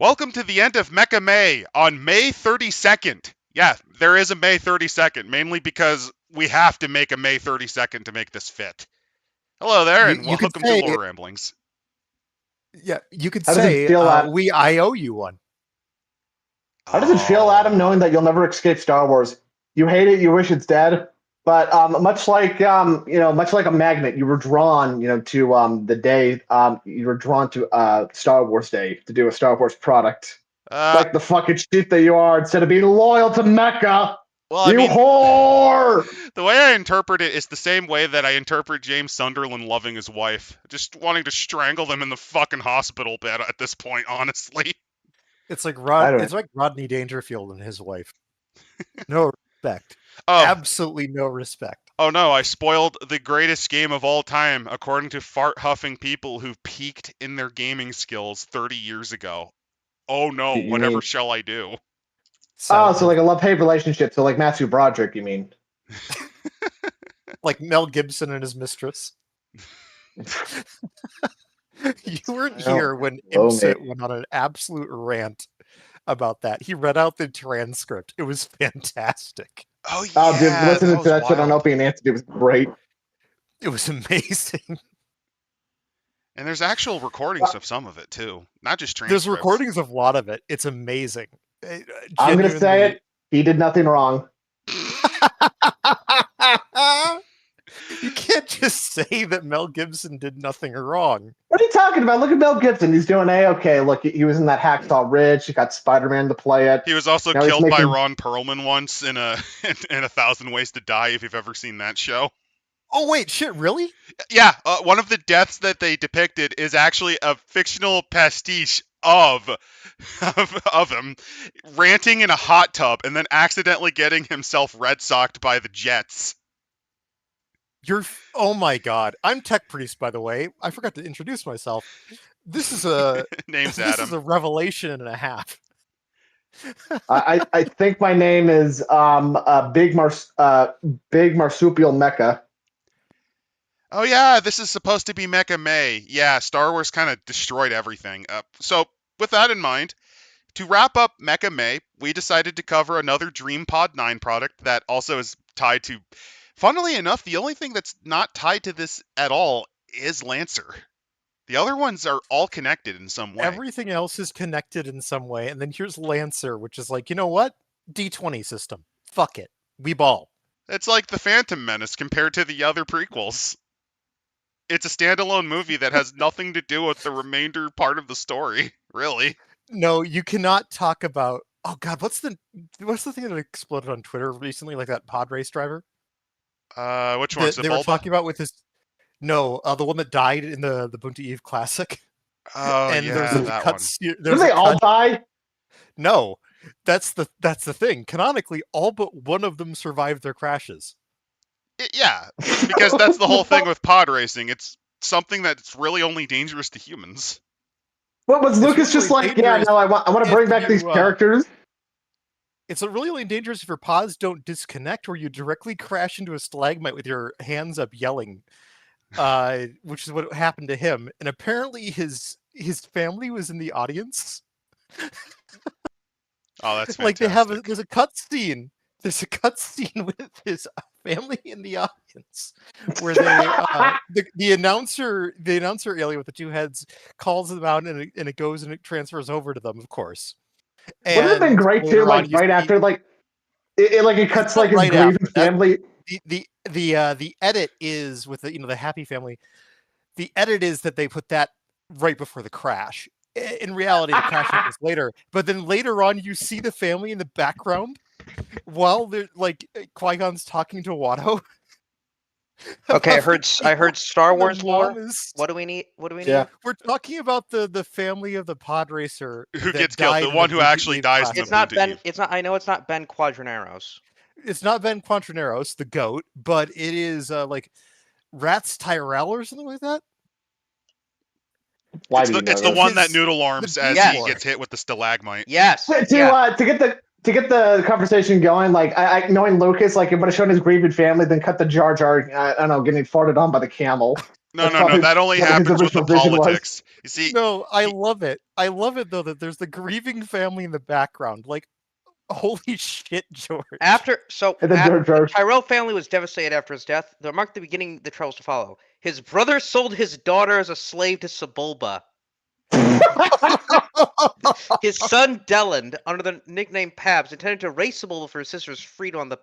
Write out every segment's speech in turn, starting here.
Welcome to the end of Mecha May on May 32nd. Yeah, there is a May 32nd, mainly because we have to make a May 32nd to make this fit. Hello there, and You could welcome to say- Lore Ramblings. Yeah, you could How does it say feel, I owe you one. How does it feel, Adam, knowing that you'll never escape Star Wars? You hate it, you wish it's dead, but much like a magnet, you were drawn, to the day. You were drawn to Star Wars Day to do a Star Wars product, like the fucking shit that you are. Instead of being loyal to Mecha, whore. The way I interpret it is the same way that I interpret James Sunderland loving his wife, just wanting to strangle them in the fucking hospital bed at this point. Honestly. It's like Rodney Dangerfield and his wife. No respect. Absolutely no respect. Oh no, I spoiled the greatest game of all time, according to fart-huffing people who peaked in their gaming skills 30 years ago. Oh no, whatever shall I do? So like a love-hate relationship, so like Matthew Broderick, you mean? Like Mel Gibson and his mistress. You weren't here when Imsit went on an absolute rant about that. He read out the transcript. It was fantastic. Oh, yeah. Oh, dude, listening to that shit on Opie and Anthony was great. It was amazing. And there's actual recordings of some of it, too. Not just transcripts. There's recordings of a lot of it. It's amazing. I'm going to say it. He did nothing wrong. You can't just say that Mel Gibson did nothing wrong. What are you talking about? Look at Mel Gibson. He's doing A-okay. Look, he was in that Hacksaw Ridge. He got Spider-Man to play it. He was also killed by Ron Perlman once in a 1,000 Ways to Die, if you've ever seen that show. Oh, wait, shit, really? Yeah, one of the deaths that they depicted is actually a fictional pastiche of him ranting in a hot tub and then accidentally getting himself red socked by the jets. Oh my god. I'm Tech Priest, by the way. I forgot to introduce myself. This is a name's this Adam. Is a revelation and a half. I think my name is Big Marsupial Mecha. Oh yeah, this is supposed to be Mecha May. Yeah, Star Wars kind of destroyed everything. So with that in mind, to wrap up Mecha May, we decided to cover another DreamPod 9 product that also is tied to. Funnily enough, the only thing that's not tied to this at all is Lancer. The other ones are all connected in some way. Everything else is connected in some way, and then here's Lancer, which is like, you know what? D20 system. Fuck it. We ball. It's like the Phantom Menace compared to the other prequels. It's a standalone movie that has nothing to do with the remainder part of the story, really. No, you cannot talk about... Oh god, what's the thing that exploded on Twitter recently, like that pod race driver? Which one's they were talking about with his... No, the one that died in the Bunta Eve Classic. Oh, and yeah, there's a that cut. one. Did they all die? No, that's the thing. Canonically, all but one of them survived their crashes. Yeah, because that's the whole thing with pod racing. It's something that's really only dangerous to humans. What was Lucas just like? Yeah, no, I want to bring back these characters. It's really only dangerous if your pods don't disconnect or you directly crash into a stalagmite with your hands up yelling, which is what happened to him. And apparently his family was in the audience. Oh, that's fantastic. Like there's a cutscene. There's a cutscene with his family in the audience where they the announcer alien with the two heads calls them out and it goes and it transfers over to them, of course. Would it have been great too, like right after, like it cuts like his grieving family. The edit is with the happy family. The edit is that they put that right before the crash. In reality, the crash happens later. But then later on, you see the family in the background while they're like Qui-Gon's talking to Watto. Okay, I heard Star Wars lore. What do we need? Yeah. We're talking about the family of the pod racer who gets killed, the one who actually dies. It's not Ben. It's not. I know it's not Ben Quadraneros. It's not Ben Quadraneros, the goat, but it is like Rats Tyrell or something like that. It's the one that noodle arms as he gets hit with the stalagmite. Yes. To get the conversation going, like I knowing Lucas, like it would have shown his grieving family, then cut the Jar Jar, I don't know, getting farted on by the camel. No, That's no, no. probably That only what his happens with the original vision was. politics. You see, No, I love it. I love it though that there's the grieving family in the background. Like, holy shit, George. And then George. Tyrell family was devastated after his death. They marked the beginning of the troubles to follow. His brother sold his daughter as a slave to Sebulba. His son Deland, under the nickname Pabs, intended to race Sebulba for his sister's freedom on the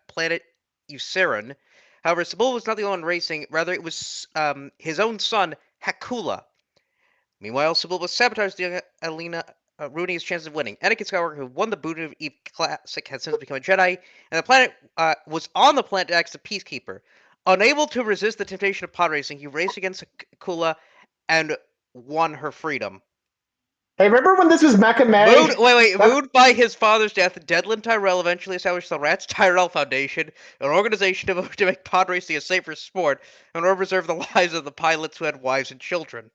planet Eucerin. However, Sebulba was not the only one racing. Rather, it was his own son, Hakula. Meanwhile, Sebulba sabotaged the young Alina, ruining his chances of winning. Anakin Skywalker, who won the Boon of Eve Classic, had since become a Jedi, and the planet was on the planet to act as a peacekeeper. Unable to resist the temptation of pod racing, he raced against Hakula and won her freedom. Hey, remember when this was Mecha May? Moved by his father's death, Dedlin Tyrell eventually established the Rats Tyrell Foundation, an organization devoted to make pod racing a safer sport, and to preserve the lives of the pilots who had wives and children.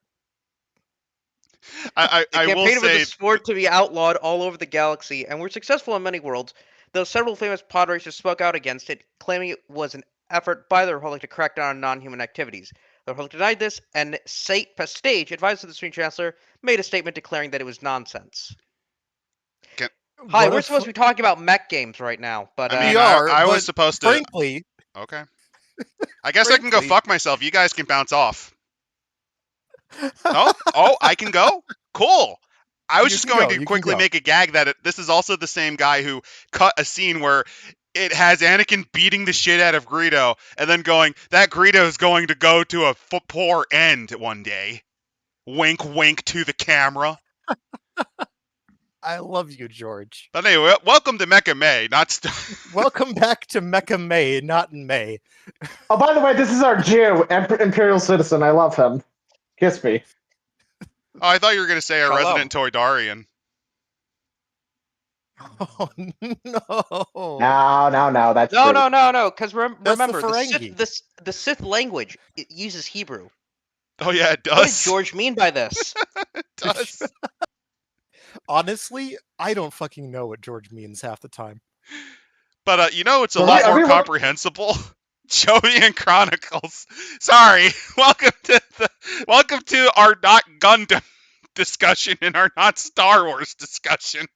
I will campaigned for say the sport to be outlawed all over the galaxy, and were successful in many worlds, though several famous pod racers spoke out against it, claiming it was an effort by the Republic to crack down on non-human activities. The Republic denied this, and Sate Pastage, advisor to the Supreme Chancellor, made a statement declaring that it was nonsense. Hi, we're supposed to be talking about mech games right now, but I mean, we are. I but was supposed to. Frankly, Okay. I guess I can go fuck myself. You guys can bounce off. Oh, I can go? Cool. I was You just can going go, to you can quickly go. make a gag that this is also the same guy who cut a scene where it has Anakin beating the shit out of Greedo and then going, that Greedo is going to go to a poor end one day. Wink, wink to the camera. I love you, George. But anyway, welcome to Mecha May, not Welcome back to Mecha May, not in May. Oh, by the way, this is our Jew, Imperial citizen. I love him. Kiss me. Oh, I thought you were going to say a Shalom. resident Toydarian. Oh no! No, that's No, true. no, because remember, the Ferengi. the Sith language, it uses Hebrew. Oh yeah, it What does. does George mean by this? It does. Honestly, I don't fucking know what George means half the time. But you know, it's a Are lot we- are more we- comprehensible. Jovian Chronicles. Sorry. Welcome to our not Gundam discussion and our not Star Wars discussion.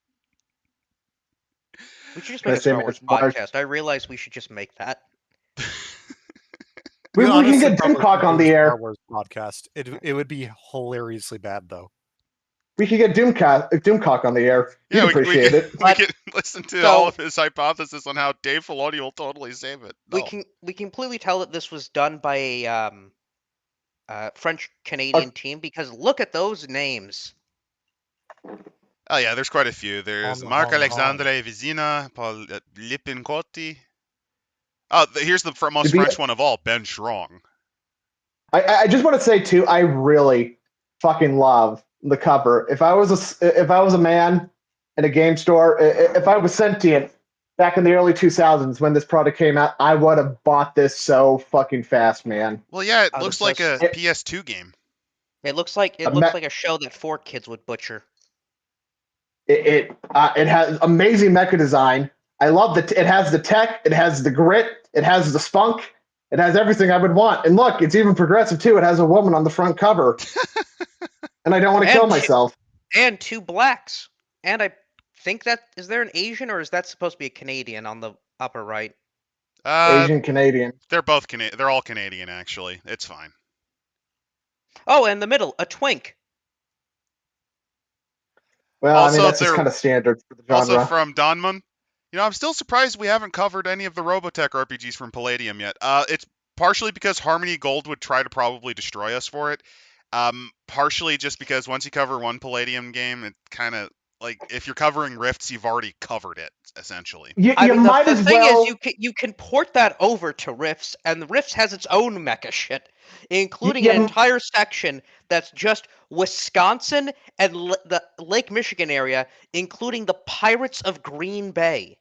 We should just make a Star Wars podcast. I realize we should just make that. We can honestly get probably Doomcock on do the a air. Star Wars podcast. It would be hilariously bad though. We could get Doomcock on the air. You'd appreciate it. We can listen to all of his hypothesis on how Dave Filoni will totally save it. No. We can clearly tell that this was done by a French Canadian team because look at those names. Oh yeah, there's quite a few. There's Hong, Marc Hong, Alexandre Vizina, Paul Lipincotti. Oh, here's the most French one of all, Ben Schrong. I just want to say too, I really fucking love the cover. If I was a man in a game store, if I was sentient back in the early 2000s when this product came out, I would have bought this so fucking fast, man. Well, yeah, it looks like a PS2 game. It looks like a show that 4 kids would butcher. It has amazing mecha design. I love that it has the tech, it has the grit, it has the spunk, it has everything I would want. And look, it's even progressive too. It has a woman on the front cover. And I don't want to kill myself. And 2 blacks. And I think is there an Asian or is that supposed to be a Canadian on the upper right? Asian Canadian. They're both Canadian. They're all Canadian actually. It's fine. Oh, and the middle, a twink. Well, Also, I mean, that's just kind of standard for the genre. Also from Donman. You know, I'm still surprised we haven't covered any of the Robotech RPGs from Palladium yet. It's partially because Harmony Gold would try to probably destroy us for it. Partially just because once you cover one Palladium game, it kind of like if you're covering Rifts, you've already covered it essentially. The thing is, you can port that over to Rifts, and the Rifts has its own mecha shit, including an entire section that's just Wisconsin and the Lake Michigan area, including the Pirates of Green Bay.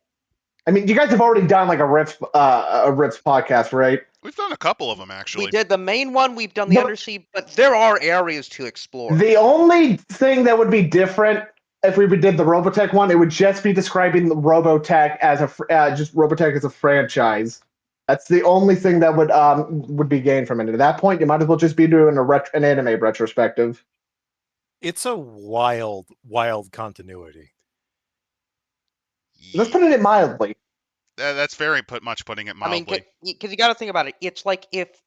I mean, you guys have already done like a Rifts podcast, right? We've done a couple of them actually. We did the main one. We've done the Undersea, but there are areas to explore. The only thing that would be different if we did the Robotech one, it would just be describing the Robotech as just Robotech as a franchise. That's the only thing that would be gained from it. At that point, you might as well just be doing an anime retrospective. It's a wild, wild continuity. Let's put it mildly. That's very putting it I mean, mildly. because you got to think about it. It's like if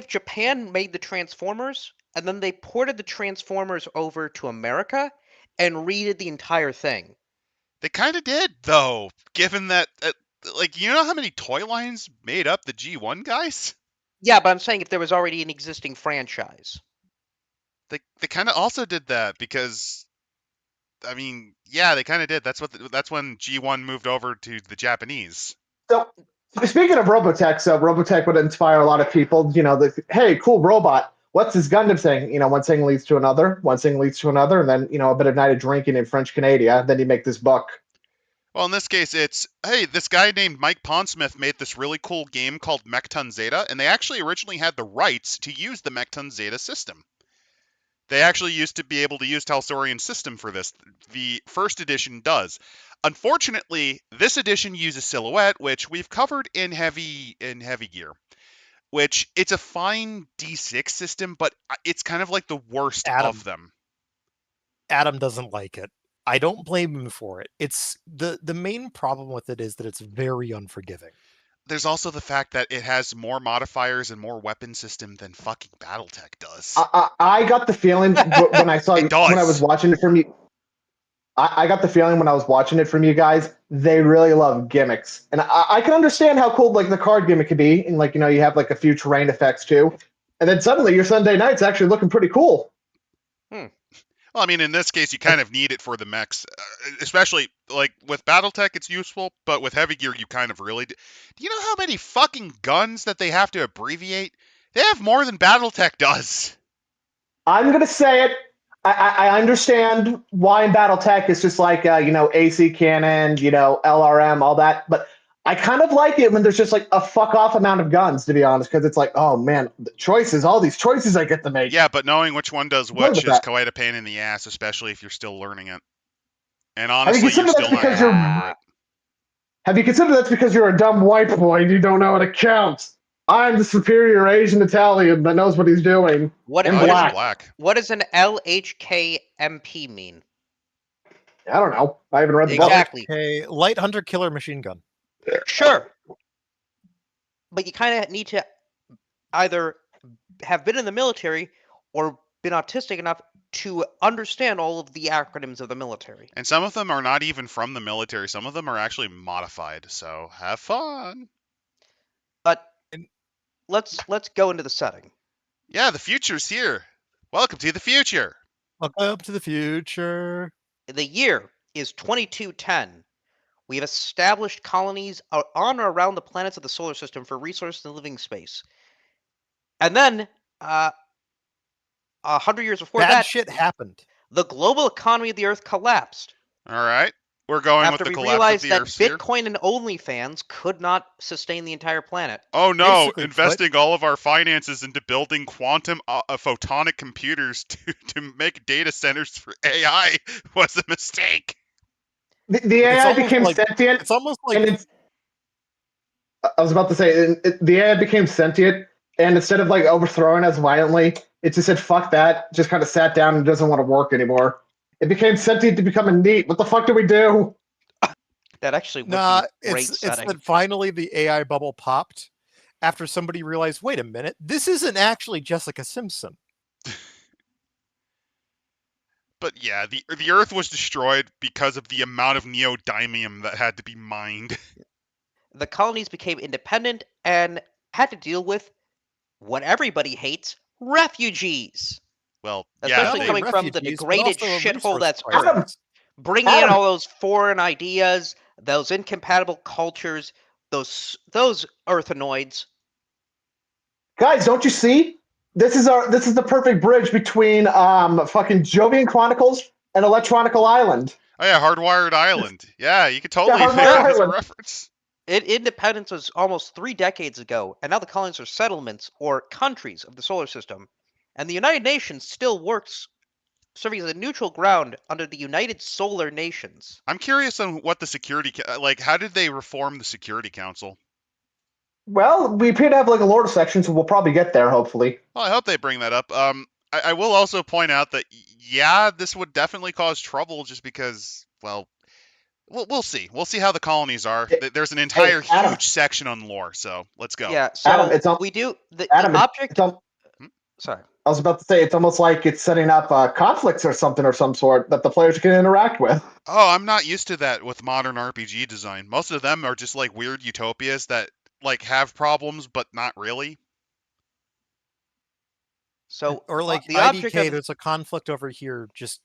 Japan made the Transformers and then they ported the Transformers over to America and redid the entire thing. They kind of did, though, given that, like, you know how many toy lines made up the G1 guys? Yeah, but I'm saying if there was already an existing franchise. They kind of also did that because, I mean, yeah, they kind of did. That's when G1 moved over to the Japanese. So, speaking of Robotech, so Robotech would inspire a lot of people. Hey, cool robot. What's this Gundam thing? One thing leads to another. One thing leads to another, and then a bit of night of drinking in French Canada. Then you make this buck. Well, in this case, it's, hey, this guy named Mike Pondsmith made this really cool game called Mekton Zeta, and they actually originally had the rights to use the Mekton Zeta system. They actually used to be able to use Talsorian's system for this. The first edition does. Unfortunately, this edition uses Silhouette, which we've covered in heavy gear. Which it's a fine D6 system, but it's kind of like the worst of them. Adam doesn't like it. I don't blame him for it. It's the main problem with it is that it's very unforgiving. There's also the fact that it has more modifiers and more weapon system than fucking BattleTech does. I got the feeling when I saw when I was watching it from you. I got the feeling when I was watching it from you guys, they really love gimmicks, and I can understand how cool like the card gimmick could be, and you have like a few terrain effects too, and then suddenly your Sunday night's actually looking pretty cool. Well, I mean, in this case, you kind of need it for the mechs, especially like with BattleTech, it's useful, but with heavy gear, you kind of really do. Do you know how many fucking guns that they have to abbreviate? They have more than BattleTech does. I'm gonna say it. I understand why in BattleTech it's just like AC cannon, LRM, all that, but I kind of like it when there's just like a fuck off amount of guns, to be honest, because it's like, oh man, all these choices I get to make. Yeah, but knowing which one does which is quite a pain in the ass, especially if you're still learning it. And honestly, you're still not going to remember it. Have you considered that's because you're a dumb white boy and you don't know how to count? I'm the superior Asian Italian that knows what he's doing. What in black. What does an LHKMP mean? I don't know. I haven't read the book. Exactly. A light hunter killer machine gun. Sure. But you kind of need to either have been in the military or been autistic enough to understand all of the acronyms of the military. And some of them are not even from the military. Some of them are actually modified. So have fun. But let's go into the setting. Yeah, the future's here. Welcome to the future. Welcome to the future. The year is 2210. We have established colonies on or around the planets of the solar system for resources and living space. And then, 100 years before Bad that, shit happened. The global economy of the Earth collapsed. All right. We're going after with the we collapse realized of the that Earth Bitcoin and OnlyFans could not sustain the entire planet. Oh no! Basically, investing all of our finances into building quantum photonic computers to make data centers for AI was a mistake. The AI became sentient. It's almost like I was about to say the AI became sentient, and instead of like overthrowing us violently, it just said "fuck that," just kind of sat down and doesn't want to work anymore. It became sentient to become a neat. What the fuck do we do? That actually would be a great it's setting. that finally the AI bubble popped after somebody realized, wait a minute, this isn't actually Jessica Simpson. But yeah, the Earth was destroyed because of the amount of neodymium that had to be mined. The colonies became independent and had to deal with what everybody hates: refugees. Well, especially coming from the degraded shithole that's Earth. Bringing in all those foreign ideas, those incompatible cultures, those Earthanoids. Guys, don't you see? This is the perfect bridge between fucking Jovian Chronicles and Electronical Island. Oh yeah, Hardwired Island. Yeah, you could totally think that as a reference. Independence was almost 3 decades ago, and now the colonies are settlements or countries of the solar system. And the United Nations still works, serving as a neutral ground under the United Solar Nations. I'm curious on what the security, how did they reform the Security Council? Well, we appear to have like a lore section, so we'll probably get there, hopefully. Well, I hope they bring that up. I will also point out that yeah, this would definitely cause trouble just because, well, we'll see. We'll see how the colonies are. There's an entire Adam. huge section on lore, so let's go. Yeah, so Adam, it's we do the Adam, object. Hmm? Sorry. I was about to say it's almost like it's setting up conflicts or something or some sort that the players can interact with. Oh, I'm not used to that with modern RPG design. Most of them are just like weird utopias that like have problems, but not really. So Or like the IDK, object of, there's a conflict over here. Just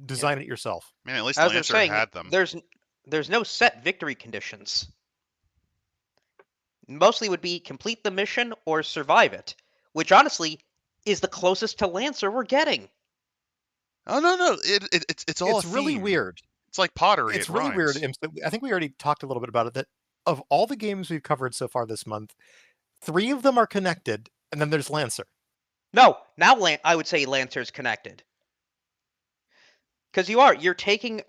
design it yourself. I mean, at least as they're Lancer saying, had them. there's no set victory conditions. Mostly would be complete the mission or survive it, which honestly is the closest to Lancer we're getting. Oh no, it's all It's a really theme. weird. It's like pottery. It's it really weird. rhymes. I think we already talked a little bit about it. That of all the games we've covered so far this month, 3 of them are connected, and then there's Lancer. No, now I would say Lancer's connected. Because you're taking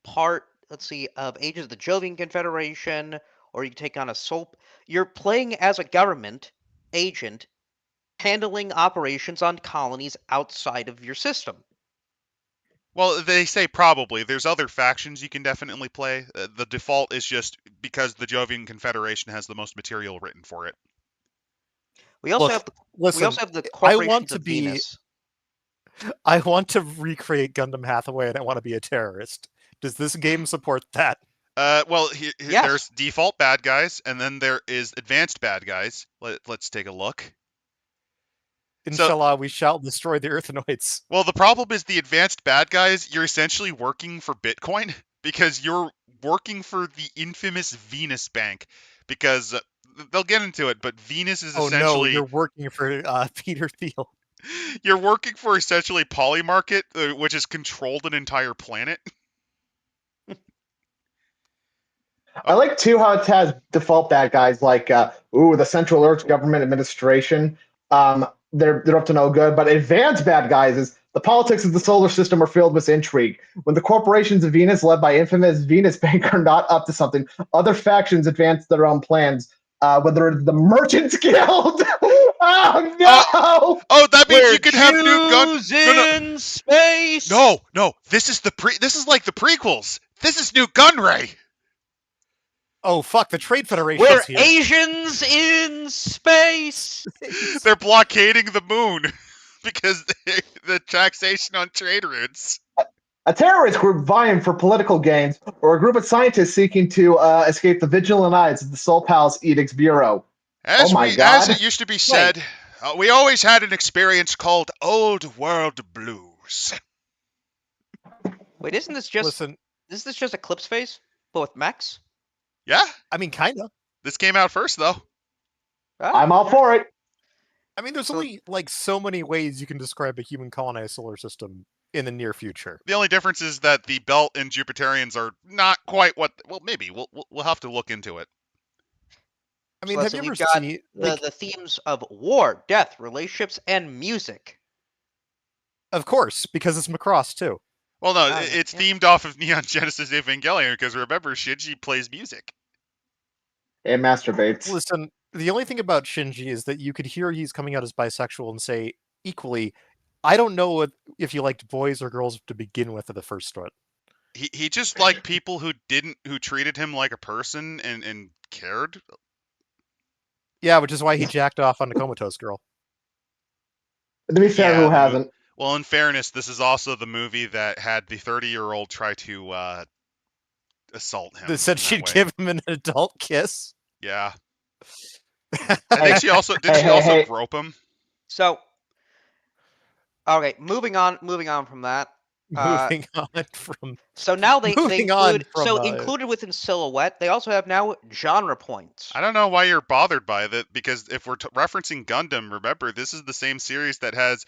part, let's see, of Ages of the Jovian Confederation, or you take on a soap. You're playing as a government agent handling operations on colonies outside of your system. Well, they say probably. There's other factions you can definitely play. The default is just because the Jovian Confederation has the most material written for it. We also Look, have listen, we also have the I corporations want to of be Venus. I want to recreate Gundam Hathaway, and I want to be a terrorist. Does this game support that? Well, Yes. there's default bad guys, and then there is advanced bad guys. Let's take a look. Inshallah, we shall destroy the Earthenoids. Well, the problem is the advanced bad guys, you're essentially working for Bitcoin because you're working for the infamous Venus Bank because they'll get into it, but Venus is Oh no, essentially you're working for Peter Thiel. you're working for essentially Polymarket, which has controlled an entire planet. I like too how it has default bad guys like the Central Earth Government Administration. They're up to no good, but advanced bad guys is the politics of the solar system are filled with intrigue. When the corporations of Venus, led by infamous Venus Bank, are not up to something, other factions advance their own plans. Whether it's the Merchants Guild. Oh no! Oh, that means We're you can have new guns. in space. No, this is This is like the prequels. This is new Gunray. Oh fuck, the Trade Federation We're is here. Asians in space. They're blockading the moon because the taxation on trade routes. A terrorist group vying for political gains, or a group of scientists seeking to escape the vigilant eyes of the Soul Palace Edicts Bureau. As Oh my God. as it used to be said, we always had an experience called Old World Blues. Wait, isn't this just Listen, isn't this just Eclipse Phase, but with mechs? Yeah, I mean, kinda. this came out first though. I'm all for it. I mean, there's So- only like so many ways you can describe a human colonized solar system in the near future. The only difference is that the Belt and Jupiterians are not quite what. Well, maybe we'll have to look into it. I mean, So have you ever we've got seen the themes of war, death, relationships, and music. Of course, because it's Macross too. Well, no, yeah, it's yeah. themed off of Neon Genesis Evangelion because remember, Shinji plays music. It masturbates. Listen, the only thing about Shinji is that you could hear he's coming out as bisexual and say equally, I don't know if you liked boys or girls to begin with at the first one. He just liked people who treated him like a person and cared. Yeah, which is why he jacked off on the Comatose girl. To be fair, Yeah, who hasn't? Well, in fairness, this is also the movie that had the 30-year-old try to assault him. That said in she'd that way. give him an adult kiss. Yeah. I think she also did. She also grope him. So, okay, moving on from that. Moving on from So now they Moving on include from, included within Silhouette, they also have now genre points. I don't know why you're bothered by that because if we're referencing Gundam, remember this is the same series that has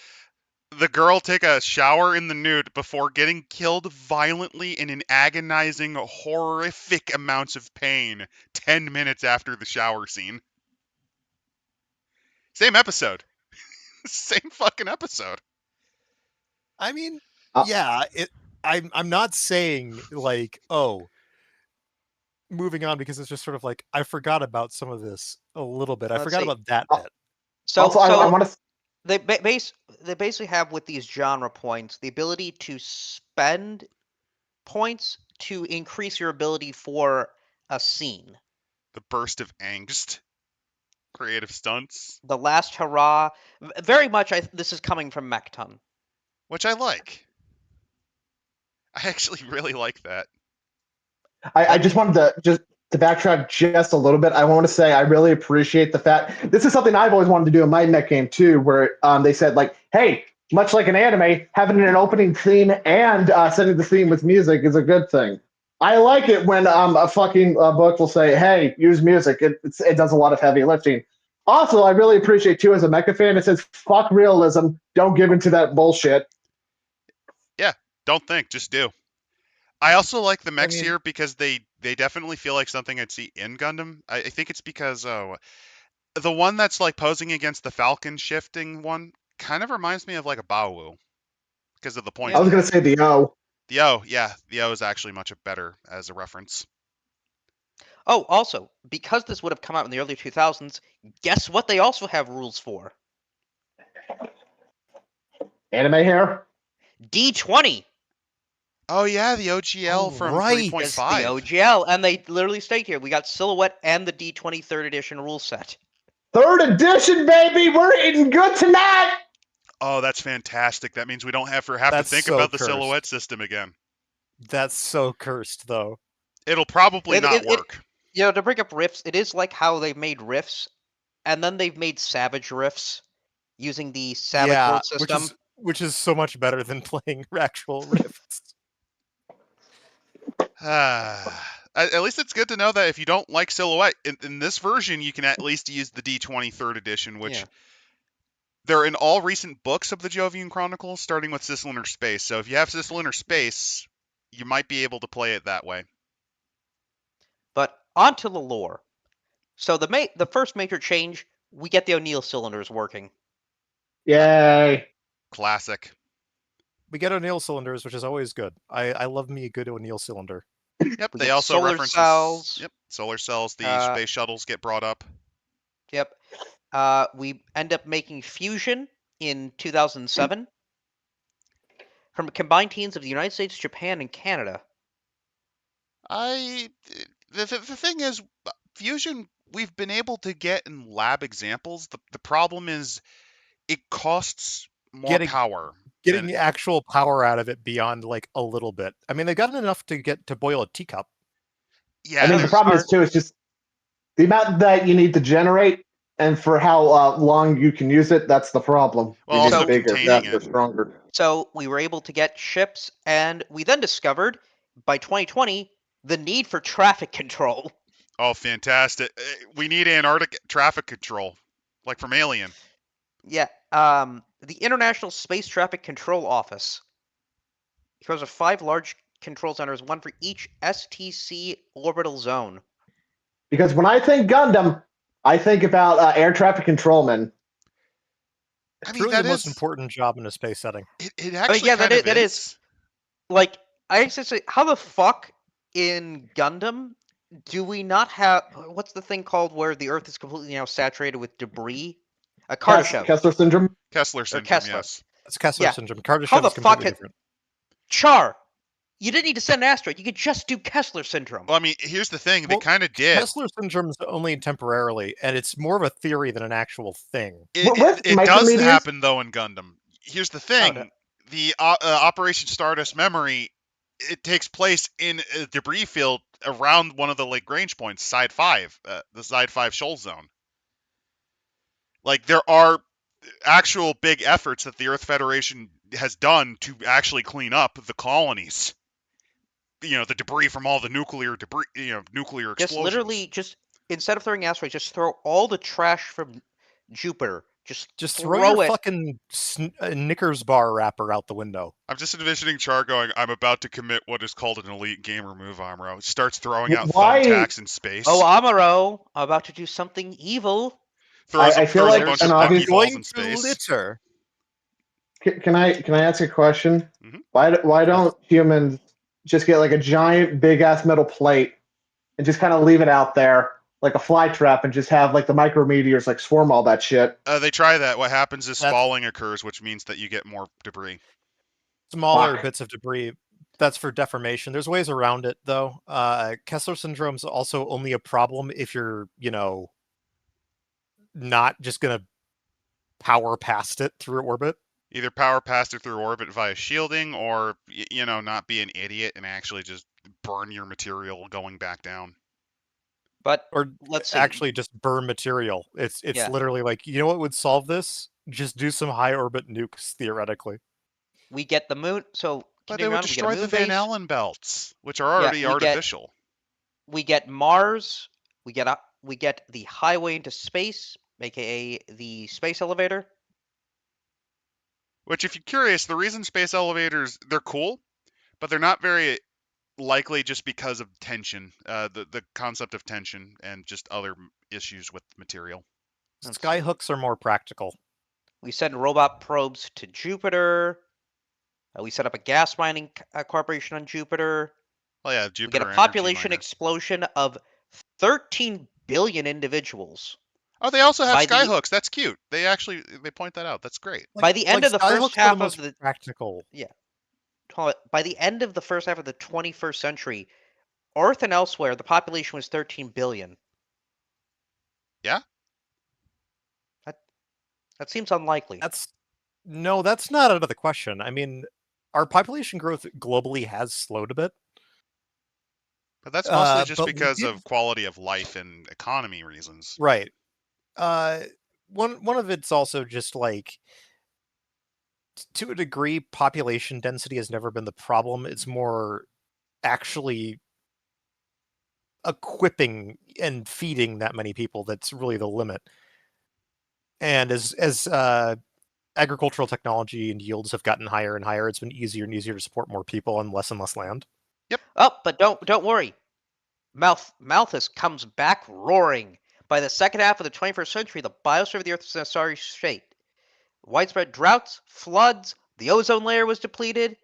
the girl take a shower in the nude before getting killed violently and in agonizing, horrific amounts of pain 10 minutes after the shower scene. Same episode. Same fucking episode. I mean, Uh, yeah, I'm not saying like, oh, moving on because it's just sort of like I forgot about some of this. a little bit. I Let's forgot see. about that Oh. bit. So, Also, I want to. they basically have with these genre points the ability to spend points to increase your ability for a scene. The burst of angst, creative stunts, The last hurrah, very much. This is coming from Mekton. which I like. I actually really like that. I just wanted to backtrack just a little bit. I want to say I really appreciate the fact this is something I've always wanted to do in my mech game too, where they said like, hey, much like an anime, having an opening theme and setting the theme with music is a good thing. I like it when a fucking book will say, hey, use music. It does a lot of heavy lifting. Also, I really appreciate too as a mecha fan, it says fuck realism, don't give into that bullshit. Yeah, don't think, just do. I also like the mechs mean- here because they definitely feel like something I'd see in Gundam. I think it's because the one that's like posing against the Falcon shifting one kind of reminds me of like a Baowu because of the point. I was going to say the O. The O, yeah, the O is actually much better as a reference. Oh, also, because this would have come out in the early 2000s, guess what they also have rules for? Anime hair? D20 Oh yeah, the OGL from right. is 3.5. the OGL, and they literally state here, we got Silhouette and the D20 3rd edition rule set. 3rd edition, baby! We're eating good tonight! Oh, that's fantastic. That means we don't have to That's think so about the cursed. silhouette system again. That's so cursed, though. It'll probably not work. To bring up riffs, it is like how they made riffs, and then they've made Savage riffs using the Savage world system. Which is so much better than playing actual rifts. At least it's good to know that if you don't like Silhouette, in this version, you can at least use the D20 3rd edition, which they're in all recent books of the Jovian Chronicles, starting with Cislunar Space. So if you have Cislunar Space, you might be able to play it that way. But onto the lore. So the first major change, we get the O'Neill cylinders working. Yay. Classic. We get O'Neill cylinders, which is always good. I love me a good O'Neill cylinder. Yep, We they get also solar reference cells. Yep, solar cells. The space shuttles get brought up. Yep. We end up making Fusion in 2007 from combined teams of the United States, Japan, and Canada. The thing is, Fusion, we've been able to get in lab examples. The problem is it costs more power. Getting the actual power out of it beyond like a little bit. I mean, they've gotten enough to boil a teacup. Yeah, I mean, the problem is too, it's just the amount that you need to generate and for how long you can use it, that's the problem. Well, you also need bigger, containing faster, it. stronger. So we were able to get ships, and we then discovered, by 2020, the need for traffic control. Oh, fantastic. We need Antarctic traffic control, like from Alien. Yeah, the International Space Traffic Control Office. Because of 5 large control centers, one for each STC orbital zone. Because when I think Gundam, I think about air traffic controlmen. I It's mean, really that the most is important job in a space setting. It actually yeah, kind that of is- is. Like, I used to say, how the fuck in Gundam do we not have... What's the thing called where the Earth is completely now saturated with debris? A Kardashev. Kessler syndrome. Kessler syndrome, Kessler. yes. It's Kessler Yeah. syndrome. Kardashev How the is completely fuck different. Char! You didn't need to send an asteroid. You could just do Kessler syndrome. Well, I mean, here's the thing. They Well, kind of did. Kessler syndrome's only temporarily, and it's more of a theory than an actual thing. With It does micrometers? happen, though, in Gundam. Here's the thing. no. The Operation Stardust Memory, it takes place in a debris field around one of the Lagrange points, Side 5, the Side 5 shoal zone. Like, there are actual big efforts that the Earth Federation has done to actually clean up the colonies. You know, the debris from all the nuclear debris, nuclear explosions. Just literally, instead of throwing asteroids, just throw all the trash from Jupiter. Just throw your it. fucking Knickers bar wrapper out the window. I'm just envisioning Char going, I'm about to commit what is called an elite gamer move, Amuro. Starts throwing out Why- thumbtacks in space. Oh, Amaro, I'm about to do something evil. I feel throws like a bunch an of obvious- Pokeballs in space. litter. Can I ask a question? Mhm. Why don't humans just get like a giant big ass metal plate and just kind of leave it out there, like a fly trap and just have like the micrometeors like swarm all that shit. They try that. What happens is That's- spalling occurs, which means that you get more debris. Smaller Fuck. bits of debris. That's for deformation. There's ways around it, though. Kessler syndrome's also only a problem if you're, not just gonna power past it through orbit. Either power past it through orbit via shielding, or not be an idiot and actually just burn your material going back down. But Or let's see. actually just burn material. It's Yeah. literally like, you know what would solve this? Just do some high orbit nukes, theoretically. We get the moon. So But they continuing would on, we get a destroy the moon Van base. Allen belts, which are already we get- artificial. We get Mars. We get the highway into space, aka the space elevator. Which, if you're curious, the reason space elevators, they're cool, but they're not very likely just because of tension, the concept of tension and just other issues with material. Skyhooks are more practical. We send robot probes to Jupiter. We set up a gas mining corporation on Jupiter. Well, yeah, We Jupiter get a energy population miner. explosion of 13 billion individuals. Oh, they also have by the- skyhooks. That's cute. They point that out. That's great. By the end of the first Skyhooks are half most of the practical. by the end of the first half of the 21st century, Earth and elsewhere, the population was 13 billion. Yeah? That seems unlikely. That's not out of the question. I mean, our population growth globally has slowed a bit. But that's mostly just but we because did- of quality of life and economy reasons. Right. One of it's also just like, to a degree, population density has never been the problem. It's more actually equipping and feeding that many people that's really the limit. And as agricultural technology and yields have gotten higher and higher, it's been easier and easier to support more people and less land. Oh, but don't worry. Malthus comes back roaring. By the second half of the 21st century, the biosphere of the Earth is in a sorry state. Widespread droughts, floods, the ozone layer was depleted.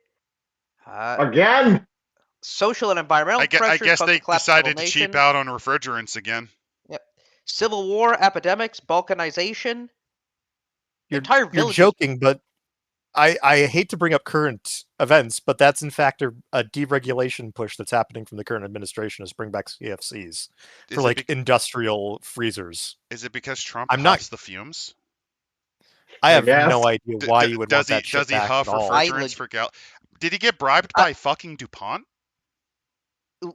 Again? Social and environmental I pressures guess caused they the collapse of decided to cheap civilization. out on refrigerants again. Civil war, epidemics, balkanization. The You're, entire you're village. joking, but I hate to bring up current events, but that's in fact a deregulation push that's happening from the current administration is bring back CFCs Is for it like industrial freezers. Is it because Trump I'm not- huffs the fumes? I have guess. no idea why you would does want that shit does he back huff at all. refrigerants for Did he get bribed by fucking DuPont?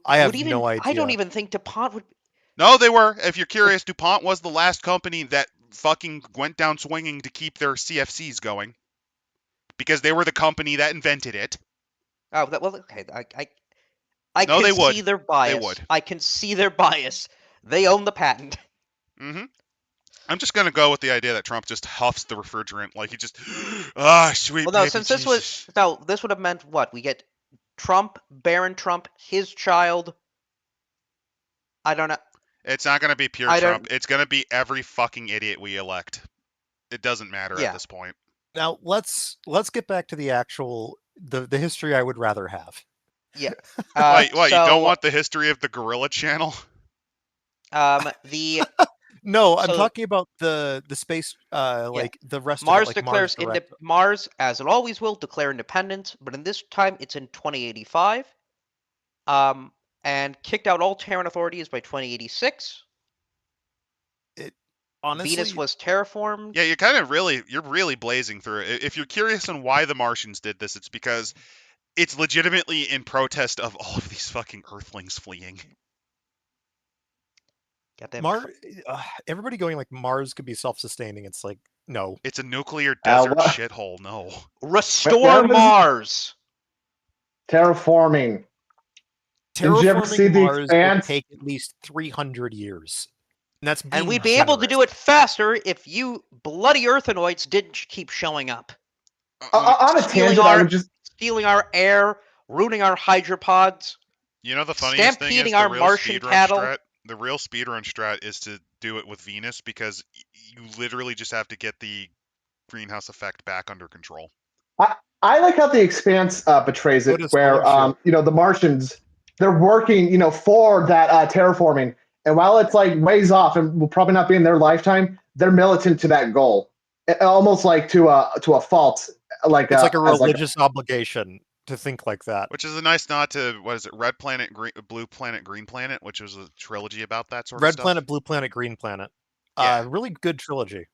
I have would even, no I don't idea. even think DuPont would. No, they were. If you're curious, DuPont was the last company that fucking went down swinging to keep their CFCs going. Because they were the company that invented it. Oh, well, okay. I No, can they would. see their bias. would. I can see their bias. They own the patent. Mm-hmm. I'm just gonna go with the idea that Trump just huffs the refrigerant, like he just, sweet. Well, no, baby since this Jesus. this would have meant what? We get Trump, Barron Trump, his child. I don't know. It's not gonna be pure I don't- Trump. It's gonna be every fucking idiot we elect. It doesn't matter Yeah. at this point. Now let's get back to the actual the history I would rather have. Yeah. What, you so, don't want the history of the Gorilla Channel? the No, I'm So- talking about the space like the rest Mars of it, like declares Direct. Mars, as it always will, declare independence, but in this time it's in 2085. And kicked out all Terran authorities by 2086. Honestly, Venus was terraformed. Yeah, you're really blazing through it. If you're curious on why the Martians did this, it's because it's legitimately in protest of all of these fucking Earthlings fleeing. Goddamn. Everybody going like Mars could be self-sustaining. It's like no. It's a nuclear desert what? shithole. No. Restore Where was- Mars. Terraforming. Did you ever Terraforming see The Mars would Expanse? take at least 300 years. And that's And being we'd be able to do generous. it faster if you bloody Earthenoids didn't keep showing up, On a Stealing tangent, I our- would just stealing our air, ruining our hydropods. You know the funniest thing is Stampeding the our real Martian speedrun cattle. strat. The real speedrun strat is to do it with Venus because you literally just have to get the greenhouse effect back under control. I like how The Expanse betrays So it, does where Fellowship. the Martians, they're working for that terraforming, And while it's like ways off and will probably not be in their lifetime, they're militant to that goal, almost like to a fault. Like It's like a as religious obligation to think like that. Which is a nice nod to, what is it, Red Planet, Blue Planet, Green Planet, which was a trilogy about that sort of Red stuff. Planet, Blue Planet, Green Planet. Yeah. Really good trilogy.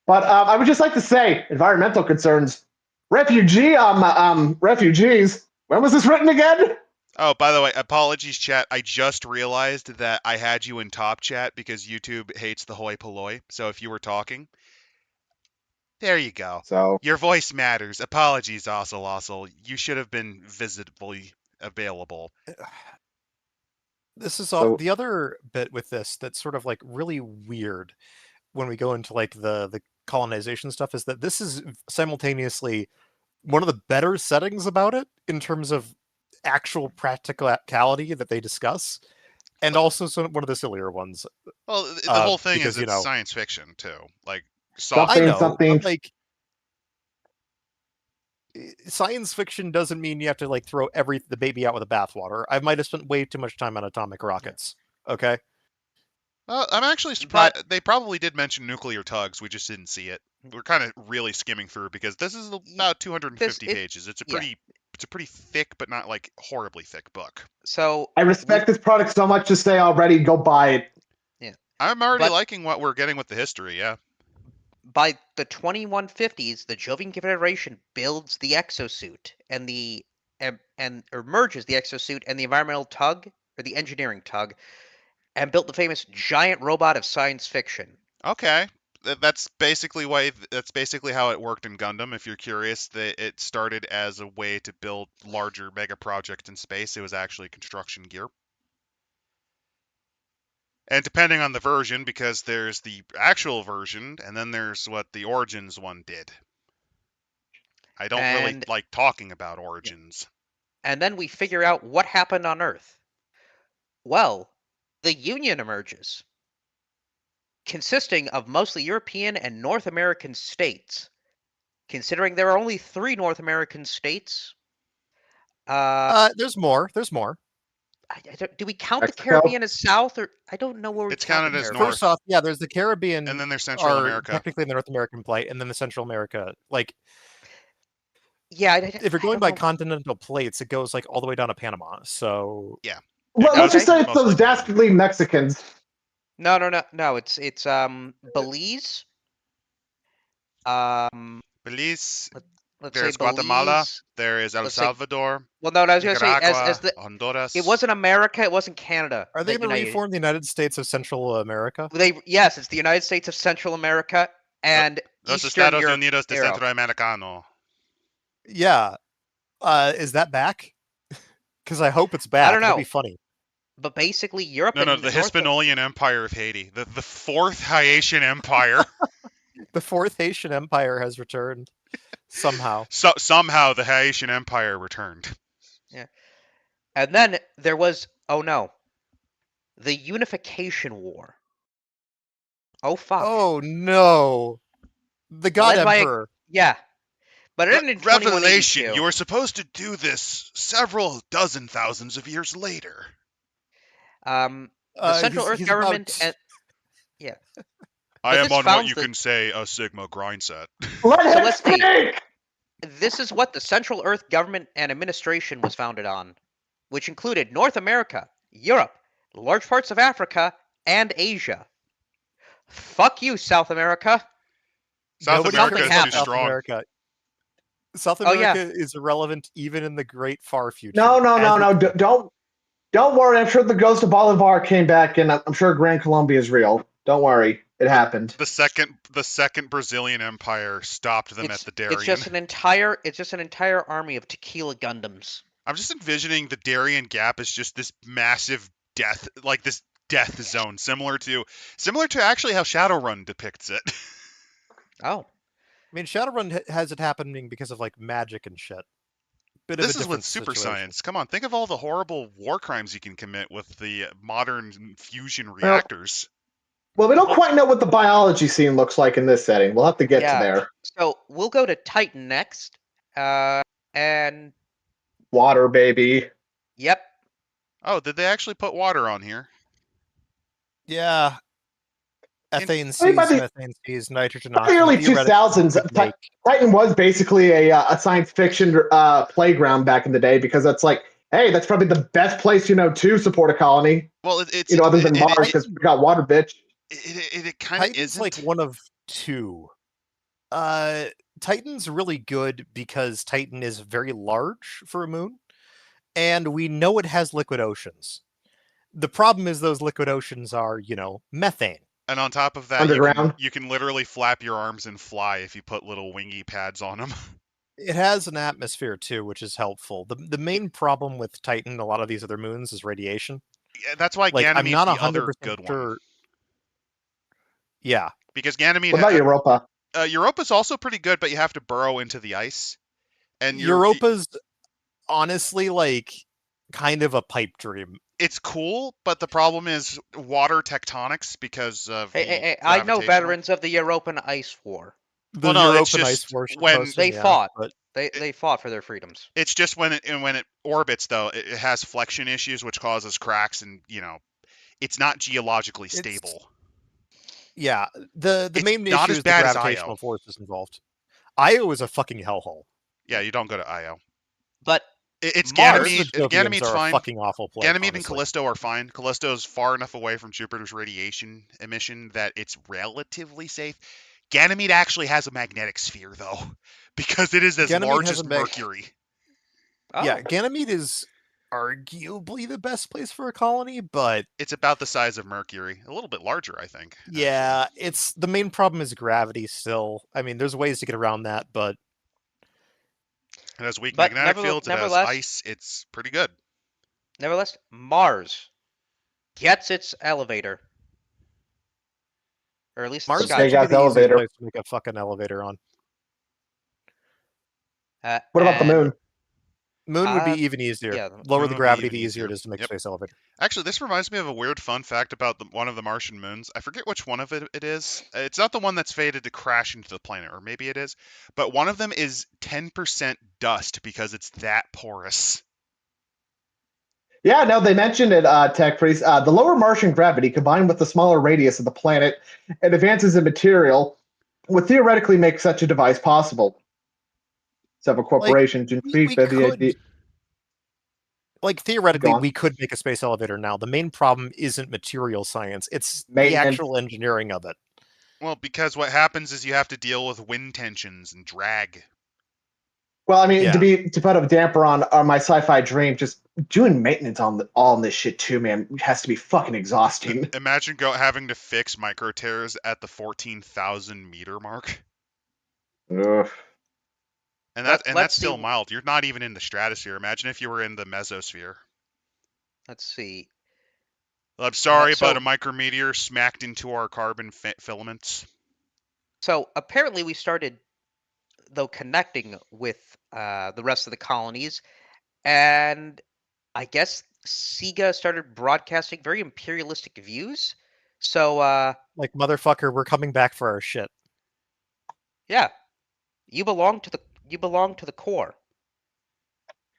But I would just like to say, environmental concerns, refugees. When was this written again? Oh, by the way, apologies, chat. I just realized that I had you in top chat because YouTube hates the hoi polloi. So if you were talking, there you go. So Your voice matters. Apologies, Ossel. You should have been visibly available. This is all the other bit with this that's sort of like really weird when we go into like the colonization stuff is that this is simultaneously one of the better settings about it in terms of actual practicality that they discuss, and also one of the sillier ones. Well, the whole thing because, is it's science fiction too. Like something. Like science fiction doesn't mean you have to like throw the baby out with the bathwater. I might have spent way too much time on atomic rockets. Okay. Well, I'm actually surprised. They probably did mention nuclear tugs. We just didn't see it. We're kind of really skimming through because this is about 250 pages. It's a pretty thick, but not like horribly thick book. So I respect this product so much to say already, go buy it. Yeah, I'm already liking what we're getting with the history. Yeah. By the 2150s, the Jovian Confederation builds the exosuit and or merges the exosuit and the environmental tug or the engineering tug, and built the famous giant robot of science fiction. Okay. That's basically how it worked in Gundam. If you're curious, it started as a way to build larger mega projects in space. It was actually construction gear. And depending on the version, because there's the actual version, and then there's what the Origins one did. I don't really like talking about Origins. And then we figure out what happened on Earth. Well, the Union emerges, consisting of mostly European and North American states. Considering there are only 3 North American states. There's more. Do we count Mexico? the Caribbean as South, or I don't know where it's counted as North. First off, yeah, there's the Caribbean, and then there's Central America, technically in the North American plate, and then the Central America. Like, yeah, if you're going by continental plates, it goes like all the way down to Panama. So yeah. Well, let's just say it's those dastardly Mexicans. No. It's Belize. Belize. Let's There's say Guatemala. Belize. There is El Salvador. Well, no, I was going to say as the Honduras. It wasn't America. It wasn't Canada. Are they going to reform the United States of Central America? Yes, it's the United States of Central America and Los Eastern Estados Europe. Unidos de Centroamericano. Yeah. Is that back? Because I hope it's back. I don't know. It'd be funny. But basically, Europe. No, the Hispaniolan Empire of Haiti, the fourth Haitian Empire. The fourth Haitian Empire has returned somehow. Somehow the Haitian Empire returned. Yeah, and then there was the Unification War. Oh fuck! Oh no, the God Emperor. Yeah, but it ended in Revelation. You were supposed to do this several dozen thousands of years later. The Central Earth government. Yeah. I am on what you can say a Sigma grind set. Let's see. This is what the Central Earth government and administration was founded on, which included North America, Europe, large parts of Africa, and Asia. Fuck you, South America. South America is too strong. South America is irrelevant even in the great far future. No. Don't worry. I'm sure the ghost of Bolivar came back, and I'm sure Gran Colombia is real. Don't worry. It happened. The second Brazilian Empire stopped them at the Darien. It's just an entire army of tequila Gundams. I'm just envisioning the Darien Gap as just this massive death, like this death zone, similar to actually how Shadowrun depicts it. Oh. I mean, Shadowrun has it happening because of like magic and shit. This is with super science. Come on, think of all the horrible war crimes you can commit with the modern fusion reactors. Well, we don't quite know what the biology scene looks like in this setting. We'll have to get to there. So we'll go to Titan next. And water, baby. Yep. Oh, did they actually put water on here? Yeah. Ethane I mean, by C's, the methane C's, nitrogen By the oxide. early Theoretically, 2000s, could make Titan was basically a science fiction playground back in the day because it's like, hey, that's probably the best place to support a colony. Well, Other than Mars because we got water, bitch. It kind of Titan's isn't. like one of two. Titan's really good because Titan is very large for a moon, and we know it has liquid oceans. The problem is those liquid oceans are, methane. And on top of that, Underground. you can literally flap your arms and fly if you put little wingy pads on them. It has an atmosphere too, which is helpful. The main problem with Titan, a lot of these other moons, is radiation. Yeah, that's why Like, I'm Ganymede's not the 100% other good sure. one. Yeah. Because Ganymede. What about Europa? Europa's also pretty good, but you have to burrow into the ice. And Europa's honestly like kind of a pipe dream. It's cool, but the problem is water tectonics because of Hey, I know veterans of the European Ice War. The European Ice War when they fought. But they fought for their freedoms. It's just when it orbits, though, it has flexion issues, which causes cracks, and it's not geologically stable. Yeah, the main not issue as is the bad as gravitational Io. forces involved. Io is a fucking hellhole. Yeah, you don't go to Io. But it's Mars, Ganymede. the Ganymede's are fine. A fucking awful place. Ganymede honestly. and Callisto are fine. Callisto's far enough away from Jupiter's radiation emission that it's relatively safe. Ganymede actually has a magnetic sphere, though, because it is as large as Mercury. Oh. Yeah, Ganymede is arguably the best place for a colony, but it's about the size of Mercury, a little bit larger, I think. Yeah, it's the main problem is gravity. Still, I mean, there's ways to get around that, but it has weak magnetic fields. It has ice. It's pretty good. Nevertheless, Mars gets its elevator, or at least Mars the sky. got the elevator. Place to make a fucking elevator on. What about the moon? Moon would be even easier. Yeah, lower the gravity, the easier it is to make a space elevator. Actually, this reminds me of a weird fun fact about one of the Martian moons. I forget which one of it is. It's not the one that's fated to crash into the planet, or maybe it is. But one of them is 10% dust because it's that porous. Yeah, no, they mentioned it, Tech Priest. The lower Martian gravity combined with the smaller radius of the planet and advances in material would theoretically make such a device possible. Several corporations intrigued by the idea. Like, theoretically, we could make a space elevator now. The main problem isn't material science. It's the actual engineering of it. Well, because what happens is you have to deal with wind tensions and drag. Well, I mean, to put a damper on my sci-fi dream, just doing maintenance on all this shit too, man, has to be fucking exhausting. Imagine having to fix micro tears at the 14,000 meter mark. Ugh. And that's still mild. You're not even in the stratosphere. Imagine if you were in the mesosphere. Let's see. I'm sorry, but a micrometeor smacked into our carbon filaments. So apparently we started, though, connecting with the rest of the colonies, and I guess Sega started broadcasting very imperialistic views. So, like, motherfucker, we're coming back for our shit. Yeah, you belong to the core.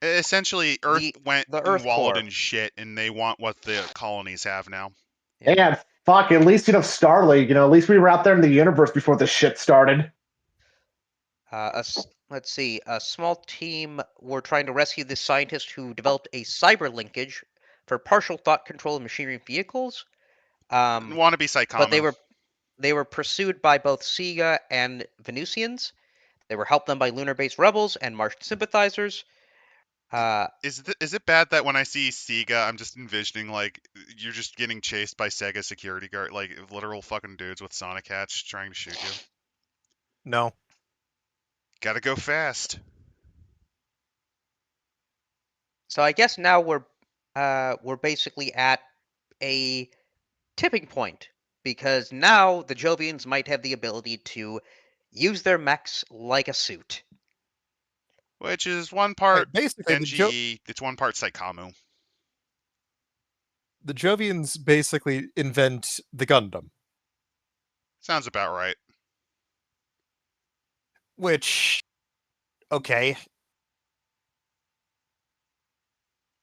Essentially, Earth went and wallowed in shit, and they want what the colonies have now. And fuck, at least Starleague. At least we were out there in the universe before this shit started. Let's see. A small team were trying to rescue this scientist who developed a cyber linkage for partial thought control of machinery and vehicles. Wannabe Psychomo. But they were pursued by both Sega and Venusians. They were helped them by lunar-based rebels and Martian sympathizers. Is it bad that when I see Sega, I'm just envisioning like you're just getting chased by Sega security guard, like literal fucking dudes with sonic hats trying to shoot you? No. Gotta go fast. So I guess now we're basically at a tipping point, because now the Jovians might have the ability to use their mechs like a suit. Which is one part basically NGE, it's one part Psychomu. The Jovians basically invent the Gundam. Sounds about right. Which, okay.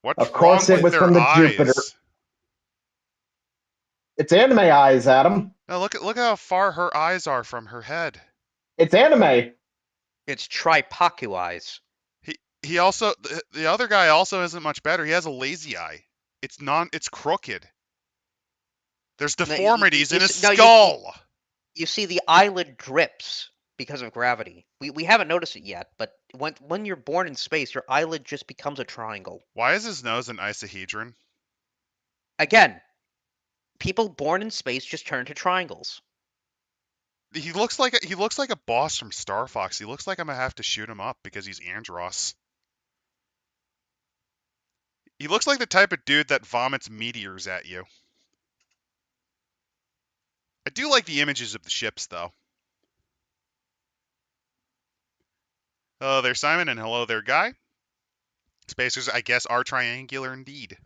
What's of course, wrong it was with from their the eyes? Jupiter. It's anime eyes, Adam. Now look how far her eyes are from her head. It's anime. It's Tripaku eyes. He also the other guy also isn't much better. He has a lazy eye. It's crooked. There's No, deformities in his no, skull. You see, the eyelid drips because of gravity. We haven't noticed it yet, but when you're born in space, your eyelid just becomes a triangle. Why is his nose an icosahedron? Again, people born in space just turn to triangles. He looks like a boss from Star Fox. He looks like I'm gonna have to shoot him up because he's Andros. He looks like the type of dude that vomits meteors at you. I do like the images of the ships, though. Hello there, Simon, and hello there, Guy. Spacers, I guess, are triangular indeed.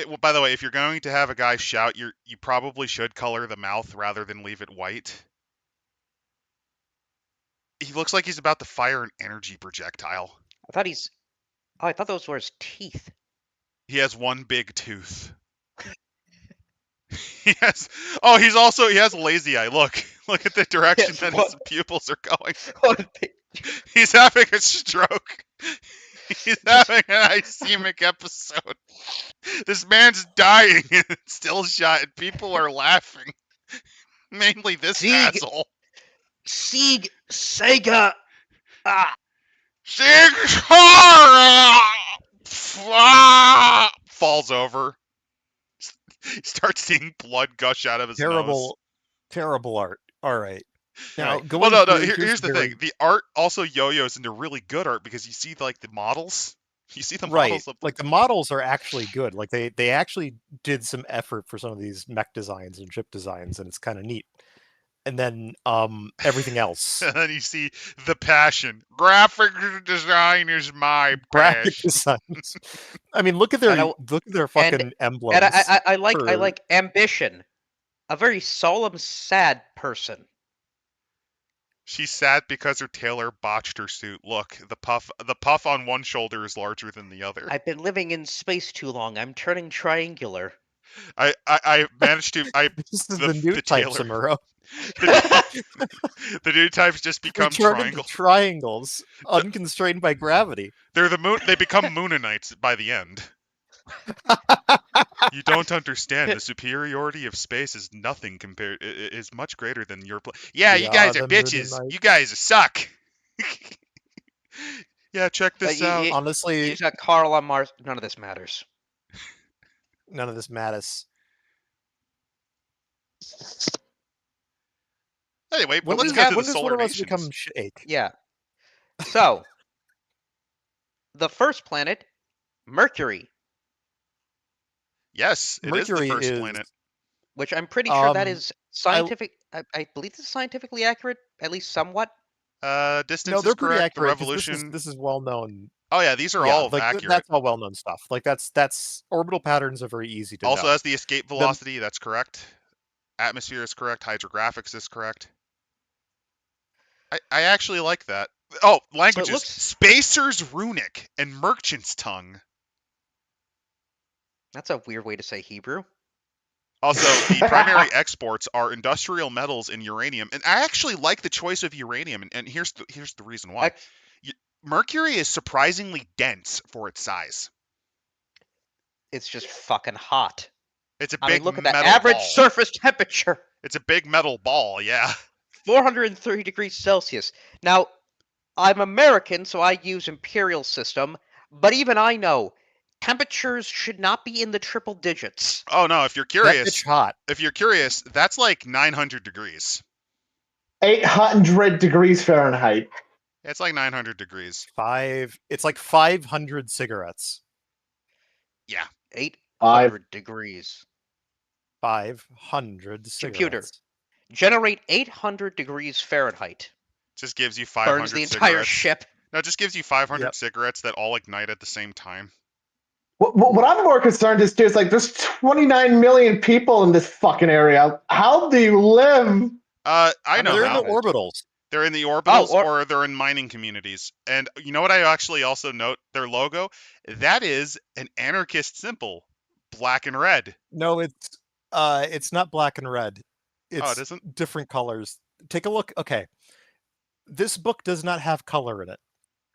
Well, by the way, if you're going to have a guy shout, you probably should color the mouth rather than leave it white. He looks like he's about to fire an energy projectile. I thought those were his teeth. He has one big tooth. He has a lazy eye. Look at the direction that his pupils are going. He's having a stroke. He's having an ischemic episode. This man's dying and it's still shot, and people are laughing. Mainly this asshole. Sieg Sega. Sieg falls over. He starts seeing blood gush out of his nose. Terrible art. All right. Now, here's the thing. The art also yo-yos into really good art because you see like the models. You see the models of like the models are actually good. Like they actually did some effort for some of these mech designs and ship designs, and it's kind of neat. And then everything else. And then you see the passion. Graphic design is my graphic passion. designs. I mean, look at their fucking emblems. And I like ambition. A very solemn, sad person. She's sad because her tailor botched her suit. Look, the puff on one shoulder is larger than the other. I've been living in space too long. I'm turning triangular. I managed to. This is the new type, Samuro. The new types just become triangles, unconstrained by gravity. They're the moon. They become Moonanites by the end. You don't understand. The superiority of space is nothing compared. Is much greater than your. Yeah, you guys are bitches. You guys suck. Yeah, check this out. Honestly, you got Carl on Mars. None of this matters. None of this matters. Anyway, but let's get to the solar nations. Become shake? Yeah. So, the first planet, Mercury. Yes, it Mercury is the first planet. Which I'm pretty sure that is scientific. I believe this is scientifically accurate, at least somewhat. Distance is correct. Accurate, the revolution. This is well known. Oh yeah, these are all accurate. That's all well known stuff. Like that's orbital patterns are very easy to know. Also has the escape velocity. That's correct. Atmosphere is correct. Hydrographics is correct. I actually like that. Oh, languages. So Spacer's Runic and Merchant's Tongue. That's a weird way to say Hebrew. Also, the primary exports are industrial metals and uranium. And I actually like the choice of uranium. And here's the reason why. Mercury is surprisingly dense for its size. It's just fucking hot. It's a big look at that average surface temperature. It's a big metal ball, yeah. 430 degrees Celsius. Now, I'm American, so I use imperial system, but even I know temperatures should not be in the triple digits. Oh no, if you're curious, it's hot. If you're curious, that's like 900 degrees. 800 degrees Fahrenheit. It's like 900 degrees. It's like 500 cigarettes. Yeah. 800 degrees. 500 cigarettes. Computer. Generate 800 degrees Fahrenheit. Just gives you 500 Burns the cigarettes. entire ship. No, it just gives you 500 cigarettes that all ignite at the same time. What I'm more concerned is just like there's 29 million people in this fucking area. How do you live? I know they're how. in the orbitals. They're in the orbitals or- or they're in mining communities. And you know what I actually also note? Their logo? That is an anarchist symbol, black and red. No, it's not black and red. Oh, it It's isn't? different colors. Take a look. Okay. This book does not have color in it.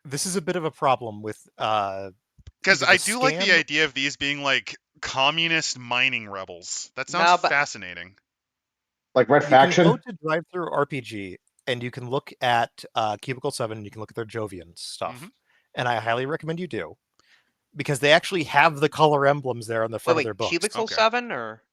This is a bit of a problem with Because either I the do like the scan- idea of these being like communist mining rebels. That sounds No, but- fascinating. Like Red You Faction. can go to Drive-Thru RPG and you can look at Cubicle 7 and you can look at their Jovian stuff. Mhm. And I highly recommend you do. Because they actually have the color emblems there on the front of their wait, books. Cubicle Okay. 7 or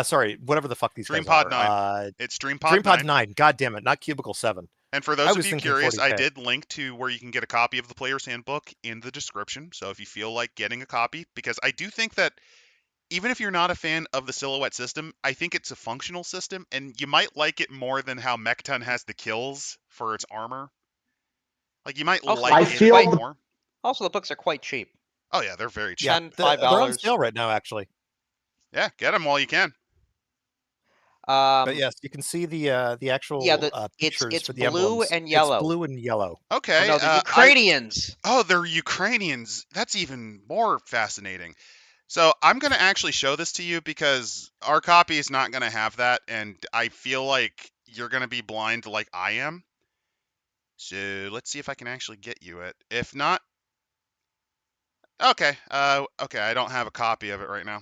Sorry, whatever the fuck these guys DreamPod are. 9. It's DreamPod 9. DreamPod 9. God damn it, not Cubicle 7. And for I those of was you thinking curious, I 40K. did link to where you can get a copy of the Player's Handbook in the description. So if you feel like getting a copy, because I do think that even if you're not a fan of the silhouette system, I think it's a functional system, and you might like it more than how Mekton has the kills for its armor. Like you might Also, like I it feel a bit the- more. Also, the books are quite cheap. Oh yeah, they're very cheap. Yeah, $10, they're on $5. sale right now, actually. Yeah, get them while you can. But yes, you can see the actual pictures it's for the blue emblems. and yellow. It's blue and yellow. Okay. Oh, no, the Ukrainians. Oh, they're Ukrainians. That's even more fascinating. So I'm going to actually show this to you because our copy is not going to have that, and I feel like you're going to be blind like I am. So let's see if I can actually get you it. If not, okay. Okay, I don't have a copy of it right now.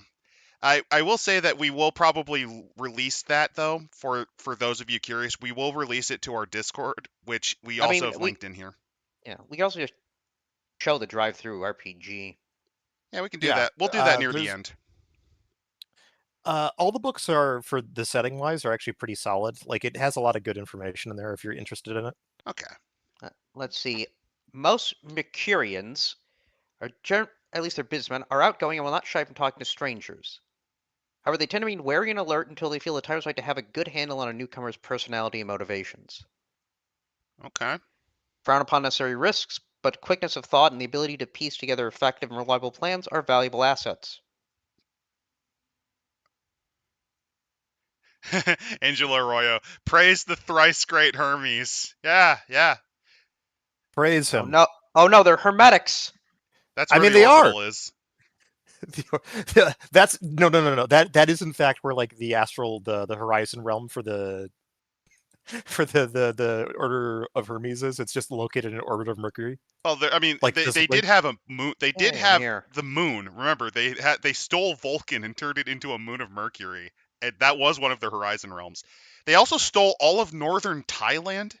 I will say that we will probably release that though for those of you curious. We will release it to our Discord, which we also have linked in here. Yeah, we can also just show the drive-through RPG. Yeah, we can do Yeah, that. We'll do that near the there's- end. All the books are, for the setting wise, are actually pretty solid. Like, it has a lot of good information in there if you're interested in it. Okay. Let's see. Most Mercurians are at least they're businessmen, are outgoing and will not shy from talking to strangers. However, they tend to be wary and alert until they feel the time is right to have a good handle on a newcomer's personality and motivations. Okay. Frown upon necessary risks, but quickness of thought and the ability to piece together effective and reliable plans are valuable assets. Angelo Arroyo, praise the thrice great Hermes. Yeah, yeah. Praise Oh him. no, they're hermetics. That's I where mean, the they are. orbital is. That's no. That is in fact where like the astral, the horizon realm for the Order of Hermes is. It's just located in orbit of Mercury. Well, I mean, Like, they physically? did have a moon. They did Oh, have here. the moon. Remember, they stole Vulcan and turned it into a moon of Mercury. And that was one of their horizon realms. They also stole all of northern Thailand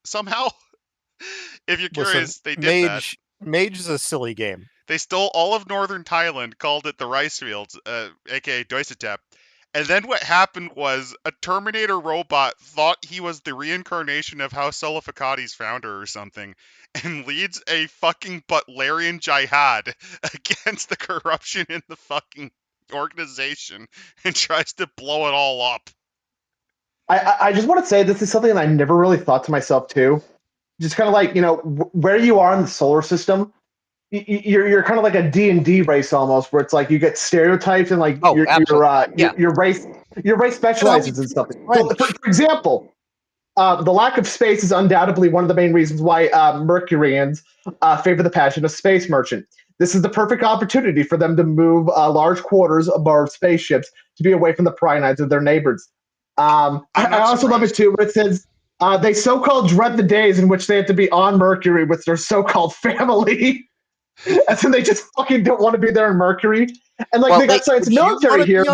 somehow. If you're curious, they did that. Mage is a silly game. They stole all of northern Thailand, called it the rice fields, aka Doisatep. And then what happened was a Terminator robot thought he was the reincarnation of House Selefakati's founder or something, and leads a fucking Butlerian jihad against the corruption in the fucking organization and tries to blow it all up. I just want to say this is something that I never really thought to myself too. Just kind of like, you know, where you are in the solar system, you're kind of like a D&D race almost, where it's like you get stereotypes and like your race specializes in something. Well, for example, the lack of space is undoubtedly one of the main reasons why Mercurians favor the passion of space merchant. This is the perfect opportunity for them to move large quarters aboard spaceships to be away from the prying eyes of their neighbors. I also love it too, where it says they so-called dread the days in which they have to be on Mercury with their so-called family. And so they just fucking don't want to be there in Mercury. And like, they got science military here.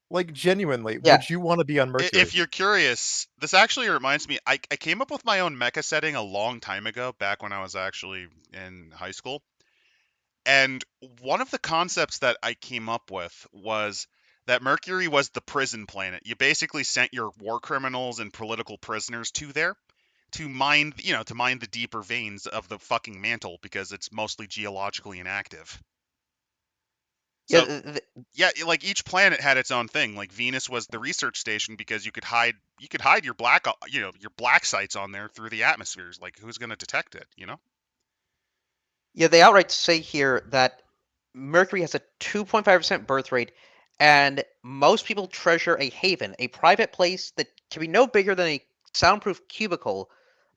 Like, genuinely, Yeah. would you want to be on Mercury? If you're curious, this actually reminds me, I came up with my own mecha setting a long time ago, back when I was actually in high school. And one of the concepts that I came up with was that Mercury was the prison planet. You basically sent your war criminals and political prisoners to there to mine, the deeper veins of the fucking mantle, because it's mostly geologically inactive. So, yeah, like each planet had its own thing. Like Venus was the research station because you could hide your black sites on there through the atmospheres. Like, who's going to detect it, Yeah, they outright say here that Mercury has a 2.5% birth rate, and most people treasure a haven, a private place that can be no bigger than a soundproof cubicle,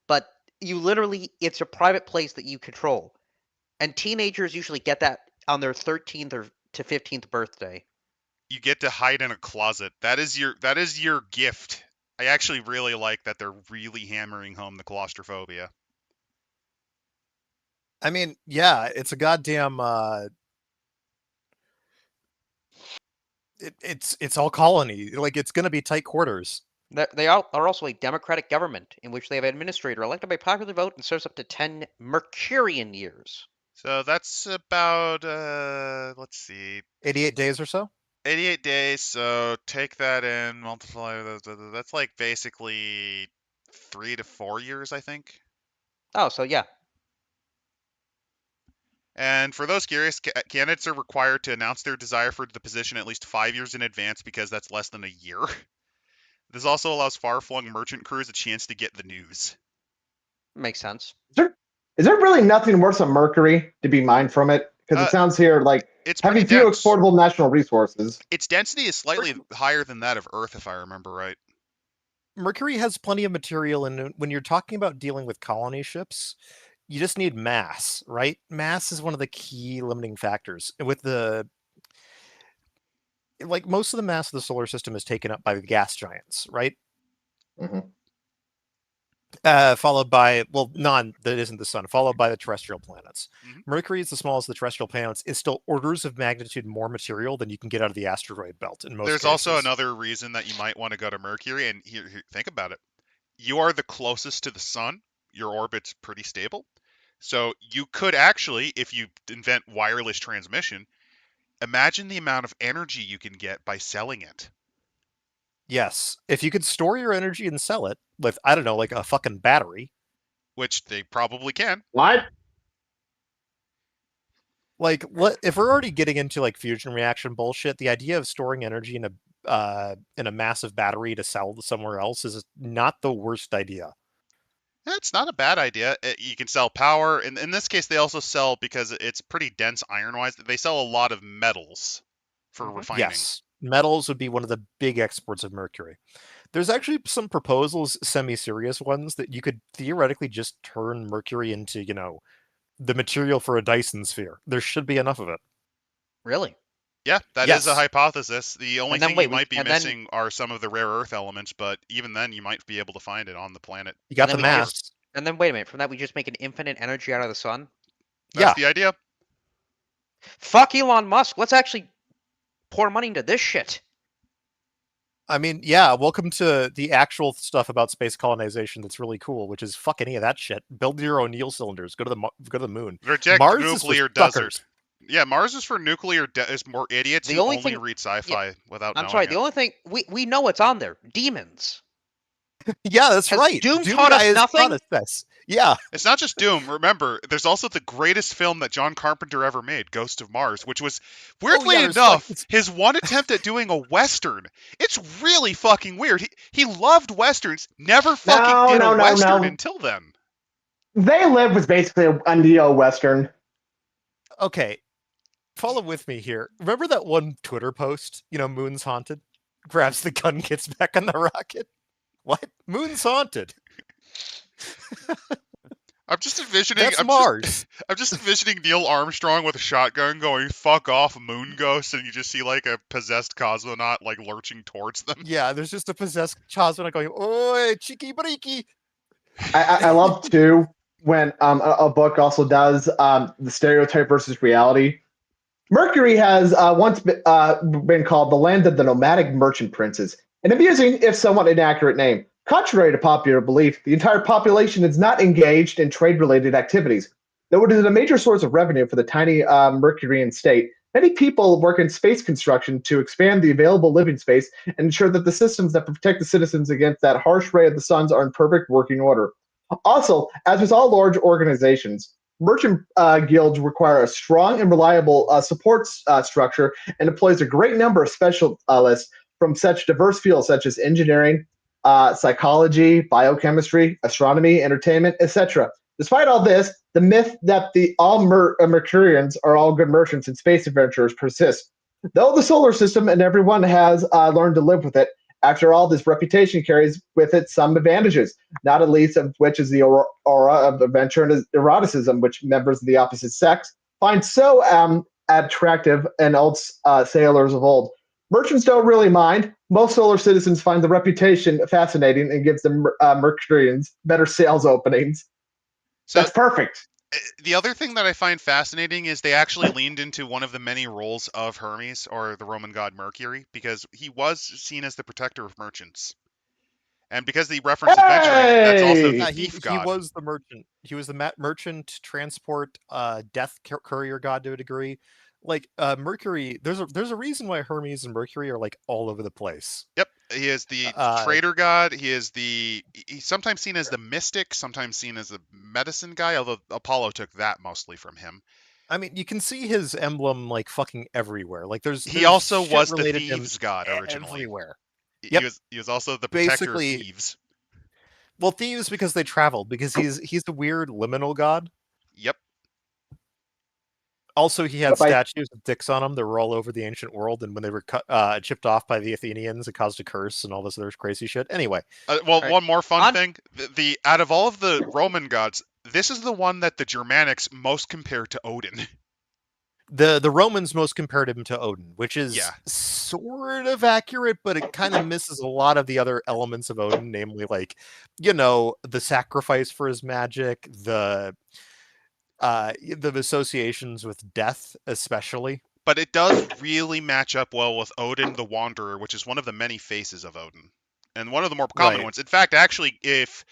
but it's a private place that you control. And teenagers usually get that on their 13th or to 15th birthday. You get to hide in a closet. That is your gift. I actually really like that they're really hammering home the claustrophobia. I mean, yeah, it's a goddamn. It's all colony. Like, it's gonna be tight quarters. They are also a democratic government in which they have an administrator elected by popular vote and serves up to 10 Mercurian years. So that's about let's see, 88 days or so. 88 days. So take that and multiply. That's like basically 3 to 4 years, I think. Oh, so yeah. And for those curious, candidates are required to announce their desire for the position at least 5 years in advance because that's less than a year. This also allows far-flung merchant crews a chance to get the news. Makes sense. Is there really nothing worse than Mercury to be mined from it? Because it sounds here like it's having few exportable natural resources. Its density is slightly higher than that of Earth, if I remember right. Mercury has plenty of material, and when you're talking about dealing with colony ships, you just need mass, right? Mass is one of the key limiting factors. With most of the mass of the solar system is taken up by the gas giants, right? Mm-hmm. Followed by, none that isn't the sun, followed by the terrestrial planets. Mm-hmm. Mercury is the smallest of the terrestrial planets, is still orders of magnitude more material than you can get out of the asteroid belt in most There's cases. also another reason that you might want to go to Mercury, and here, think about it. You are the closest to the sun. Your orbit's pretty stable. So you could actually, if you invent wireless transmission, imagine the amount of energy you can get by selling it. Yes. If you could store your energy and sell it with, I don't know, like a fucking battery. Which they probably can. What? Like, if we're already getting into like fusion reaction bullshit, the idea of storing energy in a massive battery to sell somewhere else is not the worst idea. It's not a bad idea. You can sell power. In this case, they also sell, because it's pretty dense iron-wise, they sell a lot of metals for refining. Yes. Metals would be one of the big exports of Mercury. There's actually some proposals, semi-serious ones, that you could theoretically just turn Mercury into, the material for a Dyson sphere. There should be enough of it. Really? Yeah, that is a hypothesis. The only thing you might be missing are some of the rare earth elements, but even then you might be able to find it on the planet. You got the mass. And then wait a minute, from that we just make an infinite energy out of the sun? That's the idea. Fuck Elon Musk. Let's actually pour money into this shit. I mean, yeah, welcome to the actual stuff about space colonization that's really cool, which is fuck any of that shit. Build your O'Neill cylinders. Go to the moon. Reject Mars nuclear is for desert. suckers. Yeah, Mars is for nuclear. Is more idiots who only read sci-fi without knowing. I'm sorry. The only thing we know what's on there: demons. Yeah, that's right. Doom taught us nothing. Yeah, it's not just Doom. Remember, there's also the greatest film that John Carpenter ever made, Ghost of Mars, which was weirdly enough his one attempt at doing a western. It's really fucking weird. He loved westerns, never fucking did a western until then. They Live was basically a neo-western. Okay, follow with me here. Remember that one Twitter post? Moon's haunted. Grabs the gun, gets back on the rocket. What? Moon's haunted. I'm just envisioning. That's Mars. I'm just envisioning Neil Armstrong with a shotgun going "fuck off, moon ghost," and you just see like a possessed cosmonaut like lurching towards them. Yeah, there's just a possessed cosmonaut going, "Oi, cheeky breaky." I love too when a book also does the stereotype versus reality. Mercury has once been called the land of the nomadic merchant princes, an amusing, if somewhat inaccurate name. Contrary to popular belief, the entire population is not engaged in trade-related activities. Though it is a major source of revenue for the tiny Mercurian state, many people work in space construction to expand the available living space and ensure that the systems that protect the citizens against that harsh ray of the suns are in perfect working order. Also, as with all large organizations, merchant guilds require a strong and reliable support structure and employs a great number of specialists from such diverse fields such as engineering, psychology, biochemistry, astronomy, entertainment, etc. Despite all this, the myth that all Mercurians are all good merchants and space adventurers persists. Though the solar system and everyone has learned to live with it, After all, this reputation carries with it some advantages, not at least of which is the aura of adventure and eroticism, which members of the opposite sex find so attractive in old sailors of old. Merchants don't really mind. Most solar citizens find the reputation fascinating and gives the Mercurians better sales openings. So That's perfect. the other thing that I find fascinating is they actually leaned into one of the many roles of Hermes, or the Roman god Mercury, because he was seen as the protector of merchants. And because they reference adventuring, that's also the Hey! thief he god. was the merchant. He was the merchant transport death courier god to a degree. Like Mercury, there's a reason why Hermes and Mercury are like all over the place. Yep, he is the Uh, trader god. He's sometimes seen as the mystic, sometimes seen as the medicine guy. Although Apollo took that mostly from him. I mean, you can see his emblem like fucking everywhere. Like there's He also shit was the related to him thieves god originally. everywhere. He Yep. he was also the protector of Basically, thieves. well, thieves because they traveled because he's the weird liminal god. Yep. Also, he had But by statues of dicks on them that were all over the ancient world, and when they were chipped off by the Athenians, it caused a curse and all this other crazy shit. Anyway, Well, Right. one more fun On- thing: the out of all of the Roman gods, this is the one that the Germanics most compare to Odin. the Romans most compared him to Odin, which is Yeah. sort of accurate, but it kind of misses a lot of the other elements of Odin, namely like, the sacrifice for his magic, the associations with death, especially. But it does really match up well with Odin the Wanderer, which is one of the many faces of Odin, and one of the more common Right. ones. In fact, actually, if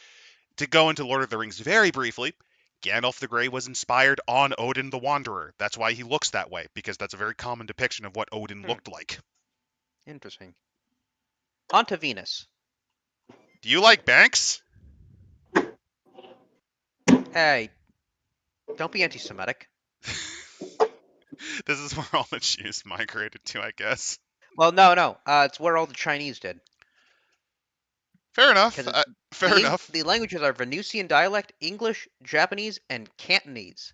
to go into Lord of the Rings very briefly, Gandalf the Grey was inspired on Odin the Wanderer. That's why he looks that way, because that's a very common depiction of what Odin looked like. Interesting. On to Venus. Do you like Banks? Hey, don't be anti-Semitic. This is where all the Jews migrated to, I guess. Well, no. It's where all the Chinese did. Fair enough. 'Cause Fair enough. The languages are Venusian dialect, English, Japanese, and Cantonese.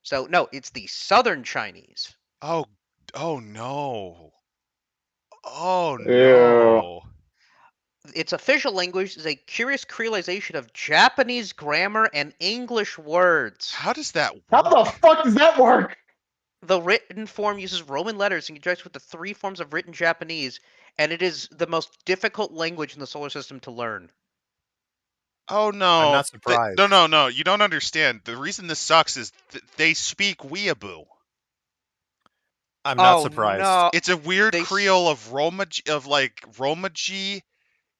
So no, it's the Southern Chinese. Oh no. Oh Ew. no. Its official language is a curious creolization of Japanese grammar and English words. How does that How work? the fuck does that work? The written form uses Roman letters and conjunct with the three forms of written Japanese, and it is the most difficult language in the solar system to learn. Oh no. I'm not surprised. No. You don't understand. The reason this sucks is they speak weeaboo. I'm not Oh surprised. no! It's a weird They Creole of Romaji,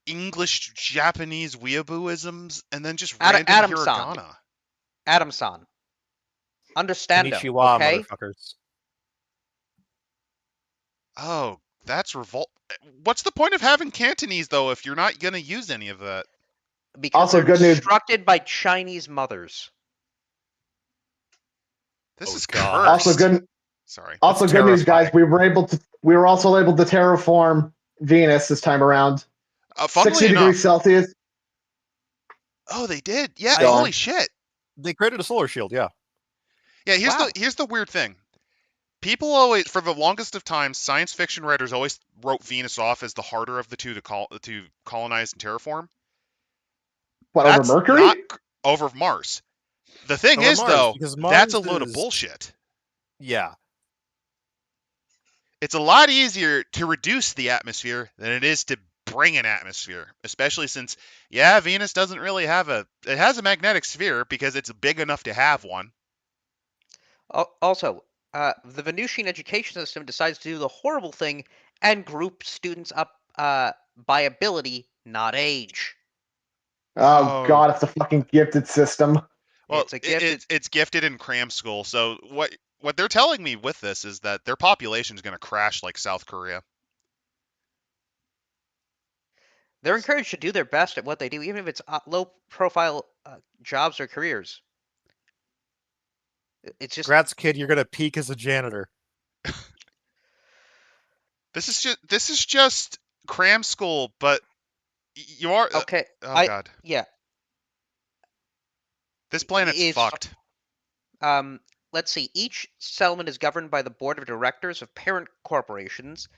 English, Japanese weeabooisms, and then just random Adam-san. hiragana. Adam-san. Understando, Konnichiwa, okay? motherfuckers. Oh, that's What's the point of having Cantonese though if you're not gonna use any of that? Because Also, they're good news. instructed by Chinese mothers. This Oh, is God. cursed. Also, Sorry. good news, guys. terrifying. We were also able to terraform Venus this time around. Funnily 60 enough, degrees Celsius. oh, they did. Yeah. Go Holy on. shit. They created a solar shield, yeah. Yeah. Wow. Here's the weird thing. People always, for the longest of time, science fiction writers always wrote Venus off as the harder of the two to colonize and terraform. What, That's over Mercury? not over Mars. The thing Over is, Mars, though, because that's a Mars load of is- bullshit. Yeah. It's a lot easier to reduce the atmosphere than it is to bring an atmosphere, especially since, Venus doesn't really it has a magnetic sphere because it's big enough to have one. Also, the Venusian education system decides to do the horrible thing and group students up by ability, not age. Oh, God, it's a fucking gifted system. Well, It's a gifted. it's gifted in cram school. So what they're telling me with this is that their population is going to crash like South Korea. They're encouraged to do their best at what they do, even if it's low-profile jobs or careers. It's just Congrats, kid, you're gonna peak as a janitor. This is just cram school, but you are okay. oh God, Yeah. this planet's It's- fucked. Let's see. Each settlement is governed by the board of directors of parent corporations.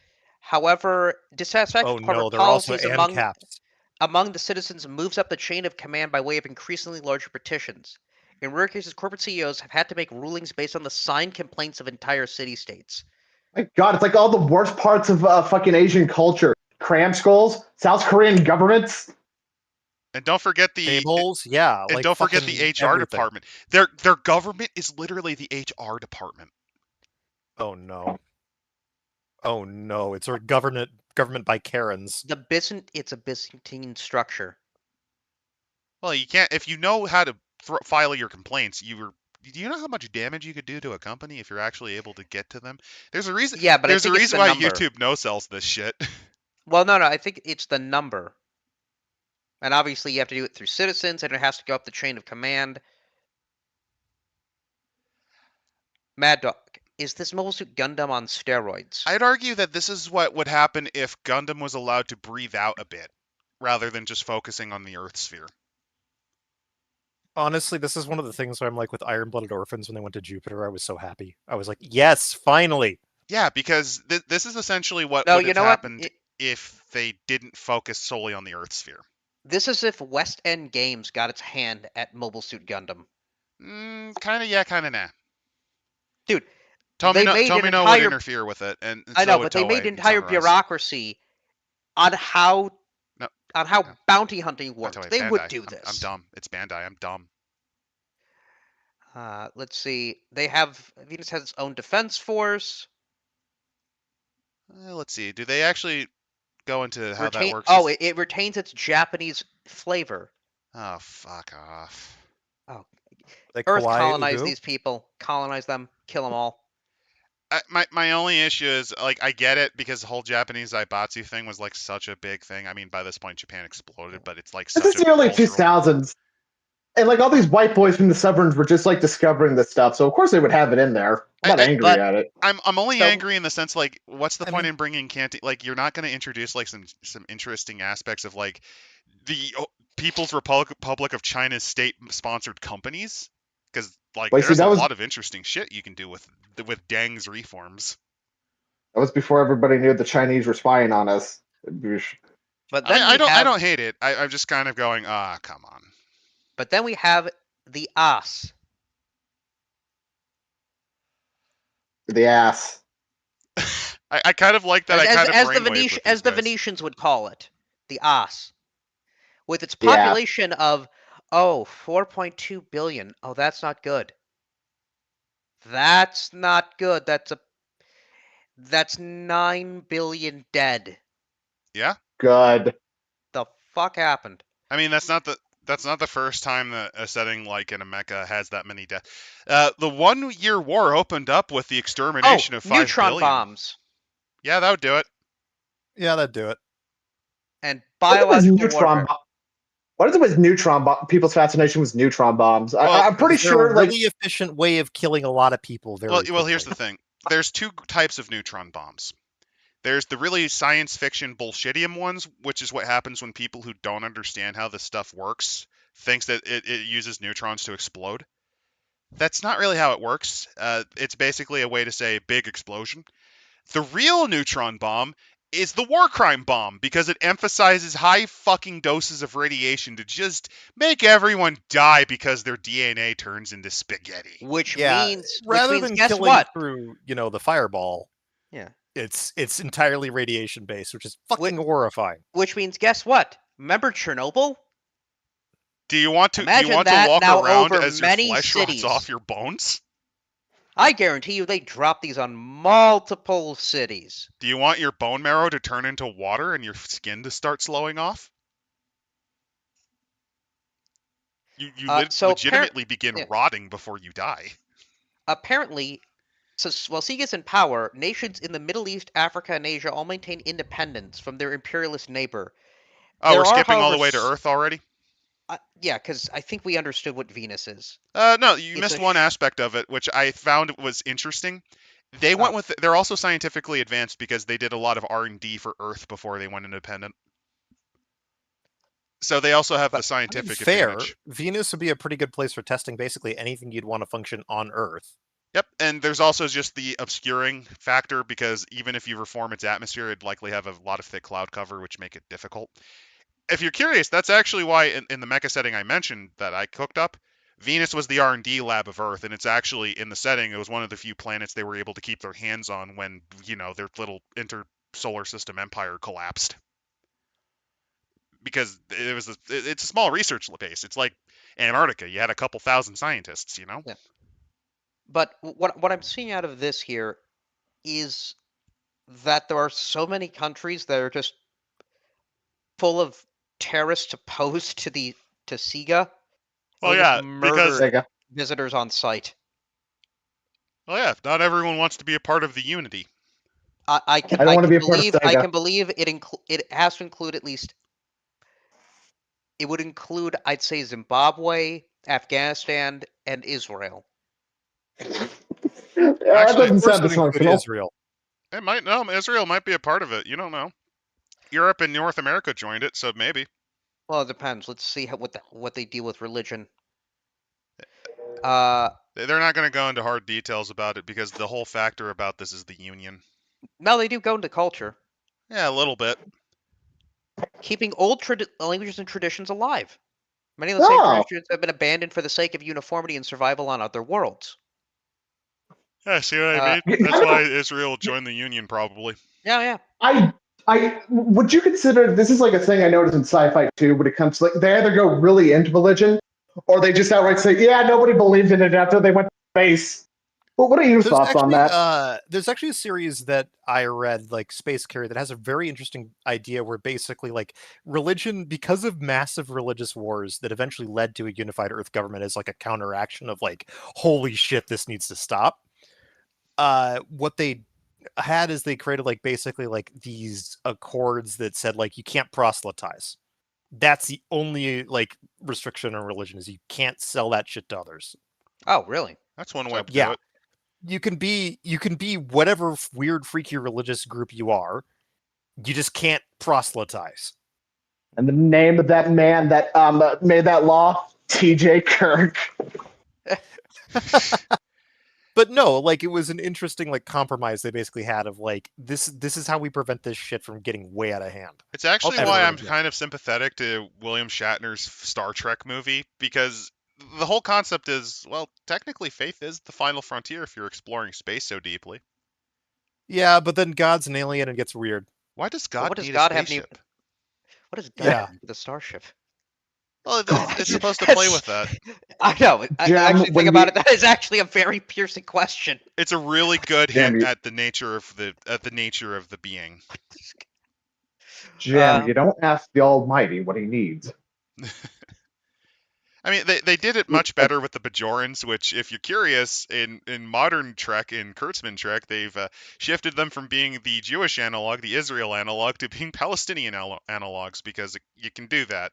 However, dissatisfaction Oh with corporate no, there are also policies ANCAPs. among the citizens moves up the chain of command by way of increasingly larger petitions. In rare cases, corporate CEOs have had to make rulings based on the signed complaints of entire city-states. My God, it's like all the worst parts of fucking Asian culture. Cram skulls, South Korean governments. And don't forget Tables, yeah, and like don't forget the fucking HR everything. department. Their government is literally the HR department. Oh no. Oh no, it's a government by Karens. It's a Byzantine structure. Well, you can't if you know how to file your complaints. Do you know how much damage you could do to a company if you're actually able to get to them? There's a reason. Yeah, but I There's a think it's reason the why number. YouTube no sells this shit. Well, no, I think it's the number. And obviously you have to do it through citizens, and it has to go up the chain of command. Mad Dog, is this Mobile Suit Gundam on steroids? I'd argue that this is what would happen if Gundam was allowed to breathe out a bit, rather than just focusing on the Earth sphere. Honestly, this is one of the things where I'm like with Iron-Blooded Orphans when they went to Jupiter, I was so happy. I was like, yes, finally! Yeah, because this is essentially what No, would you have know what? happened if they didn't focus solely on the Earth sphere. This is if West End Games got its hand at Mobile Suit Gundam. Kind of yeah, kind of nah. Dude, Tomino made an would entire... interfere with it, and I so know, would but they made Toei an and entire Sunrise. bureaucracy on how No, bounty hunting works. Toei, They Bandai. would do this. I'm dumb. It's Bandai. I'm dumb. Let's see. Venus has its own defense force. Let's see. Do they actually go into how that works? Oh, it retains its Japanese flavor. Oh, fuck off. Oh, Like Earth Kawaii colonize Ubu? these people. Colonize them. Kill them all. My only issue is, like, I get it because the whole Japanese Zaibatsu thing was, like, such a big thing. I mean, by this point, Japan exploded, but it's, like, This such is a the early cultural... 2000s. And like all these white boys from the suburbs were just like discovering this stuff, so of course they would have it in there. I'm not angry at it. I'm only So- angry in the sense, like, what's the I point mean- in bringing canteen? Like, you're not going to introduce, like, some interesting aspects of, like, the People's Republic of China's state-sponsored companies? Because, like, Wait, see, there's that a was- lot of interesting shit you can do with Deng's reforms. That was before everybody knew the Chinese were spying on us. But I then mean, we I have, don't hate it. I'm just kind of going, come on. But then we have the As. The ass. I kind of like that. As the Venetians would call it, the As, with its Yeah. population of 4.2 billion. Oh, that's not good. That's not good. That's 9 billion dead. Yeah. Good. The fuck happened? I mean, that's not the first time that a setting like in a mecha has that many deaths. The 1 year war opened up with the extermination of 5 neutron billion. bombs Yeah, that would do it. Yeah, that'd do it. and What is it with biological neutron warfare. What is it with neutron bombs? People's fascination with neutron bombs. Well, I'm pretty They're sure, a like, really efficient way of killing a lot of people. Well, here's the thing. There's 2 types of neutron bombs. There's the really science fiction bullshitium ones, which is what happens when people who don't understand how this stuff works thinks that it uses neutrons to explode. That's not really how it works. It's basically a way to say big explosion. The real neutron bomb is the war crime bomb because it emphasizes high fucking doses of radiation to just make everyone die because their DNA turns into spaghetti. Which Yeah, means rather than guess killing what? through, the fireball. Yeah. It's entirely radiation based, which is fucking horrifying. Which means guess what? Remember Chernobyl? Do you want to Imagine walk that now around over as your many flesh cities. rots off your bones? I guarantee you they drop these on multiple cities. Do you want your bone marrow to turn into water and your skin to start slowing off? You legitimately begin rotting before you die. Apparently, while Sea gets in power, nations in the Middle East, Africa, and Asia all maintain independence from their imperialist neighbor. Oh, we're skipping all the way to Earth already? Yeah, because I think we understood what Venus is. No, you missed one aspect of it, which I found was interesting. They went with. They're also scientifically advanced because they did a lot of R&D for Earth before they went independent. So they also have the scientific advantage. Venus would be a pretty good place for testing basically anything you'd want to function on Earth. Yep, and there's also just the obscuring factor because even if you reform its atmosphere, it'd likely have a lot of thick cloud cover, which make it difficult. If you're curious, that's actually why in the mecha setting I mentioned that I cooked up, Venus was the R&D lab of Earth, and it's actually in the setting. It was one of the few planets they were able to keep their hands on when their little intersolar system empire collapsed because it's a small research base. It's like Antarctica. You had a couple thousand scientists. Yeah. But what I'm seeing out of this here is that there are so many countries that are just full of terrorists opposed to SIGA. Well, They just yeah, because murdered Sega. visitors on site. not everyone wants to be a part of the unity. I don't want to be a part of I Sega. can believe it has to include at least. It would include, I'd say, Zimbabwe, Afghanistan, and Israel. Yeah, Actually, that doesn't Of course sound it would include dysfunctional. Israel. It might no, Israel might be a part of it. You don't know. Europe and North America joined it, so maybe. Well, it depends. Let's see what they deal with religion. They're not going to go into hard details about it because the whole factor about this is the union. No, they do go into culture, Yeah, a little bit. keeping old languages and traditions alive. Many of the same traditions have been abandoned for the sake of uniformity and survival on other worlds. Yeah, see what I mean? That's why Israel joined the union, probably. Yeah. I would you consider this is like a thing I noticed in sci-fi too when it comes to, like, they either go really into religion or they just outright say, yeah, nobody believed in it after they went to space. Well, what are your thoughts on that? There's actually a series that I read, like Space Carrier, that has a very interesting idea where basically, like, religion, because of massive religious wars that eventually led to a unified Earth government as like a counteraction of like, holy shit, this needs to stop. What they had is they created like basically like these accords that said like you can't proselytize. That's the only like restriction on religion, is you can't sell that shit to others. Oh, really? That's one way to yeah. do it. You can be whatever weird, freaky religious group you are. You just can't proselytize. And the name of that man that made that law, T.J. Kirk. But no, like, it was an interesting like compromise they basically had of like this is how we prevent this shit from getting way out of hand. It's actually Okay. why I'm Yeah. kind of sympathetic to William Shatner's Star Trek movie, because the whole concept is, well, technically faith is the final frontier if you're exploring space so deeply. Yeah, but then God's an alien and it gets weird. Why does God what does need God a have spaceship? What does God Yeah. have with a starship? Well, it's supposed to play with that. I know. I Jam, actually think when about we- it. That is actually a very piercing question. It's a really good Damn hint you. at the nature of the being. Jim, you don't ask the Almighty what he needs. I mean, they did it much better with the Bajorans, which, if you're curious, in modern Trek, in Kurtzman Trek, they've shifted them from being the Jewish analog, the Israel analog, to being Palestinian analogs, because you can do that.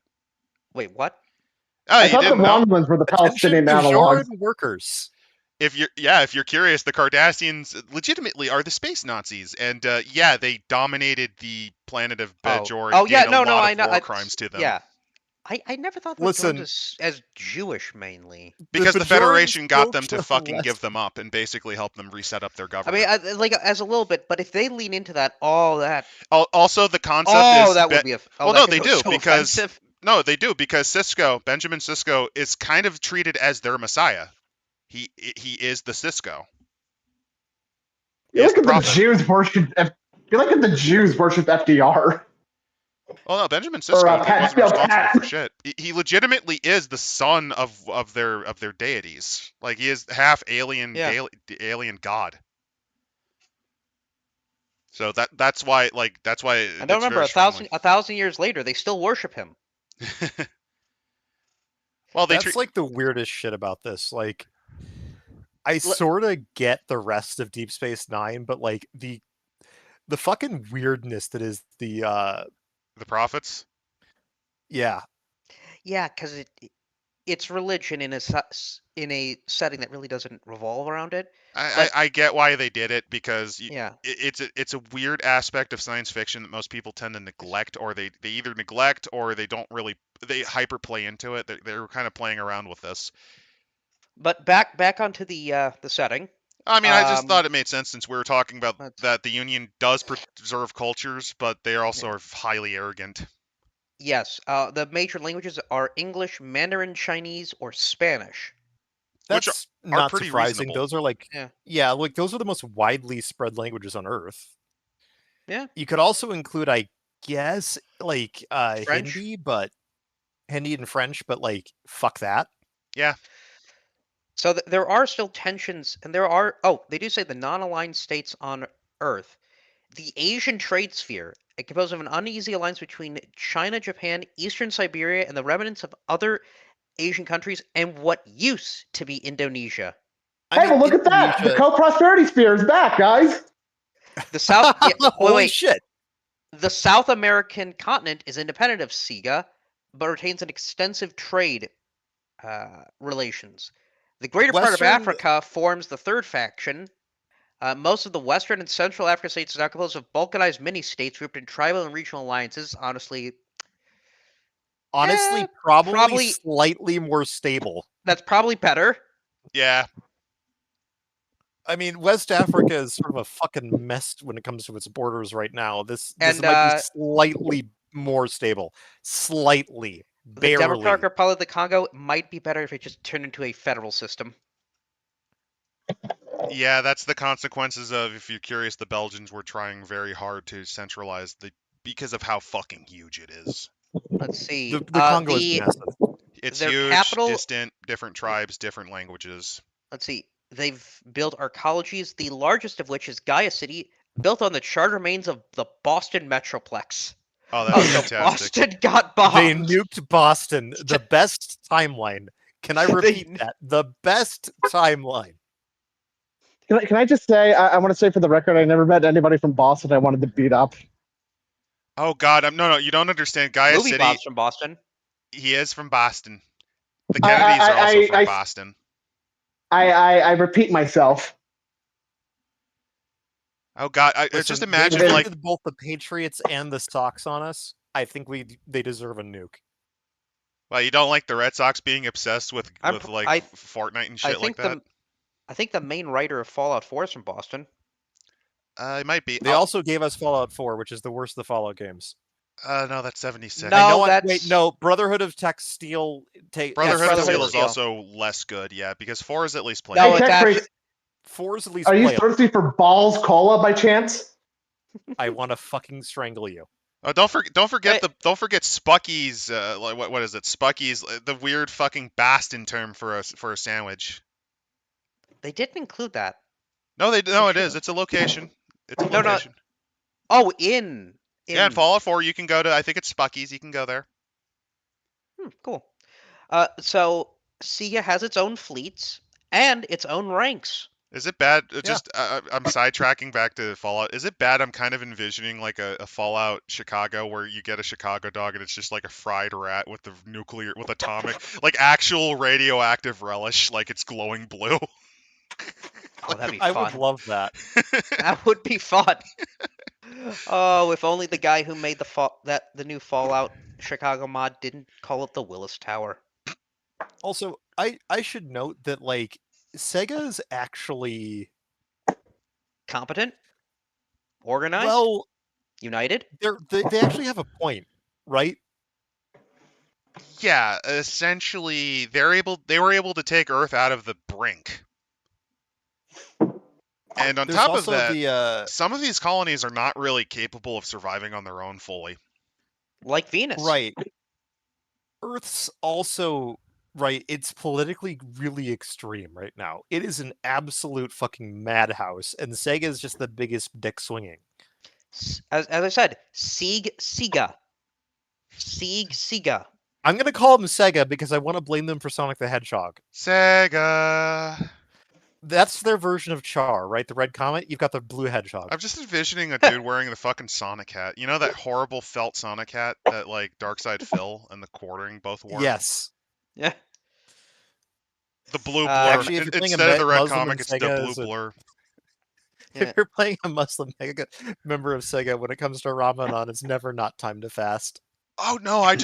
Wait, what? Oh, I you thought the didn't know? Romulans were the Attention, Palestinian analogs. Bajoran workers. If you're curious, the Cardassians legitimately are the space Nazis, and they dominated the planet of Bajor and did a lot of war crimes to them. Yeah, I never thought of Listen. Bajorans as Jewish mainly. Because the Bajorans Federation got them spoke to the fucking less- give them up and basically help them reset up their I government. mean, like as a little bit, but if they lean into that, Also, the concept is that would be well, that no, could they go do so because offensive. no, they do because Benjamin Sisko, is kind of treated as their messiah. He is the Sisko. You're He is like the if the prophet. Jews worship. You're like if the Jews worship FDR. Oh no, Benjamin Or, Sisko Pat- wasn't no, responsible Pat- for shit. He legitimately is the son of their deities. Like, he is half alien, Yeah. alien god. So that's why I don't it's remember very strongly. a thousand years later, they still worship him. Well, That's like the weirdest shit about this. Like, I sort of get the rest of Deep Space Nine, but like the fucking weirdness that is the prophets. yeah. Yeah, because it's religion in a setting that really doesn't revolve around it. I get why they did it, because Yeah. it's a weird aspect of science fiction that most people tend to neglect, or they either neglect or they don't really, they hyper play into it. They're kind of playing around with this. But back onto the setting. I mean, I just thought it made sense since we were talking about Let's- that the Union does preserve cultures, but they also are highly arrogant. Yes, the major languages are English, Mandarin, Chinese, or Spanish. Which That's are not pretty surprising. reasonable. Those are like, Yeah. like those are the most widely spread languages on Earth. Yeah. You could also include, I guess, like French? Hindi and French, but like, fuck that. Yeah. So there are still tensions, and there are. Oh, they do say the non-aligned states on Earth, the Asian trade sphere, composed of an uneasy alliance between China, Japan, Eastern Siberia, and the remnants of other Asian countries, and what used to be Indonesia. I mean, well, look at that. The co-prosperity sphere is back, guys. The South. Holy shit. The South American continent is independent of SIGA, but retains an extensive trade relations. The greater part of Africa forms the third faction. Most of the Western and Central African states are now composed of balkanized mini-states grouped in tribal and regional alliances. Honestly, probably slightly more stable. That's probably better. Yeah. I mean, West Africa is sort of a fucking mess when it comes to its borders right now. This And, might be slightly more stable. Slightly. Barely. The Democratic Republic of the Congo might be better if it just turned into a federal system. Yeah, that's the consequences of, if you're curious, the Belgians were trying very hard to centralize because of how fucking huge it is. Let's see. The Congo is massive. It's huge, distant, different tribes, different languages. Let's see. They've built arcologies, the largest of which is Gaia City, built on the charter remains of the Boston Metroplex. Oh, that's fantastic. Boston got bombed. They nuked Boston. The best timeline. Can I repeat that? The best timeline. Can I just say, I want to say for the record, I never met anybody from Boston I wanted to beat up. Oh, God. No, you don't understand. Gaia Movie City. Bob's from Boston. He is from Boston. The Kennedys are also from Boston. I repeat myself. Oh God! Listen, just imagine they like both the Patriots and the Sox on us. I think they deserve a nuke. Well, you don't like the Red Sox being obsessed with Fortnite and shit like that? I think the main writer of Fallout 4 is from Boston. It might be. They also gave us Fallout 4, which is the worst of the Fallout games. No, that's 76. No, Brotherhood of Steel. Brotherhood of Steel is also less good, yeah, because 4 is at least playable. No, it's actually 4 is at least Are you playable. thirsty for Balls Cola by chance? I want to fucking strangle you. Oh, don't forget Spucky's. What is it? Spucky's, the weird fucking Boston term for a sandwich. They didn't include that. No, it is. It's a location. It's a location. Oh, in. Yeah, in Fallout 4, you can go to. I think it's Spucky's. You can go there. Cool. So SIGA has its own fleets and its own ranks. Is it bad? I'm sidetracking back to Fallout. Is it bad? I'm kind of envisioning like a Fallout Chicago where you get a Chicago dog and it's just like a fried rat with atomic, like actual radioactive relish, like it's glowing blue. Oh, that'd be fun. I would love that. That would be fun. Oh, if only the guy who made the new Fallout Chicago mod didn't call it the Willis Tower. Also, I should note that like Sega's actually competent, organized, united. They actually have a point, right? Yeah, essentially, they were able to take Earth out of the brink. And on top of that, some of these colonies are not really capable of surviving on their own fully. Like Venus. Right. Earth's also, right, it's politically really extreme right now. It is an absolute fucking madhouse, and Sega is just the biggest dick swinging. As I said, Sega. I'm going to call them Sega because I want to blame them for Sonic the Hedgehog. Sega. That's their version of Char, right? The red comet? You've got the blue hedgehog. I'm just envisioning a dude wearing the fucking Sonic hat. You know that horrible felt Sonic hat that like Darkside Phil and the Quartering both wore? Yes. Yeah. The blue blur. Actually, Instead of the red comic, it's the blue blur. If you're playing a Muslim member of Sega, when it comes to Ramadan, it's never not time to fast. Oh no, I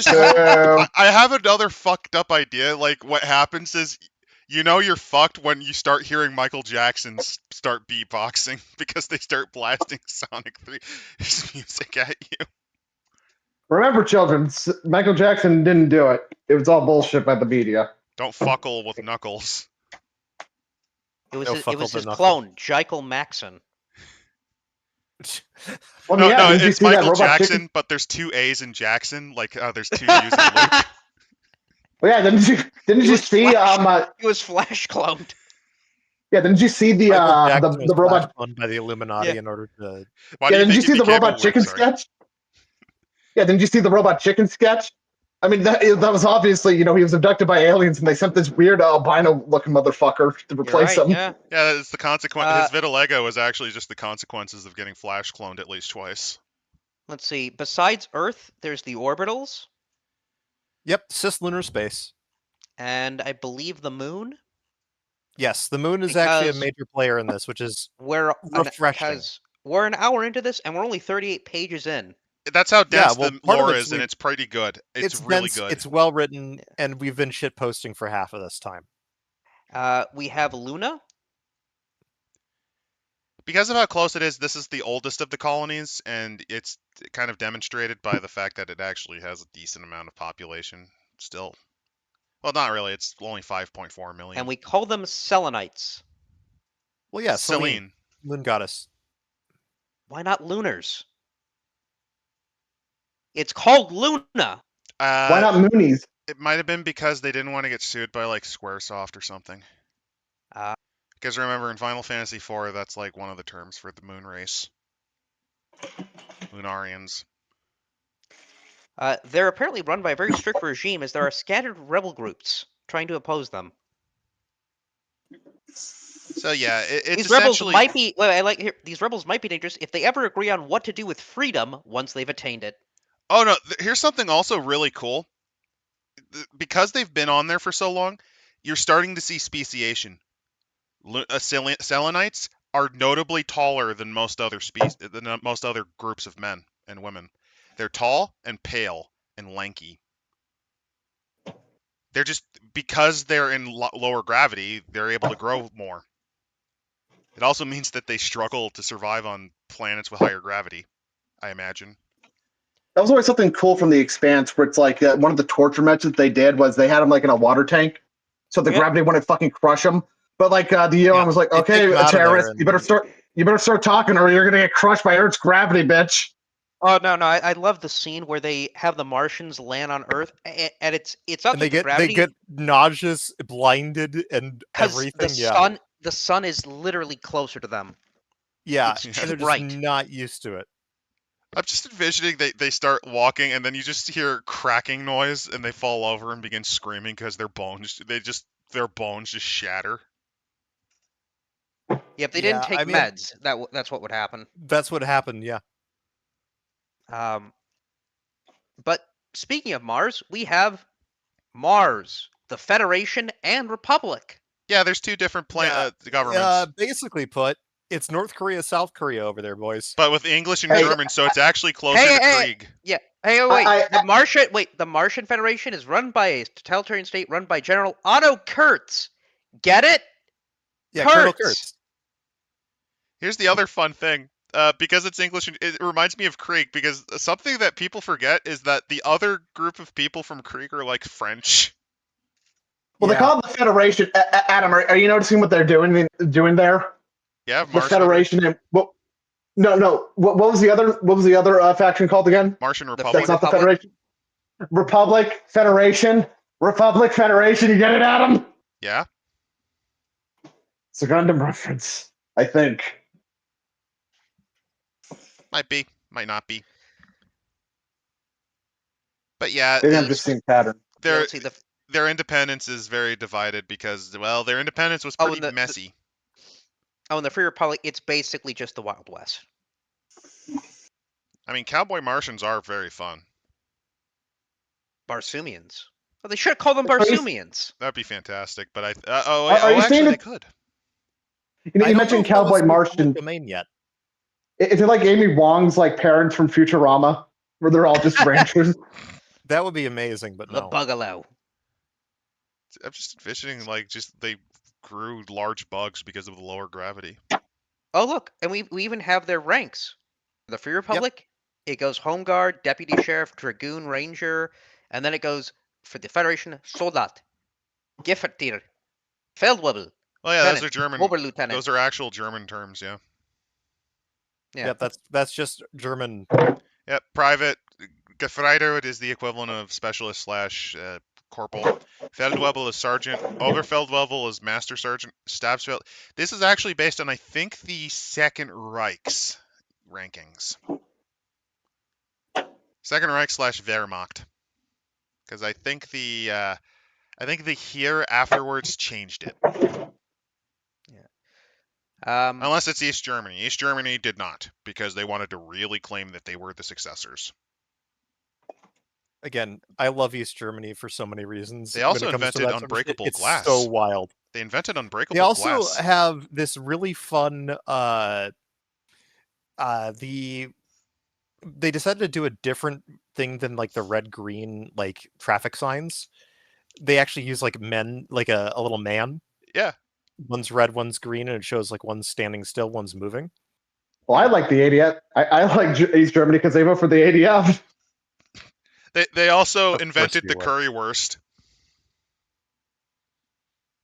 have another fucked up idea. Like what happens is You know you're fucked when you start hearing Michael Jackson start beatboxing because they start blasting Sonic 3's music at you. Remember, children, Michael Jackson didn't do it. It was all bullshit by the media. Don't fuckle with Knuckles. It was No his, it fuck was over his nothing. clone, Jekyll Maxon. Well, No, yeah, no, didn't you it's see that Michael Robot Jackson, Chicken? but there's two A's in Jackson. Like there's two U's in Luke. Well, yeah, didn't He you was see He was Flash cloned. yeah, didn't you see Michael Jackson was the robot? flashed by the Illuminati Yeah. in order to. Why Yeah, do you didn't you think he see the became Robot a Chicken Sorry. sketch? Yeah, didn't you see the Robot Chicken sketch? I mean, that was obviously, he was abducted by aliens, and they sent this weird albino-looking motherfucker to You're replace right, him. yeah. Yeah, it's the consequence. Uh, His vitiligo was actually just the consequences of getting Flash cloned at least twice. Let's see. Besides Earth, there's the orbitals, Yep, cislunar space. and I believe the moon. Yes, the moon is actually a Because major player in this, which is Refreshing. refreshing. We're an hour into this, and we're only 38 pages in. That's how dense well, the part of lore it's is, and it's pretty good. It's really dense, good. It's well written, and we've been shit posting for half of this time. We have Luna. Because of how close it is, this is the oldest of the colonies, and it's kind of demonstrated by the fact that it actually has a decent amount of population still. Well, not really. It's only 5.4 million. And we call them Selenites. Well, yeah, Selene. moon goddess. Why not Lunars? It's called Luna. Why not Moonies? It might have been because they didn't want to get sued by like Squaresoft or something. Because remember, in Final Fantasy IV, that's like one of the terms for the moon race. Lunarians. They're apparently run by a very strict regime, as there are scattered rebel groups trying to oppose them. So yeah, it's These rebels essentially... might be. These rebels might be dangerous if they ever agree on what to do with freedom once they've attained it. Oh no, here's something also really cool. Because they've been on there for so long, you're starting to see speciation. Selenites are notably taller than most other groups of men and women. They're tall and pale and lanky. They're just, because they're in lower gravity, they're able to grow more. It also means that they struggle to survive on planets with higher gravity, I imagine. That was always something cool from The Expanse, where it's like one of the torture methods they did was they had them like in a water tank, so the gravity wouldn't fucking crush them. But like the EON was like, okay, terrorist, you better start talking, or you're gonna get crushed by Earth's gravity, bitch. Oh no, I love the scene where they have the Martians land on Earth, and it's not And just gravity. they get nauseous, blinded, and everything. The sun is literally closer to them. Yeah, it's and they're just not used to it. I'm just envisioning they start walking, and then you just hear cracking noise, and they fall over and begin screaming because their bones just shatter. Yeah, if they didn't take meds, that's what would happen. That's what happened, yeah. But speaking of Mars, we have Mars, the Federation, and Republic. Yeah, there's two different governments. Basically put, it's North Korea, South Korea over there, boys. But with English and German, so it's actually closer to Krieg. Yeah. Hey, wait. The Martian Federation is run by a totalitarian state run by General Otto Kurtz. Get it? Yeah, Colonel Kurtz. Here's the other fun thing. Because it's English, it reminds me of Krieg, because something that people forget is that the other group of people from Krieg are like French. Well, they call it the Federation. Adam, are you noticing what they're doing there? Yeah, the Federation. And no. What was the other faction called again? Martian Republic. That's not the Federation. Republic, Federation, Republic, Federation. You get it, Adam? Yeah. It's a Gundam reference, I think. Might be, might not be. But yeah, maybe I'm just seeing pattern. Their independence is very divided because, well, their independence was pretty messy. In the Free Republic, it's basically just the Wild West. I mean, Cowboy Martians are very fun. Barsumians. Well, they should have called them Barsumians. That'd be fantastic, but actually they could. You mentioned Cowboy Martian. Domain yet? Is it like Amy Wong's like parents from Futurama, where they're all just ranchers? That would be amazing, but no. The Bugalo. I'm just envisioning like just they grew large bugs because of the lower gravity. Oh look, and we even have their ranks. The Free Republic, it goes Home Guard, Deputy Sheriff, Dragoon, Ranger, and then it goes for the Federation, Soldat, Gefechter, Feldwebel, Oh yeah, those Lieutenant, are German. Oberlieutenant. Those are actual German terms. Yeah. Yeah. Yep, that's just German. Yep. Private Gefreiter is the equivalent of specialist slash corporal. Feldwebel is sergeant. Oberfeldwebel is master sergeant. Stabsfeld. This is actually based on, I think, the Second Reich's rankings. Second Reich slash Wehrmacht. Because I think the here afterwards changed it. Unless it's East Germany. East Germany did not, because they wanted to really claim that they were the successors. Again, I love East Germany for so many reasons. They also when it comes to invented that sort of shit. unbreakable It's glass. so wild. They invented unbreakable They also glass. have this really fun they decided to do a different thing than like the red-green like traffic signs. They actually use like men, like a little man. Yeah. One's red, one's green, and it shows like one's standing still, one's moving. Well, I like the ADF. I like East Germany because they vote for the ADF. They also Of course invented you the would. currywurst,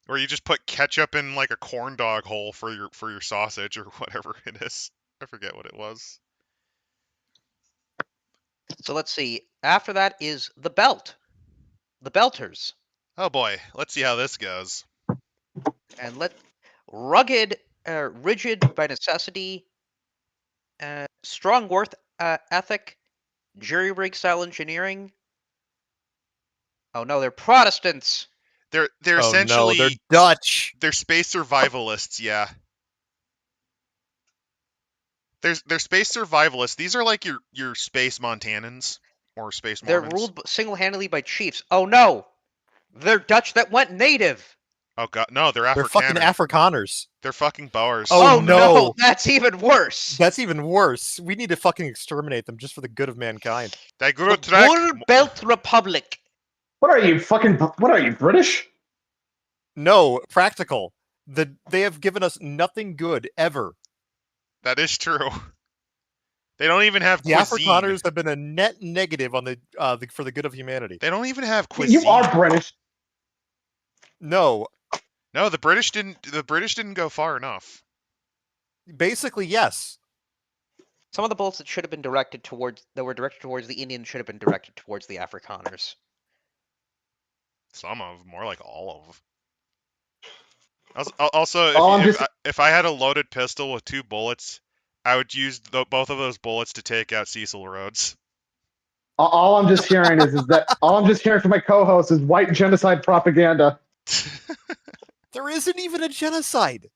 where you just put ketchup in like a corn dog hole for your sausage or whatever it is. I forget what it was. So let's see. After that is the belt, the Belters, Oh boy, let's see how this goes. and rugged, rigid by necessity, strong worth ethic, jury rig style engineering. Oh no, they're Protestants. They're Oh essentially no, they're Dutch. they're space survivalists. Yeah. They're space survivalists. These are like your space Montanans or space They're Mormons. ruled single-handedly by chiefs. Oh no, they're Dutch that went native. Oh god, no, they're They're fucking Afrikaner. Afrikaners. They're fucking Boers. Oh, Oh no. that's even worse. That's even worse. We need to fucking exterminate them just for the good of mankind. They The grew track. Bull Belt Republic. What are you, British? No, practical. They have given us nothing good ever. That is true. They don't even have The cuisine. Afrikaners have been a net negative on for the good of humanity. They don't even have cuisine. You are British. No, No, the British didn't go far enough. basically yes. Some of the bullets that were directed towards the Indians should have been directed towards the Afrikaners. Some of, more like all of. Also, if I had a loaded pistol with 2 bullets, I would use both of those bullets to take out Cecil Rhodes. All I'm just hearing all I'm just hearing from my co-host is white genocide propaganda. There isn't even a genocide.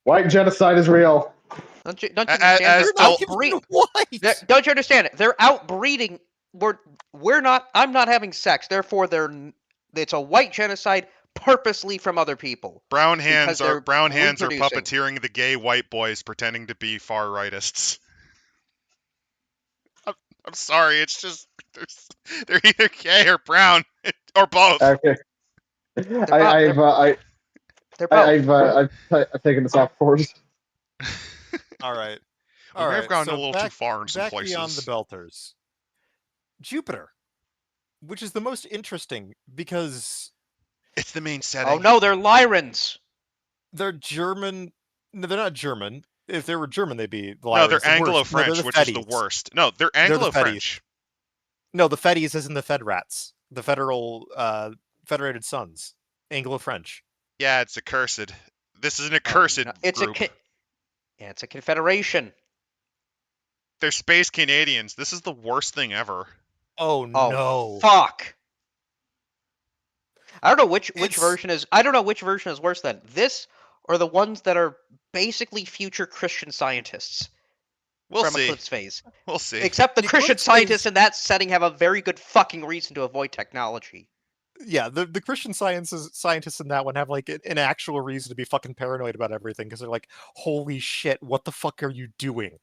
White genocide is real. Don't you understand? As They're They're not outbreeding. even white. Don't you understand it? They're outbreeding. I'm not having sex. Therefore, it's a white genocide purposely from other people. Brown Because hands are they're reproducing. puppeteering the gay white boys pretending to be far rightists. I'm sorry, it's just they're either gay or brown or both. Okay. They're both. I've taken this off course. All right. We may have gone a little too far in some back beyond places. the Belters. Jupiter, which is the most interesting because It's the main setting. Oh no, they're Lyrans. they're German. No, they're not German. If they were German, they'd be the No, they're Lyrans, the worst. Anglo-French, No, they're the which is the Feddies. worst. No, they're the Anglo-French. No, the Feddies is in the Fed Rats, the Federal Federated Sons, Anglo-French. Yeah, it's accursed. This is an accursed No, it's group. it's a confederation. They're space Canadians. This is the worst thing ever. Oh no! Fuck. I don't know which It's- version is. I don't know which version is worse than this or the ones that are basically future Christian scientists We'll from see. Eclipse Phase. We'll see. Except the The Christian Eclipse scientists Phase- in that setting have a very good fucking reason to avoid technology. Yeah, the Christian scientists in that one have like an actual reason to be fucking paranoid about everything because they're like, holy shit, what the fuck are you doing?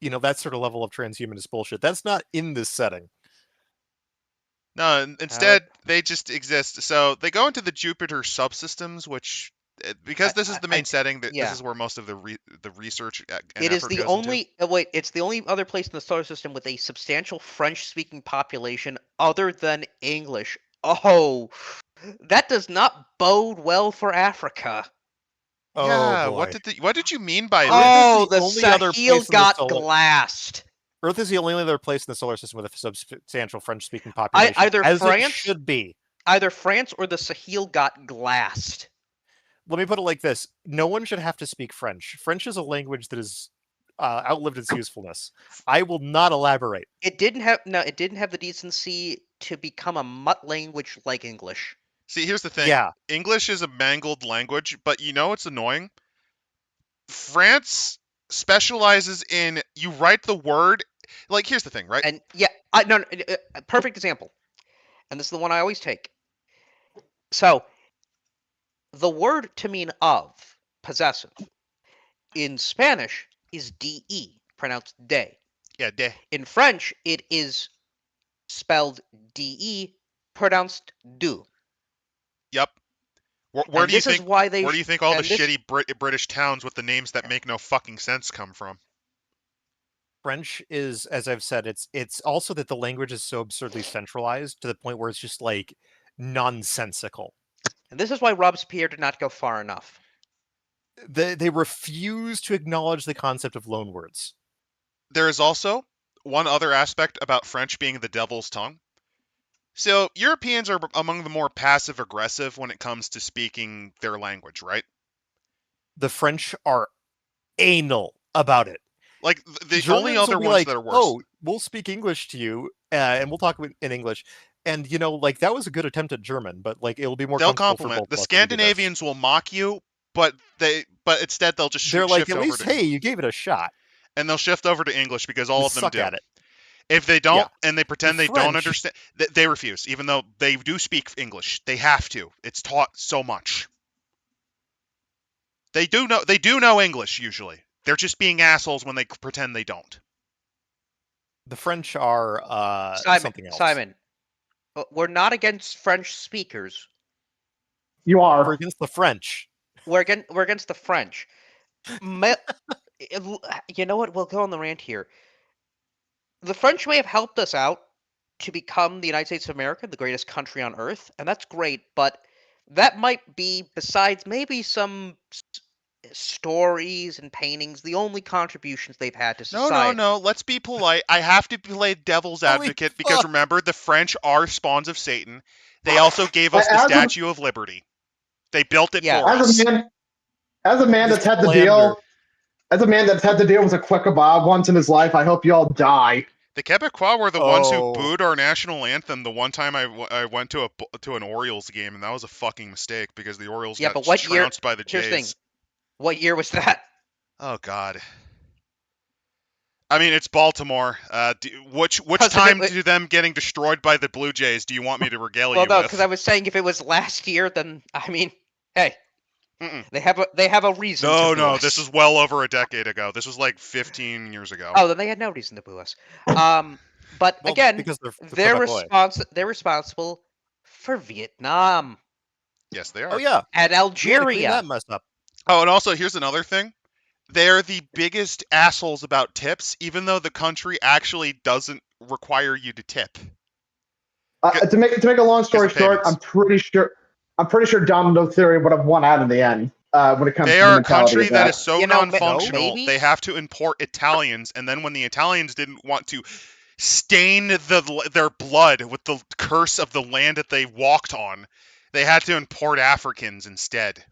You know, that sort of level of transhumanist bullshit. That's not in this setting. No, instead they just exist. So they go into the Jupiter subsystems, which because this is the main setting, that this yeah. is where most of the research and It is effort the goes into. only wait. It's the only other place in the solar system with a substantial French-speaking population other than English. Oh, that does not bode well for Africa. Oh Yeah, boy. what did you mean by Earth this? is Oh, the the only other Sahel place in the got solar glassed. Earth is the only other place in the solar system with a substantial French-speaking population, Either as it France, should be. either France or the Sahel got glassed. Let me put it like this: no one should have to speak French. French is a language that is outlived its usefulness. I will not elaborate. It didn't have the decency to become a mutt language like English. See, here's the thing. Yeah, English is a mangled language, but you know what's annoying? France specializes in you write the word. Like, here's the thing, right? And yeah, no, perfect example. And this is the one I always take. So, the word to mean of, possessive, in Spanish is de, pronounced de. Yeah, de. In French, it is spelled de, pronounced du. Yep. Where And do you this is think? why they. Where do you think all the and this, shitty British towns with the names that make no fucking sense come from? French is, as I've said, it's also that the language is so absurdly centralized to the point where it's just like nonsensical. And this is why Robespierre did not go far enough. They refuse to acknowledge the concept of loanwords. There is also one other aspect about French being the devil's tongue. So Europeans are among the more passive aggressive when it comes to speaking their language, right? The French are anal about it. Like the Germans only other will be ones like, that are worse. "Oh, we'll speak English to you, and we'll talk in English." And like that was a good attempt at German, but like it'll be more They'll comfortable for compliment. both The of us if we do this. Scandinavians will mock you, but instead they'll just They're like, shift at over least, to hey, you gave it a shot. and they'll shift over to English because all We of them suck do. at it. If they don't Yeah. and they pretend The they don't French- understand, they refuse, even though they do speak English. They have to. It's taught so much. They do know English usually. They're just being assholes when they pretend they don't. The French are something else. Simon, we're not against French speakers. You We're are. against the French. We're against the French. You know what? We'll go on the rant here. The French may have helped us out to become the United States of America, the greatest country on earth, and that's great, but that might be, besides maybe some stories and paintings, the only contributions they've had to society. No. Let's be polite. I have to play devil's Holy advocate because fuck. remember, the French are spawns of Satan. They also gave us the As a- Statue of Liberty. They built it Yeah. for us. As a man that's had to deal with a quick kebab once in his life, I hope you all die. The Quebecois were the ones who Oh. booed our national anthem the one time I went to an Orioles game, and that was a fucking mistake because the Orioles Yeah, got but what year? trounced by the Here's the thing. Jays. What year was that? Oh God. I mean, it's Baltimore. Which Because time do them getting destroyed by the Blue Jays do you want me to regale you with? because I was saying if it was last year, then I mean, hey, Mm-mm. they have a reason. to boo No, us. this is well over a decade ago. This was like 15 years ago. Oh, then they had no reason to boo us. But Well, again, because they're Quebecois. they're responsible for Vietnam Yes, they are. Oh yeah, and we had to clean Algeria. that mess up. Oh, and also here's another thing. They're the biggest assholes about tips, even though the country actually doesn't require you to tip. To make a long story short, payments. I'm pretty sure Domino Theory would have won out in the end when it comes They to the are a mentality country of that is so You know, non-functional, maybe? they have to import Italians, and then when the Italians didn't want to stain their blood with the curse of the land that they walked on, they had to import Africans instead.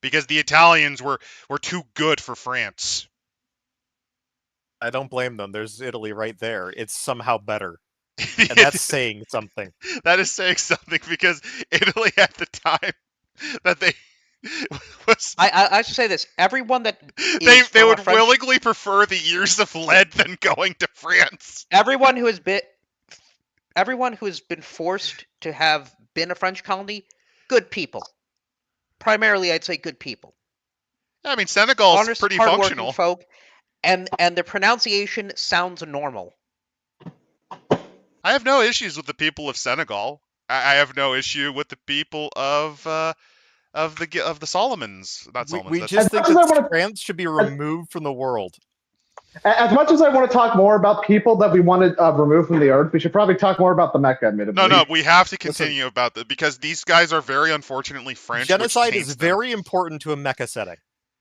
Because the Italians were too good for France. I don't blame them. There's Italy right there. It's somehow better, and that's saying something. That is saying something because Italy at the time that they was I should say this: everyone that they is from a would French, willingly prefer the years of lead than going to France. everyone who has been forced to have been a French colony, good people. Primarily, I'd say good people. I mean, Senegal's Honest, pretty hardworking functional. folk, and the pronunciation sounds normal. I have no issues with the people of Senegal. I have no issue with the people of the Solomons. Not Solomons. We That's just think As much as I that wanna- trans should be removed from the world. As much as I want to talk more about people that we want to remove from the earth, we should probably talk more about the Mecha, admittedly. no. We have to continue about that because these guys are very unfortunately French. Genocide which is taints them. very important to a mecha setting.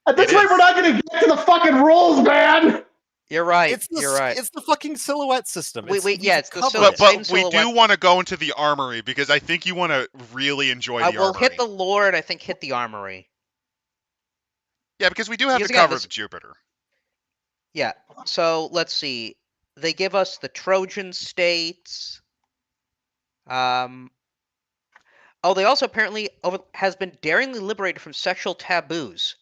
At this It rate, is. we're not going to get to the fucking rules, man! You're right. It's the You're right. it's the fucking silhouette system. Wait, yeah, it's the cover. silhouette. But Same we do silhouette. want to go into the armory because I think you want to really enjoy the We'll armory. hit the lore and I think hit the armory. Yeah, because we do have Because to again, cover this- the Jupiter. Yeah. So let's see. They give us the Trojan states. Oh, they also apparently has been daringly liberated from sexual taboos.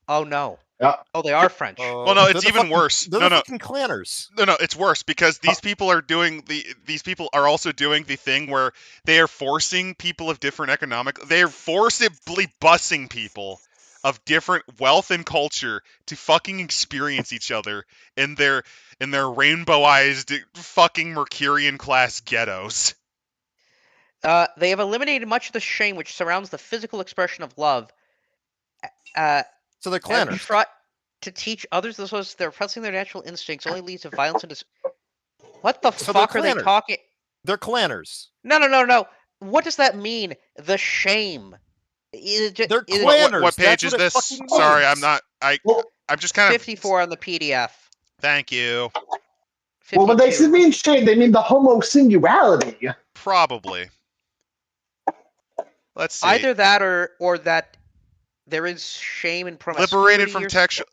Oh no. Yeah. Oh, they are French. Well, no, it's even worse. They're No, the no. fucking clanners. No, it's worse because these people are doing these people are also doing the thing where they are forcing people of different they are forcibly busing people of different wealth and culture to fucking experience each other in their rainbow-eyed fucking Mercurian class ghettos. They have eliminated much of the shame which surrounds the physical expression of love. So they're And clanners. try to teach others the source they're pressing their natural instincts only leads to violence and What the So they're fuck are they clanners. talking? They're clanners. No. What does that mean? The shame. They're is it clanners. What page That's is what it this? fucking Sorry, means. I'm not. Well, I'm just kind of. 54 on the PDF. Thank you. 52. well, when they mean shame, they mean the homo singularity. Probably. Let's see. Either that or that there is shame and promiscuity. Liberated from or- textual.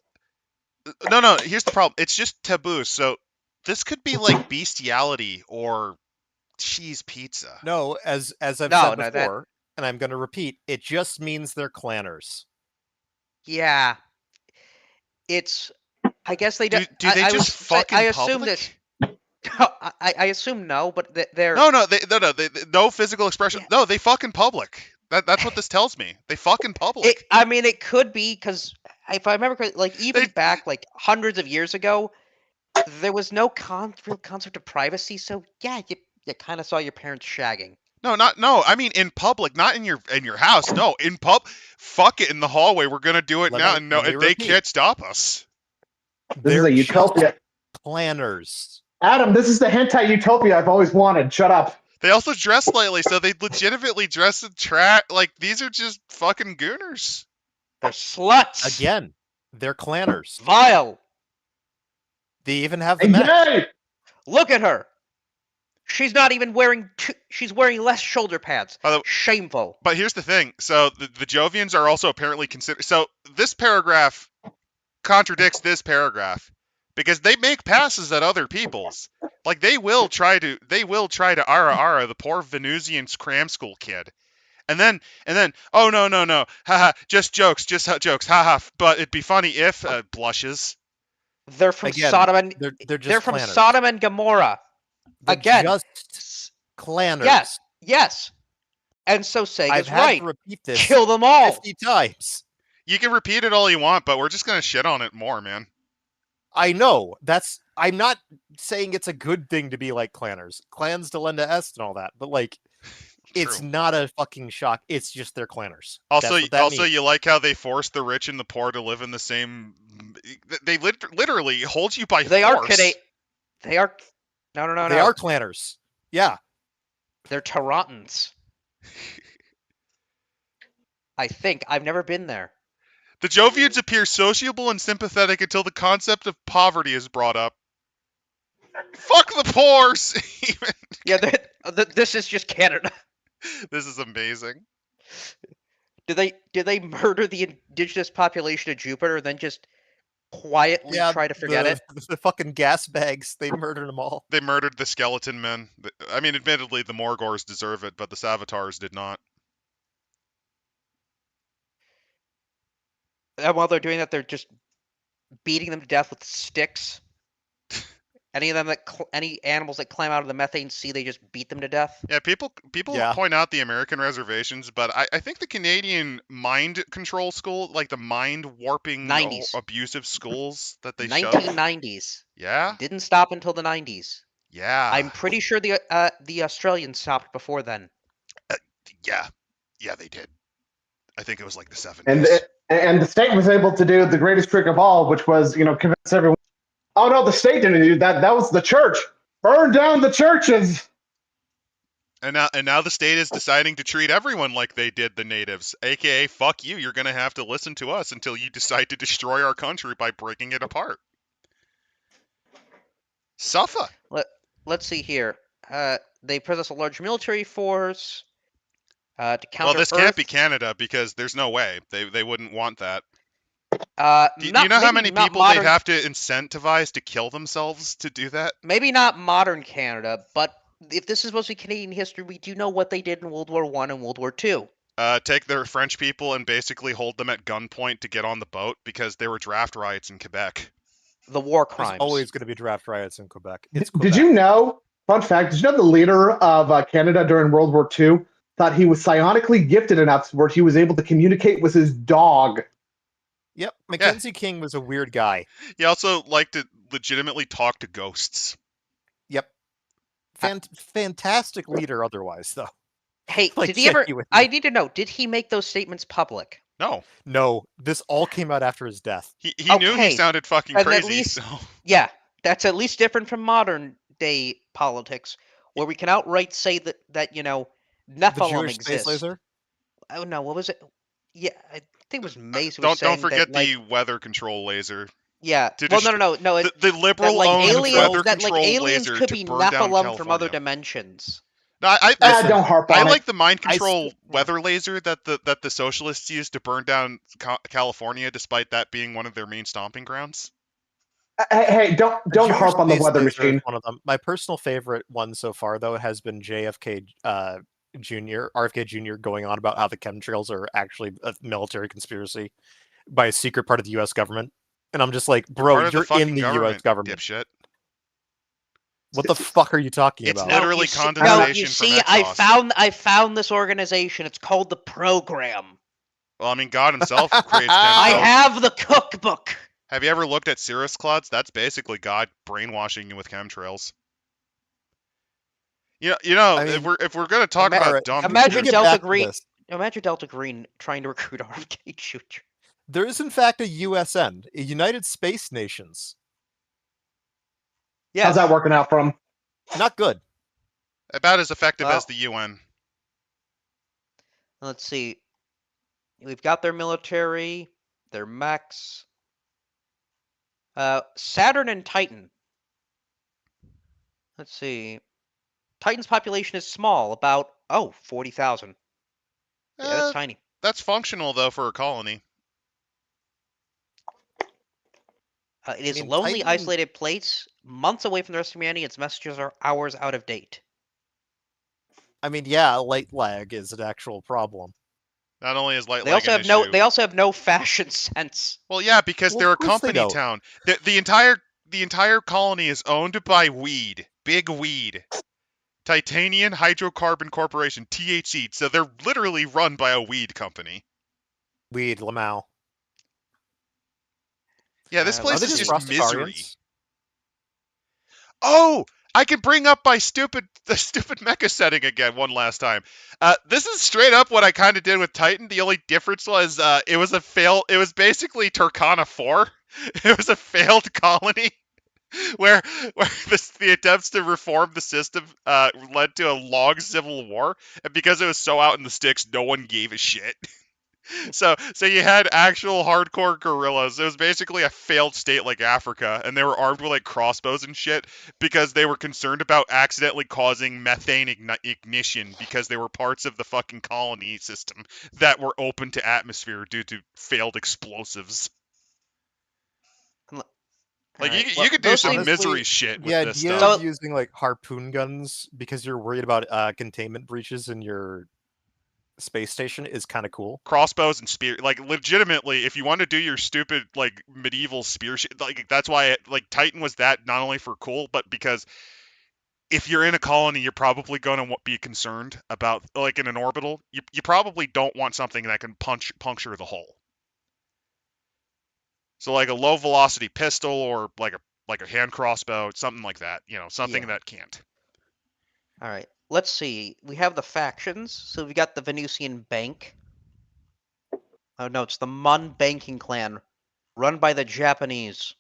No. Here's the problem. It's just taboo. So this could be like bestiality or cheese pizza. No, as I've No, said no, before, and I'm going to repeat, it just means they're clanners. Yeah. It's. I guess they Do don't. they I just fuck in I assume public? this. I assume no, but they're. No. No physical expression. Yeah. No, they fuck in public. That's what this tells me. They fuck in public. I mean, it could be because if I remember correctly, like even They- back like hundreds of years ago, there was no real concept of privacy. So yeah, you kind of saw your parents shagging. No. I mean, in public, not in your house. No, in pub. Fuck it in the hallway. We're gonna do it Let now, me- and no, let me they repeat. can't stop us. This They're is a just utopia. clanners. Adam, this is the hentai utopia I've always wanted. Shut up. They also dress slightly, so they legitimately dress in like these are just fucking gooners. They're sluts. Again, they're clanners. Vile. They even have the Hey, mech. yay! Look at her. She's not even wearing. She's wearing less shoulder pads. By the- Shameful. But here's the thing. So the Jovians are also apparently considered. So this paragraph contradicts this paragraph because they make passes at other people's. Like they will try to ara the poor Venusian cram school kid. And then oh no haha just jokes haha but it'd be funny if blushes. They're from Again, Sodom and They're just they're from clanners. Sodom and Gomorrah. They're Again. just clanners. Yes. And so saying I've is had right. to repeat this Kill them all. 50 times. You can repeat it all you want, but we're just gonna shit on it more, man. I know. I'm not saying it's a good thing to be like clanners. Clans delenda est and all that, but like it's True. not a fucking shock. It's just they're clanners. Also, That's what that means. you like how they force the rich and the poor to live in the same. They literally hold you by They force. are Canadian. They are. No. They are clanners. Yeah. They're Torontons. I think. I've never been there. The Jovians appear sociable and sympathetic until the concept of poverty is brought up. Fuck the poor! Yeah, this is just Canada. This is amazing. Did they murder the indigenous population of Jupiter and then just quietly Yeah. try to forget it? The fucking gas bags. They murdered them all. They murdered the skeleton men. I mean, admittedly, the Morgors deserve it, but the Savatars did not. And while they're doing that, they're just beating them to death with sticks. Any of them any animals that climb out of the methane sea, they just beat them to death. Yeah, people Yeah. point out the American reservations, but I think the Canadian mind control school, like the mind warping 90s. abusive schools that they showed. 1990s. Yeah? Didn't stop until the 90s. Yeah. I'm pretty sure the Australians stopped before then. Yeah. Yeah, they did. I think it was like the 70s. And the state was able to do the greatest trick of all, which was, convince everyone. Oh no, the state didn't do that. That was the church. Burn down the churches. And now the state is deciding to treat everyone like they did the natives, aka fuck you. You're gonna have to listen to us until you decide to destroy our country by breaking it apart. Suffer. Let's see here. They possess a large military force to counter. Well, this can't be Canada because there's no way they wouldn't want that. Do you know how many people they'd have to incentivize to kill themselves to do that? Maybe not modern Canada, but if this is supposed to be Canadian history, we do know what they did in World War I and World War II. Take their French people and basically hold them at gunpoint to get on the boat because there were draft riots in Quebec. The war crimes. There's always going to be draft riots in Quebec. It's Did you know, fun fact, did you know the leader of Canada during World War II thought he was psionically gifted enough where he was able to communicate with his dog? Yep, Mackenzie King was a weird guy. He also liked to legitimately talk to ghosts. Yep. Fantastic leader otherwise, though. Hey, did he ever... I need to know, did he make those statements public? No. No, this all came out after his death. He knew he sounded fucking crazy. At least, so. Yeah, that's at least different from modern day politics, where we can outright say that Nephilim the Jewish exists. Space laser? Oh no, what was it? Yeah, I think it was Mace. Don't forget the weather control laser. Yeah. Well, no. The liberal owned weather control aliens laser could to be burn down Nephilim from California. other dimensions. No, don't harp on I it. like the mind control weather laser that the socialists used to burn down California, despite that being one of their main stomping grounds. Hey, don't harp on the weather machine. One of them. My personal favorite one so far, though, has been RFK Jr. going on about how the chemtrails are actually a military conspiracy by a secret part of the U.S. government. And I'm just like, bro, you're in the U.S. government. Dipshit. What the fuck are you talking about? It's literally condensation you from see, exhaust. I found this organization. It's called the Program. Well, I mean, God himself creates chemtrails. I have the cookbook. Have you ever looked at Cirrus Clouds? That's basically God brainwashing you with chemtrails. I mean, if we're gonna talk about dumb, imagine Delta Green trying to recruit RFK Jr. There is, in fact, a USN, a United Space Nations. Yeah. How's that working out for him? Not good. About as effective as the UN. Let's see. We've got their military, their mechs. Saturn and Titan. Let's see. Titan's population is small, about 40,000. Yeah, that's tiny. That's functional though for a colony. It is lonely, isolated place, months away from the rest of humanity. Its messages are hours out of date. I mean, yeah, light lag is an actual problem. Not only is light they lag also an have issue, they also have no fashion sense. Well, yeah, because they're a company town. The entire colony is owned by weed, big weed, Titanium Hydrocarbon Corporation (THC). So they're literally run by a weed company. Weed, Lamau. Yeah, this place is just misery. Oh, I can bring up the stupid mecha setting again one last time. This is straight up what I kind of did with Titan. The only difference was it was a fail. It was basically Turkana 4. It was a failed colony where the attempts to reform the system led to a long civil war, and because it was so out in the sticks, no one gave a shit. So you had actual hardcore guerrillas. It was basically a failed state like Africa, and they were armed with like crossbows and shit because they were concerned about accidentally causing methane ignition because they were parts of the fucking colony system that were open to atmosphere due to failed explosives. Like you could do some misery shit with this stuff. The idea of using like harpoon guns because you're worried about containment breaches in your space station is kind of cool. Crossbows and spear, like legitimately, if you want to do your stupid like medieval spear shit, like that's why Titan was that, not only for cool, but because if you're in a colony, you're probably going to be concerned about, like in an orbital, you probably don't want something that can puncture the hull. So like a low velocity pistol or like a like a hand crossbow, something like that. Something Yeah. that can't. All right. Let's see. We have the factions. So we got the Venusian Bank. Oh no, it's the Mun banking clan, run by the Japanese.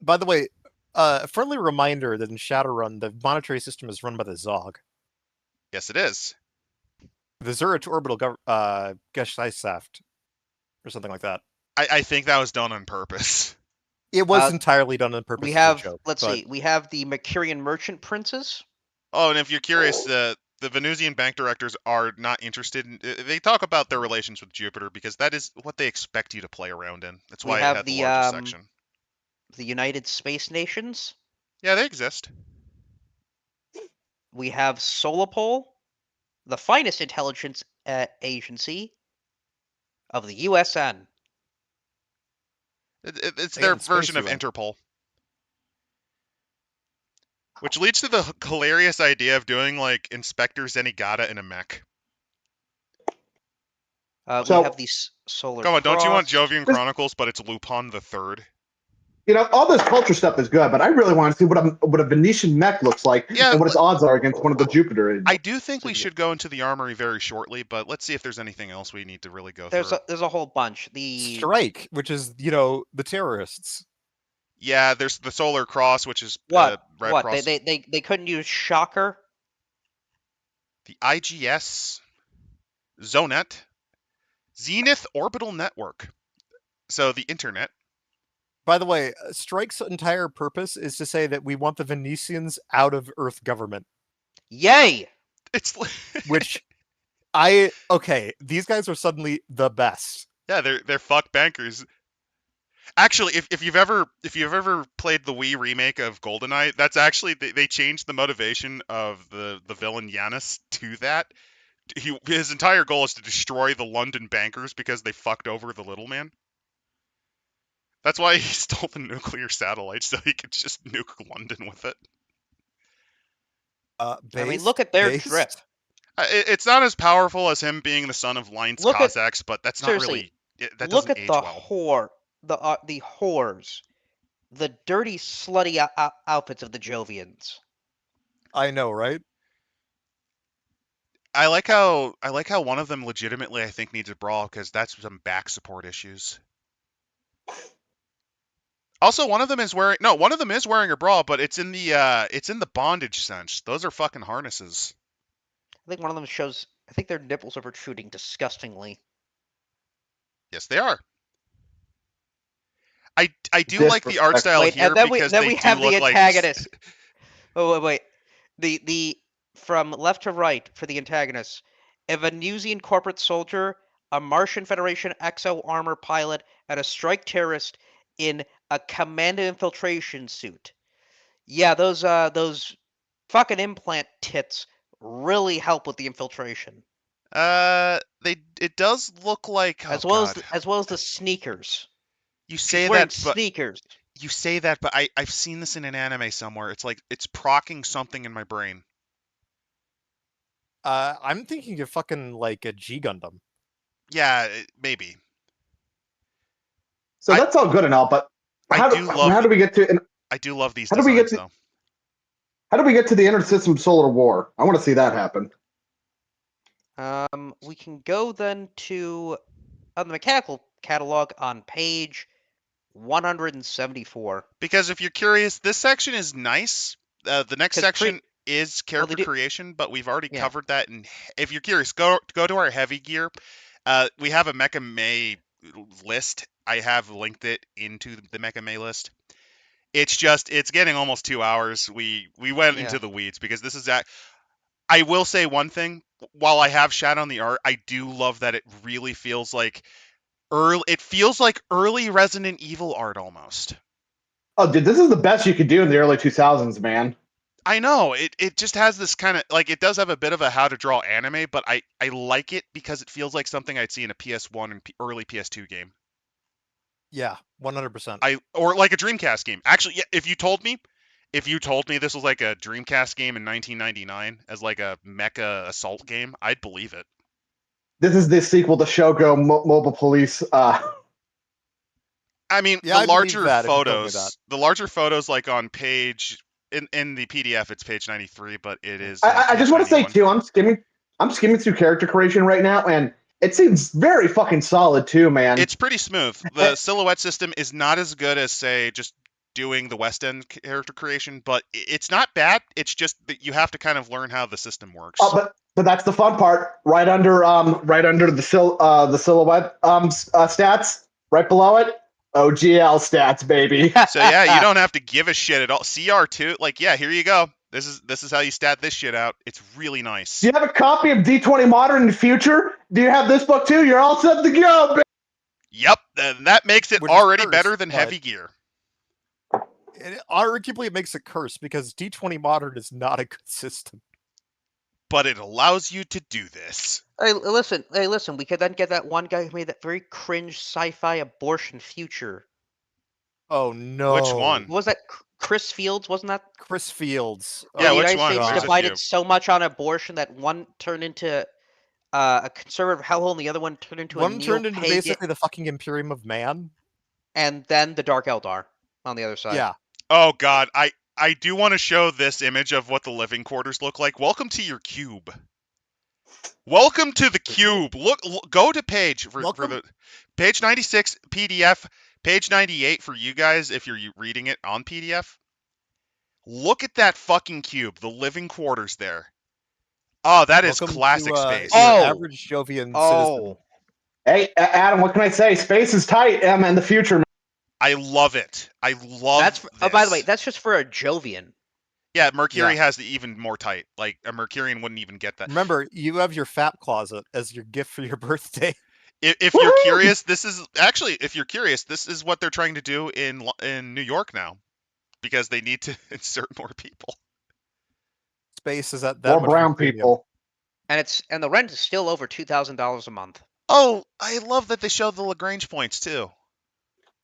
By the way, a friendly reminder that in Shadowrun, the monetary system is run by the Zog. Yes, it is. The Zurich Orbital Gesellschaft, or something like that. I think that was done on purpose. It was entirely done on purpose We as a have, joke. let's see, we have the Mercurian merchant princes. Oh, and if you're curious, the Venusian bank directors are not interested in. They talk about their relations with Jupiter because that is what they expect you to play around in. That's We why it have had the the, largest section. The United Space Nations. Yeah, they exist. We have Solopol, the finest intelligence agency of the USN. It's They their got Space version of UN. Interpol. Which leads to the hilarious idea of doing like Inspector Zenigata in a mech. We So- have the Solar Come on, don't you want Cross. Jovian Chronicles, but it's Lupin the Third? All this culture stuff is good, but I really want to see what a Venetian mech looks like Yeah, and what its odds are against one of the Jupiter. I do think we So- should go into the armory very shortly, but let's see if there's anything else we need to really go There's through. a whole bunch. The Strike, which is, the terrorists. Yeah, there's the Solar Cross, which is what? Red What? Cross. They couldn't use Shocker. The IGS, Zonet, Zenith Orbital Network. So the internet. By the way, Strike's entire purpose is to say that we want the Venetians out of Earth government. Yay! It's Which these guys are suddenly the best. yeah, they're fuck bankers. Actually, if you've ever played the Wii remake of GoldenEye, that's actually they changed the motivation of the villain Yanis to that. His entire goal is to destroy the London bankers because they fucked over the little man. That's why he stole the nuclear satellite so he could just nuke London with it. I mean, look at their based? drip. It's not as powerful as him being the son of Lines Look at- Cossacks, but that's not seriously, really. That Look doesn't at age the well. the whores, the dirty, slutty outfits of the Jovians. I know, right? I like how one of them legitimately I think needs a brawl because that's some back support issues. Also, one of them is wearing a brawl, but it's in the bondage sense. Those are fucking harnesses. I think one of them shows. I think their nipples are protruding disgustingly. Yes, they are. I do like the art style Wait, here and then because we they have do the look like antagonist. Oh wait. The from left to right for the antagonist, a Venusian corporate soldier, a Martian Federation exo armor pilot, and a strike terrorist in a commando infiltration suit. Yeah, those fucking implant tits really help with the infiltration. it does look like as well as the sneakers. You She's say wearing that, but sneakers. I've seen this in an anime somewhere. It's like it's procking something in my brain. I'm thinking of fucking like a G Gundam. Yeah, maybe. So that's all good and all, but how do we get to? I do love these how do we designs, get to? though. How do we get to the intersystem solar war? I want to see that happen. We can go then to the mechanical catalog on page 174. Because if you're curious, this section is nice. The next section is character creation, but we've already covered that. And if you're curious, go to our heavy gear. We have a Mecha May list. I have linked it into the Mecha May list. It's getting almost 2 hours. We went into the weeds because this is I will say one thing. While I have shat on the art, I do love that it really feels like early Resident Evil art almost. Oh, dude, this is the best you could do in the early 2000s, man. I know. It just has this kind of like it does have a bit of a how to draw anime, but I like it because it feels like something I'd see in a PS1 and early PS2 game. Yeah, 100%. Or like a Dreamcast game. Actually, yeah, if you told me this was like a Dreamcast game in 1999 as like a mecha assault game, I'd believe it. This is the sequel to Shogo Mobile Police. I mean, Yeah, I believe that if you told me that. the larger photos, like on page in the PDF, it's page 93, but it is. I page just want to say 91. too, I'm skimming through character creation right now, and it seems very fucking solid too, man. It's pretty smooth. The silhouette system is not as good as, say, just doing the West End character creation, but it's not bad. It's just that you have to kind of learn how the system works. But that's the fun part. Right under the silhouette stats, right below it, OGL stats, baby. So yeah, you don't have to give a shit at all. CR2, like, yeah, here you go. This is how you stat this shit out. It's really nice. Do you have a copy of D20 Modern in the future? Do you have this book too? You're all set to go, baby. Yep, and that makes it Which is already cursed, better than but- heavy gear. Arguably, it makes it curse because D20 Modern is not a good system. But it allows you to do this. Hey, listen. We could then get that one guy who made that very cringe sci-fi abortion future. Oh no! Which one? What was that? Chris Fields, wasn't that? Chris Fields. Yeah, the which United one? States There's a divided few. so much on abortion that one turned into a conservative hellhole, and the other one turned into a One turned into neo-pagan, basically the fucking Imperium of Man. and then the Dark Eldar on the other side. Yeah. Oh god, I do want to show this image of what the living quarters look like. Welcome to your cube. Welcome to the cube. Look, go to page for the page 96 PDF, page 98 for you guys if you're reading it on PDF. Look at that fucking cube, the living quarters there. Oh, that is Welcome classic to, space. your Oh. average Jovian citizen. Oh, Hey, Adam, what can I say? Space is tight, in the future. I love it. I love that's. this. Oh, by the way, that's just for a Jovian. Yeah, Mercury has the even more tight. Like a Mercurian wouldn't even get that. Remember, you have your FAP closet as your gift for your birthday. If you're curious, this is actually, if you're curious, this is what they're trying to do in New York now, because they need to insert more people. Space is at that More much brown premium. people. And the rent is still over $2,000 a month. Oh, I love that they show the Lagrange points too.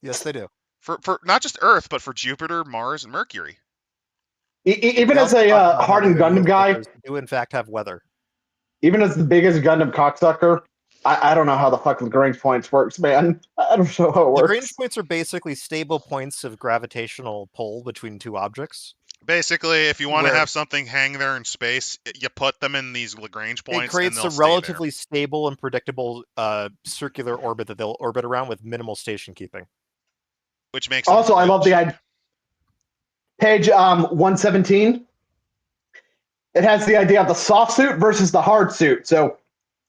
Yes, they do. For not just Earth, but for Jupiter, Mars, and Mercury. Even They as also a talk about how hardened the Gundam guy, Gundam do in fact have weather. even as the biggest Gundam cocksucker, I don't know how the fuck Lagrange points works, man. I don't know how it works. Lagrange points are basically stable points of gravitational pull between two objects. Basically, if you want to Where- have something hang there in space, you put them in these Lagrange points. It creates and a they'll stay there, relatively stable and predictable circular orbit that they'll orbit around with minimal station keeping. which makes them Also, I love the huge. idea. Page 117. It has the idea of the soft suit versus the hard suit. So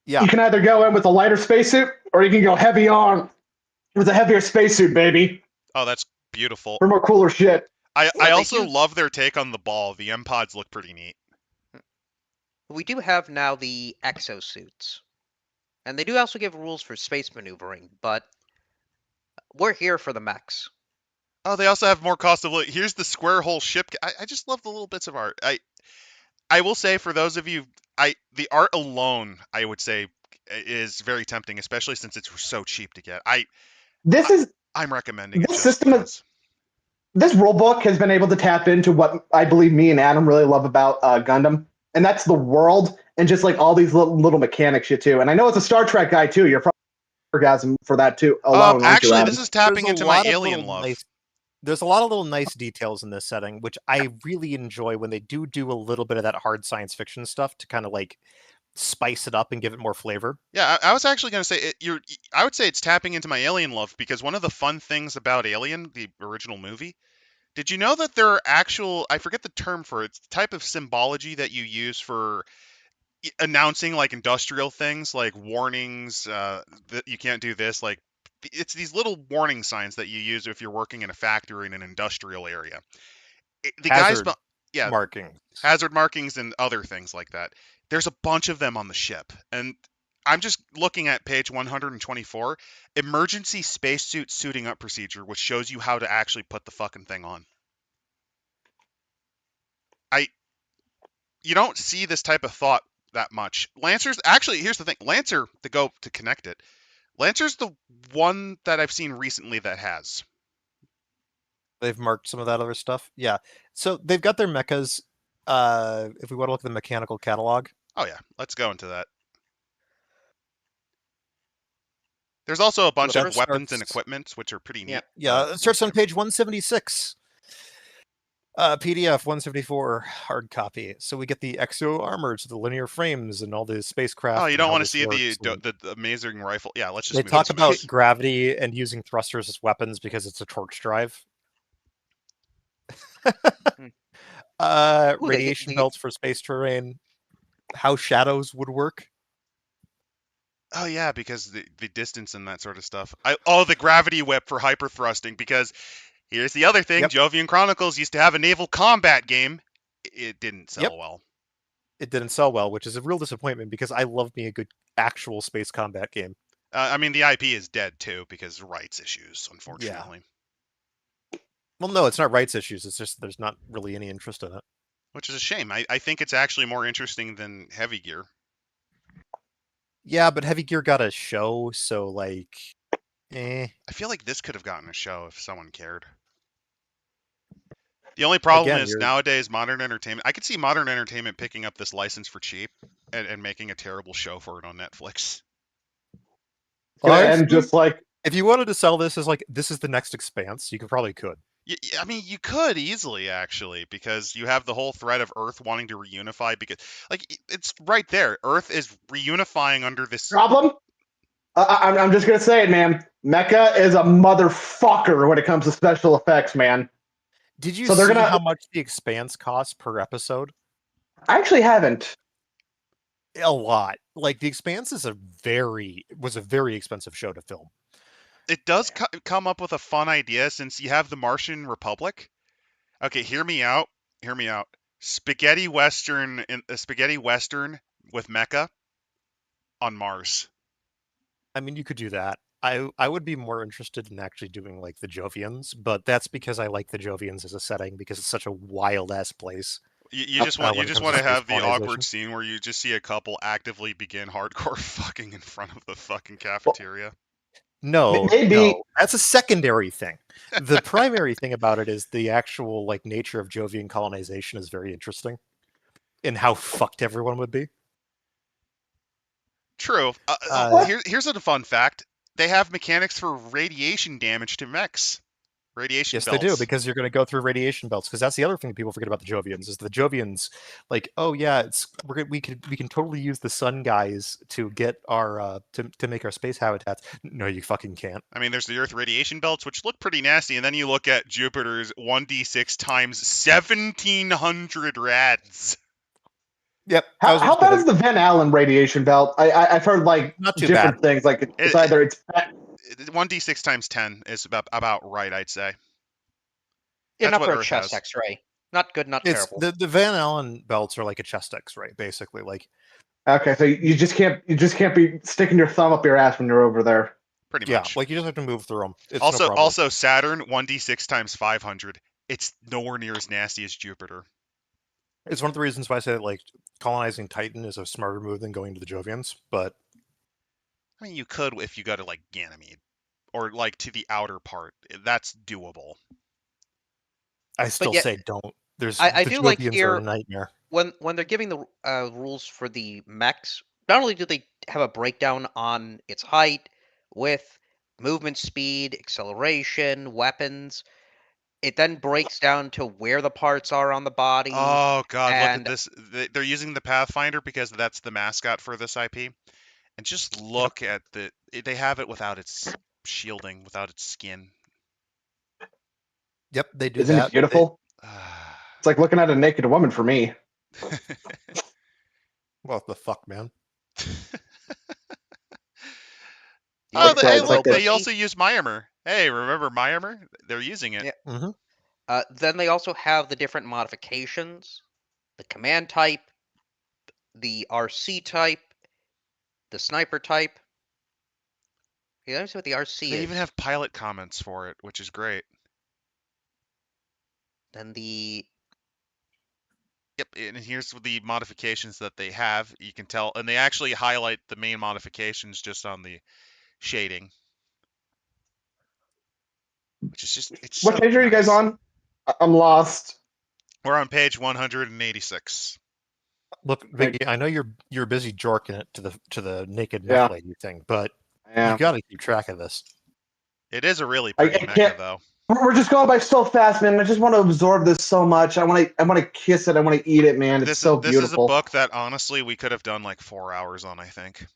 Yeah. you can either go in with a lighter spacesuit, or you can go heavy on with a heavier spacesuit, baby, Oh, that's beautiful. for more cooler shit. I they also do- love their take on the ball. The M-pods look pretty neat. We do have now the exosuits. And they do also give rules for space maneuvering, but we're here for the mechs. Oh, they also have more cost of living. Here's the square hole ship. I just love the little bits of art. I will say, for those of you, the art alone, I would say, is very tempting, especially since it's so cheap to get. I'm recommending it. This just system is- because. This rule book has been able to tap into what I believe me and Adam really love about Gundam, and that's the world and just like all these little mechanic shit too. And I know as a Star Trek guy too, you're probably orgasm for that too. Alone, aren't you, Actually, Adam? this is tapping There's a into my lot of alien little love. There's a lot of little nice details in this setting, which I really enjoy when they do a little bit of that hard science fiction stuff to kind of like spice it up and give it more flavor. Yeah, I was actually going to say I would say it's tapping into my alien love, because one of the fun things about Alien, the original movie, did you know that there are actual, I forget the term for it, it's the type of symbology that you use for announcing like industrial things, like warnings that you can't do this, like it's these little warning signs that you use if you're working in a factory in an industrial area. The Hazard guys, yeah, marking. hazard markings and other things like that. There's a bunch of them on the ship, and I'm just looking at page 124, emergency spacesuit suiting up procedure, which shows you how to actually put the fucking thing on. You don't see this type of thought that much. Lancer's actually, here's the thing, Lancer, to connect it, Lancer's the one that I've seen recently that has. They've marked some of that other stuff. Yeah. So they've got their mechas. If we want to look at the mechanical catalog. Oh yeah, let's go into that. There's also a bunch That of weapons and starts- equipment, which are pretty neat. Yeah. It starts on page 176. PDF 174 hard copy. So we get the exo armors, the linear frames, and all the spacecraft. Oh, you and don't how want to this see works, and the amazing rifle? Yeah, let's just they move talk on to about this. gravity and using thrusters as weapons because it's a torch drive. Hmm. Radiation the- belts for space terrain. How shadows would work. Oh yeah, because the distance and that sort of stuff. The gravity whip for hyper thrusting. Because here's the other thing: Yep. Jovian Chronicles used to have a naval combat game. It didn't sell Yep. well. It didn't sell well, which is a real disappointment because I love me a good actual space combat game. I mean, the IP is dead too because rights issues, unfortunately. Well, no, it's not rights issues. It's just there's not really any interest in it. Which is a shame. I think it's actually more interesting than Heavy Gear. Yeah, but Heavy Gear got a show, so like, I feel like this could have gotten a show if someone cared. The only problem Again, is you're- nowadays modern entertainment. I could see modern entertainment picking up this license for cheap and making a terrible show for it on Netflix. And just like if you wanted to sell this as like this is the next Expanse, you probably could. I mean, you could easily actually, because you have the whole thread of Earth wanting to reunify. Because, like, it's right there. Earth is reunifying under this. problem. I'm just gonna say it, man. Mecha is a motherfucker when it comes to special effects, man. Did you So they're see gonna- how much the Expanse costs per episode? I actually haven't. A lot. Like the Expanse was a very expensive show to film. It does come up with a fun idea since you have the Martian Republic. Okay, hear me out. Hear me out. Spaghetti Western with mecha on Mars. I mean, you could do that. I would be more interested in actually doing like the Jovians, but that's because I like the Jovians as a setting because it's such a wild ass place. You just want when it comes to to space have the colonization. awkward scene where you just see a couple actively begin hardcore fucking in front of the fucking cafeteria. No, Maybe- no, that's a secondary thing. The primary thing about it is the actual like nature of Jovian colonization is very interesting, and how fucked everyone would be. True. Uh, Here's a fun fact. They have mechanics for radiation damage to mechs. Radiation Yes, belts. they do, because you're going to go through radiation belts. Because that's the other thing that people forget about the Jovians is the Jovians, like, oh yeah, we can totally use the sun guys to get our to make our space habitats. No, you fucking can't. I mean, there's the Earth radiation belts, which look pretty nasty, and then you look at Jupiter's 1d6 times 1,700 rads. Yep. How bad is the Van Allen radiation belt? I've heard like Not too different bad. things. Like it's either it's 1d6 times 10 is about right, I'd say. Yeah, That's not what for a Earth chest has. X-ray. Not good, not It's terrible. the Van Allen belts are like a chest X-ray, basically. Like okay. So you just can't be sticking your thumb up your ass when you're over there. Pretty yeah, much. like you just have to move through them. It's no problem. Also Saturn 1d6 times 500. It's nowhere near as nasty as Jupiter. It's one of the reasons why I say that like colonizing Titan is a smarter move than going to the Jovians. But I mean, you could if you go to like Ganymede or like to the outer part. That's doable. I still yet- say don't. There's I the do like Jovians are here- a nightmare. When they're giving the rules for the mechs, not only do they have a breakdown on its height, width, movement speed, acceleration, weapons, it then breaks down to where the parts are on the body. Oh god, look at and- this. They're using the Pathfinder because that's the mascot for this IP. And just look at they have it without its shielding, without its skin. Yep, they do Isn't that. it beautiful? It's like looking at a naked woman for me. What the fuck, man? Oh, Like hey, that, look, like they that. also use my armor. Hey, remember my armor? They're using it. Yeah. Mm-hmm. Then they also have the different modifications, the command type, the RC type, the sniper type. Yeah, let me see what the RC They is. even have pilot comments for it, which is great. Then the Yep, and here's the modifications that they have. You can tell, and they actually highlight the main modifications just on the shading, which is just it's. What so page are you guys nice. on? I'm lost. We're on page 186. Look, Vicky, I know you're busy jorking it to the naked Yeah. mech lady thing, but I Yeah. You got to keep track of this. It is a really I pretty can't- mecha, though. We're just going by so fast, man. I just want to absorb this so much. I want to kiss it. I want to eat it, man. It's This so is beautiful. a book that honestly we could have done like 4 hours on. I think.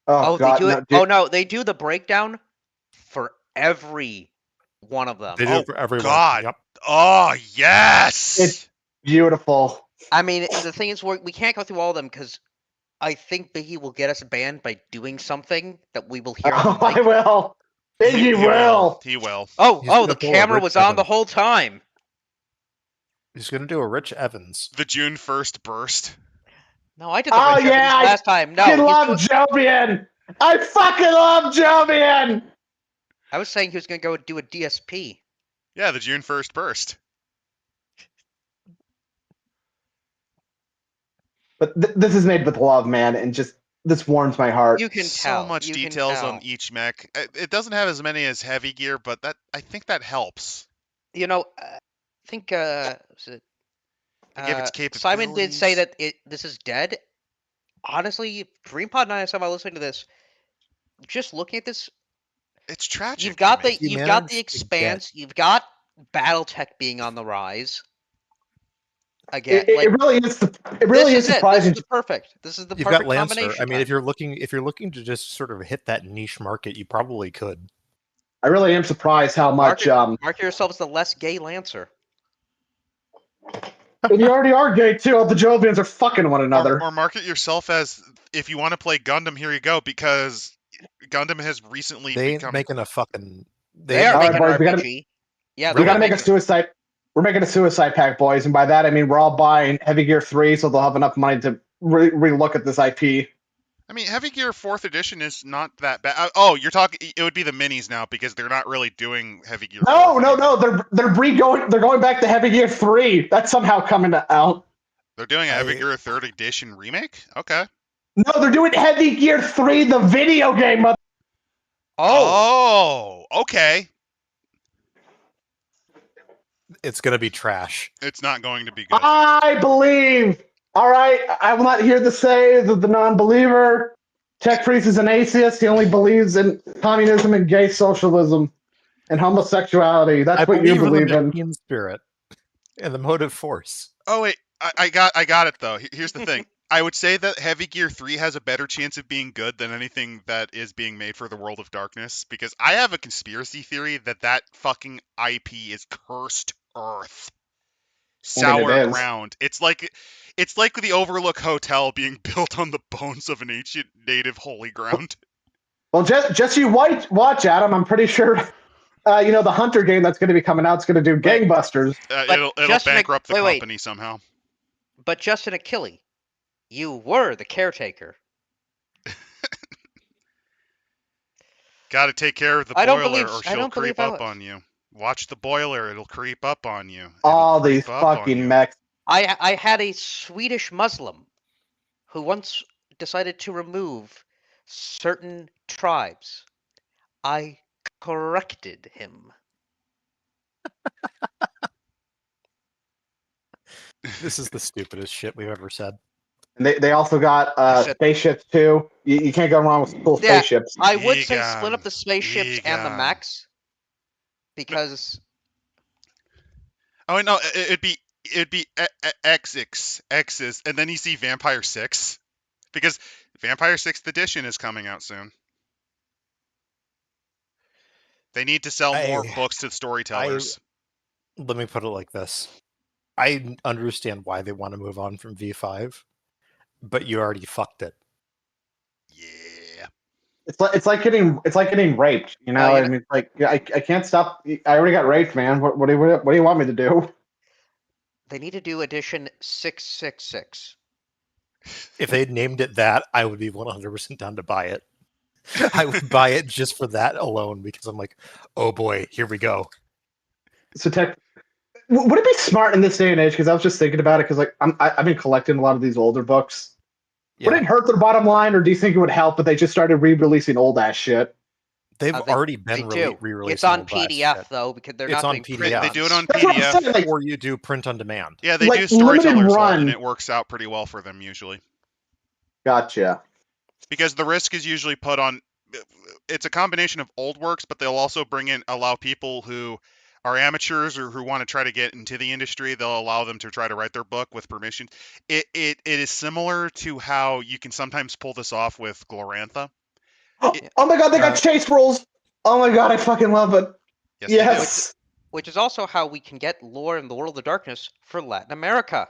Oh, Oh, God, they do no, it. dude. Oh no, they do the breakdown for every one of them. They do Oh, it for everyone. God. Yep. Oh yes. It's beautiful. I mean, the thing is, we can't go through all of them because I think Biggie will get us banned by doing something that we will hear on the I mic. will. Biggie will. He will. Oh, He's oh, gonna the pull a camera Rich was on the Evans. whole time. He's gonna do a Rich Evans. The June 1st burst. No, I did the Oh, Rich yeah, Evans last time. No, I he's love doing- Jovian. I fucking love Jovian. I was saying he was going to go do a DSP. Yeah, the June 1st burst. But this is made with love, man, and just this warms my heart. You can So tell. much you can details tell. on each mech. It doesn't have as many as heavy gear, but I think that helps. You know, I think was it, To give its Simon did say capabilities. that this is dead. Honestly, DreamPod and I, while listening to this, just looking at this, It's tragic. you've got to me. You you've got the managed to Expanse, you've got BattleTech being on the rise. Again, It really is. It really is This surprising. is perfect. This is the You've perfect got Lancer. combination. I mean, if you're looking to just sort of hit that niche market, you probably could. I really am surprised how much. mark yourself as the less gay Lancer. You already are gay too. All the Jovians are fucking one another. Or market yourself as, if you want to play Gundam, here you go, because Gundam has recently They ain't become. making a fucking. They are All right, making an boys, we gotta- RPG. Yeah, we they're gotta make a making- suicide. We're making a suicide pack, boys, and by that I mean we're all buying Heavy Gear 3, so they'll have enough money to re-look at this IP. I mean, Heavy Gear 4th edition is not that bad. Oh, you're talking. It would be the minis now because they're not really doing Heavy Gear. No, 4th no, anymore. no. They're going back to Heavy Gear 3. That's somehow coming out. They're doing a Heavy Gear 3rd edition remake. Okay. No, they're doing Heavy Gear 3, the video game. Oh, Oh, okay. It's gonna be trash. It's not going to be good. I believe. All right, I will not hear the say of the non-believer. Tech Priest is an atheist. He only believes in communism and gay socialism and homosexuality. That's what you believe in. the spirit and the motive force. Oh wait, I got it though. Here's the thing. I would say that Heavy Gear 3 has a better chance of being good than anything that is being made for the World of Darkness, because I have a conspiracy theory that fucking IP is cursed earth. Sour it is. ground. It's like the Overlook Hotel being built on the bones of an ancient native holy ground. Well, just you watch, Adam. I'm pretty sure, the Hunter game that's going to be coming out is going to do gangbusters. But It'll Justin, bankrupt the wait. company somehow. but Justin Achille, you were the caretaker. Got to take care of the I don't boiler, believe- or I she'll don't believe creep I up was. on you. Watch the boiler; it'll creep up on you. It'll All these creep up on fucking you. mechs. I had a Swedish Muslim who once decided to remove certain tribes. I corrected him. This is the stupidest shit we've ever said. And they also got spaceships too. You can't go wrong with cool Yeah, spaceships. I would say split Egon, up the spaceships and the Egon. mechs because Oh no, it'd be X's, and then you see Vampire 6, because Vampire 6th edition is coming out soon. They need to sell more books to storytellers. Let me put it like this. I understand why they want to move on from V5, but you already fucked it. Yeah. It's like getting raped. You know, I mean, like I can't stop. I already got raped, man. What do you want me to do? they need to do edition 666. If they'd named it that, I would be 100% down to buy it. I would buy it just for that alone because I'm like, oh boy, here we go. So would it be smart in this day and age? Because I was just thinking about it. Because like I've been collecting a lot of these older books. Yeah. Would it hurt their bottom line, or do you think it would help if they just started re-releasing old ass shit? They've They- already They been do. re-releasing. It's on old last PDF shit. though because they're It's not on doing PDF. print They do it on That's what I'm PDF. saying, like, Or you do print on demand. Yeah, they like, do storytellers limited hold, and run. it works out pretty well for them usually. Gotcha. Because the risk is usually put on it's a combination of old works, but they'll also allow people who are amateurs or who want to try to get into the industry. They'll allow them to try to write their book with permission. It is similar to how you can sometimes pull this off with Glorantha. Oh my god, they got chase rules! Oh my god, I fucking love it. Yes, Yes. Which is also how we can get lore in the World of Darkness for Latin America.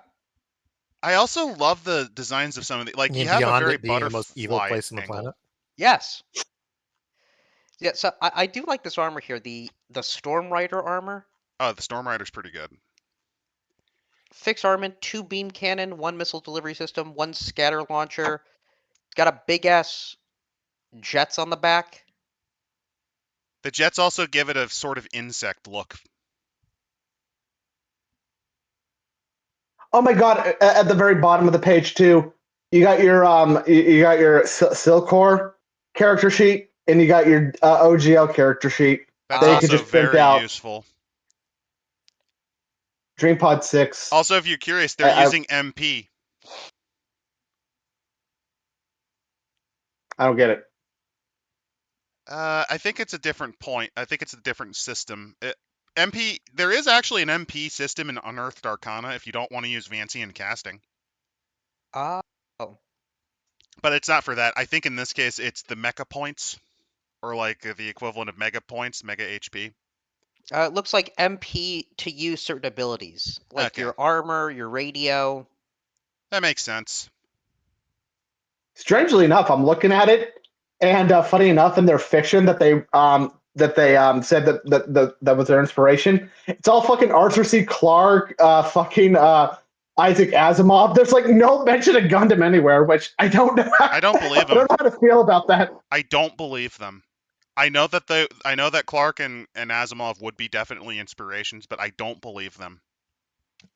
I also love the designs of some of the, like, you have a beyond very it being the most evil butterfly place on the angle. planet. Yes. Yeah, so I do like this armor here, the Storm Rider armor. Oh, the Storm Rider's pretty good. Fixed armament, 2 beam cannon, 1 missile delivery system, 1 scatter launcher. Got a big ass jets on the back. The jets also give it a sort of insect look. Oh my god, at the very bottom of the page too, you got your Silcor character sheet, and you got your OGL character sheet. That's They could also just print very out. useful. DreamPod 6. Also, if you're curious, they're using MP. I don't get it. I think it's a different point. I think it's a different system. MP, there is actually an MP system in Unearthed Arcana if you don't want to use Vancian casting. Oh. But it's not for that. I think in this case it's the mecha points, or like the equivalent of mega points, mega HP. It looks like MP to use certain abilities, like Okay. your armor, your radio. That makes sense. Strangely enough, I'm looking at it, and funny enough, in their fiction that they said that was their inspiration, it's all fucking Arthur C. Clarke, fucking Isaac Asimov. There's like no mention of Gundam anywhere, which I don't know. I don't believe I don't know how to feel about that. I don't believe them. I know that Clarke and Asimov would be definitely inspirations, but I don't believe them.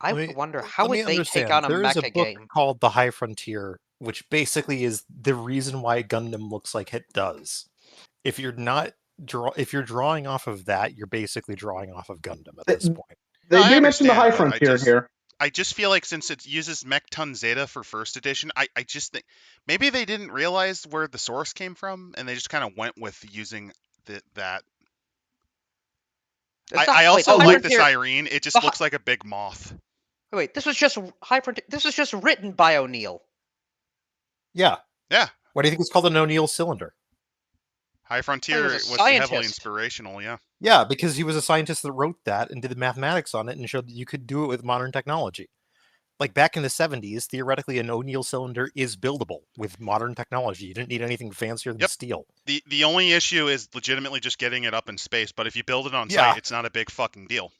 I would wonder how would they take on a There is a mecha book game? called The High Frontier, which basically is the reason why Gundam looks like it does. If you're drawing off of that, you're basically drawing off of Gundam at this point. They do mention the High Frontier here. I just feel like since it uses Mekton Zeta for first edition, I just think maybe they didn't realize where the source came from, and they just kind of went with using that. I also like the Cyrene. It just looks like a big moth. Wait, this was just High Frontier. This was just written by O'Neill. Yeah. Yeah. Why do you think it's called an O'Neill cylinder? High Frontier was heavily inspirational, yeah. Yeah, because he was a scientist that wrote that and did the mathematics on it and showed that you could do it with modern technology. Like back in the 70s, theoretically, an O'Neill cylinder is buildable with modern technology. You didn't need anything fancier than steel. The only issue is legitimately just getting it up in space, but if you build it on site, it's not a big fucking deal.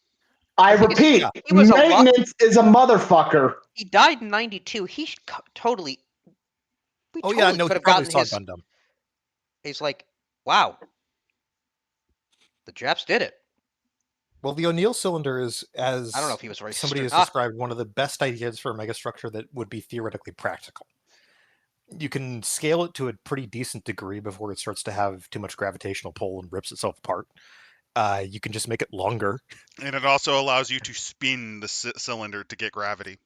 I repeat, maintenance is a motherfucker. He died in 92. He totally... Oh yeah, no, he probably saw Gundam. He's like, wow. The Japs did it. Well, the O'Neill cylinder is, as I don't know if he was racist somebody has described, one of the best ideas for a megastructure that would be theoretically practical. You can scale it to a pretty decent degree before it starts to have too much gravitational pull and rips itself apart. You can just make it longer. And it also allows you to spin the cylinder to get gravity.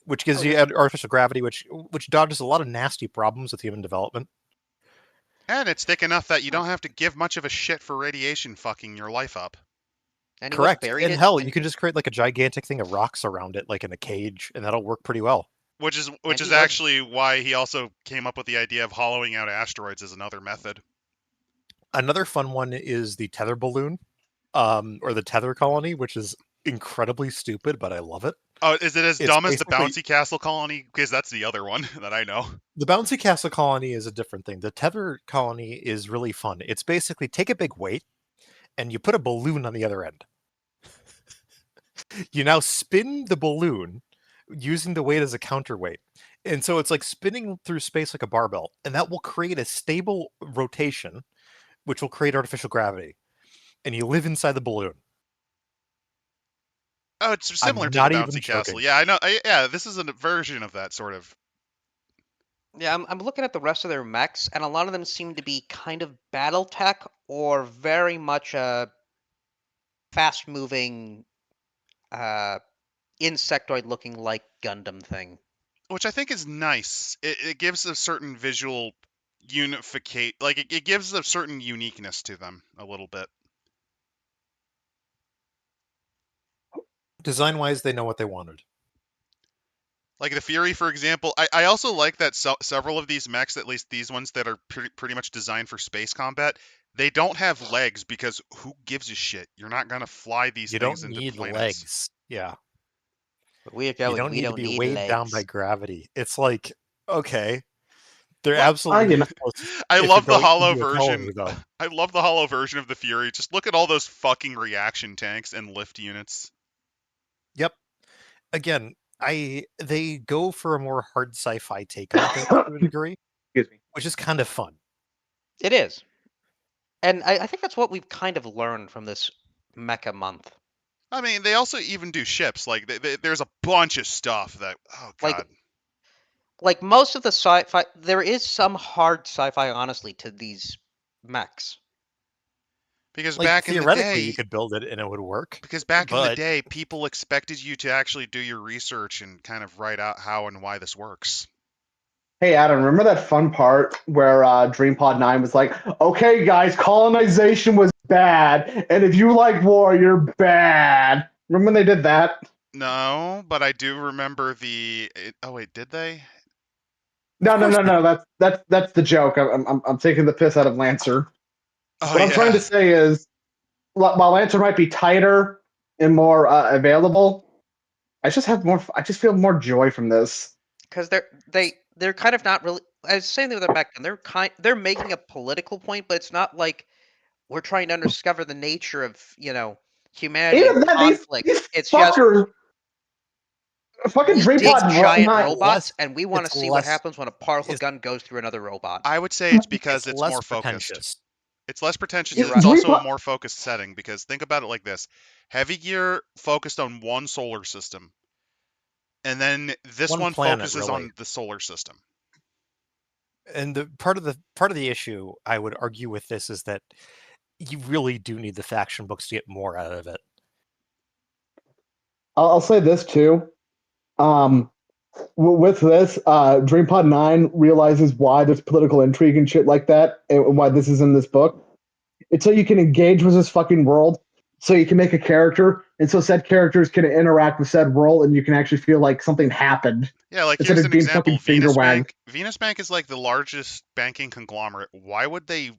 Which gives you artificial gravity, which dodges a lot of nasty problems with human development. And it's thick enough that you don't have to give much of a shit for radiation fucking your life up. And correct. And hell, you can just create like a gigantic thing of rocks around it, like in a cage, and that'll work pretty well. Which is actually why he also came up with the idea of hollowing out asteroids as another method. Another fun one is the tether balloon, or the tether colony, which is incredibly stupid, but I love it. Oh, is it as dumb as the bouncy castle colony? Because that's the other one that I know. The bouncy castle colony is a different thing. The tether colony is really fun. It's basically take a big weight and you put a balloon on the other end. You now spin the balloon using the weight as a counterweight. And so it's like spinning through space like a barbell, and that will create a stable rotation, which will create artificial gravity. And you live inside the balloon. Oh, it's similar to the bouncy castle. Yeah, I know. Yeah, this is a version of that sort of. Yeah, I'm looking at the rest of their mechs, and a lot of them seem to be kind of battle tech or very much a fast-moving, insectoid-looking like Gundam thing. Which I think is nice. It gives a certain visual unificate, like it gives a certain uniqueness to them a little bit. Design-wise, they know what they wanted. Like the Fury, for example, I also like that several of these mechs, at least these ones that are pretty much designed for space combat, they don't have legs because who gives a shit? You're not gonna fly these You things don't into need planets. legs. Yeah. We're You going. don't We need to don't be need weighed down by legs. gravity. It's like, okay, they're Well, absolutely you know, useless I if you're love the going hollow into a version. colony, though. I love the hollow version of the Fury. Just look at all those fucking reaction tanks and lift units. Yep. Again, they go for a more hard sci-fi take on things to a degree, excuse me. which is kind of fun. It is, and I think that's what we've kind of learned from this Mecha month. I mean, they also even do ships. Like, there's a bunch of stuff that, oh god. Like most of the sci-fi, there is some hard sci-fi, honestly, to these mechs. Because Like, back in the theoretically, you day, could build it and it would work. because back in the but day, people expected you to actually do your research and kind of write out how and why this works. Hey Adam, remember that fun part where DreamPod 9 was like, okay guys, colonization was bad, and if you like war, you're bad. Remember when they did that? No, but I do remember oh wait, did they? No, no, course no, they no. That's the joke. I'm taking the piss out of Lancer. Oh What I'm trying yeah. to say is, while Lancer might be tighter and more available, I just feel more joy from this. Because they're kind of not really. I was saying the other back then. They're making a political point, but it's not like we're trying to discover the nature of humanity Even and then, conflict. these It's just fuckers, fucking we dig DreamPod giant 9. robots, less- and we want to it's see what less- happens when a powerful it's- gun goes through another robot. I would say it's because it's it's less more focused. pretentious. It's less pretentious. You're It's right. also a DreamPod, more focused setting because think about it like this: Heavy Gear focused on one solar system, and then this One one planet, focuses really. on the solar system. And the part of the issue I would argue with this is that you really do need the faction books to get more out of it. I'll say this too. With this, DreamPod 9 realizes why there's political intrigue and shit like that, and why this is in this book. It's so you can engage with this fucking world, so you can make a character, and so said characters can interact with said world, and you can actually feel like something happened. Yeah, like Instead here's of an being example: fucking finger Venus wagged. Bank. Venus Bank is like the largest banking conglomerate. Why would they?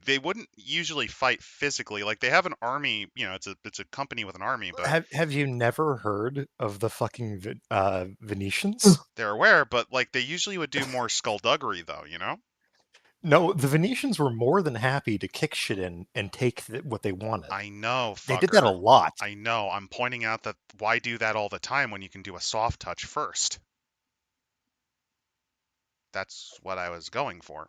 They wouldn't usually fight physically. Like they have an army. It's a company with an army, but Have you never heard of the fucking Venetians? they're aware. But like they usually would do more skullduggery, though. No, the Venetians were more than happy to kick shit in and take what they wanted. I know, fucker. They did that a lot. I know. I'm pointing out that why do that all the time when you can do a soft touch first? That's what I was going for.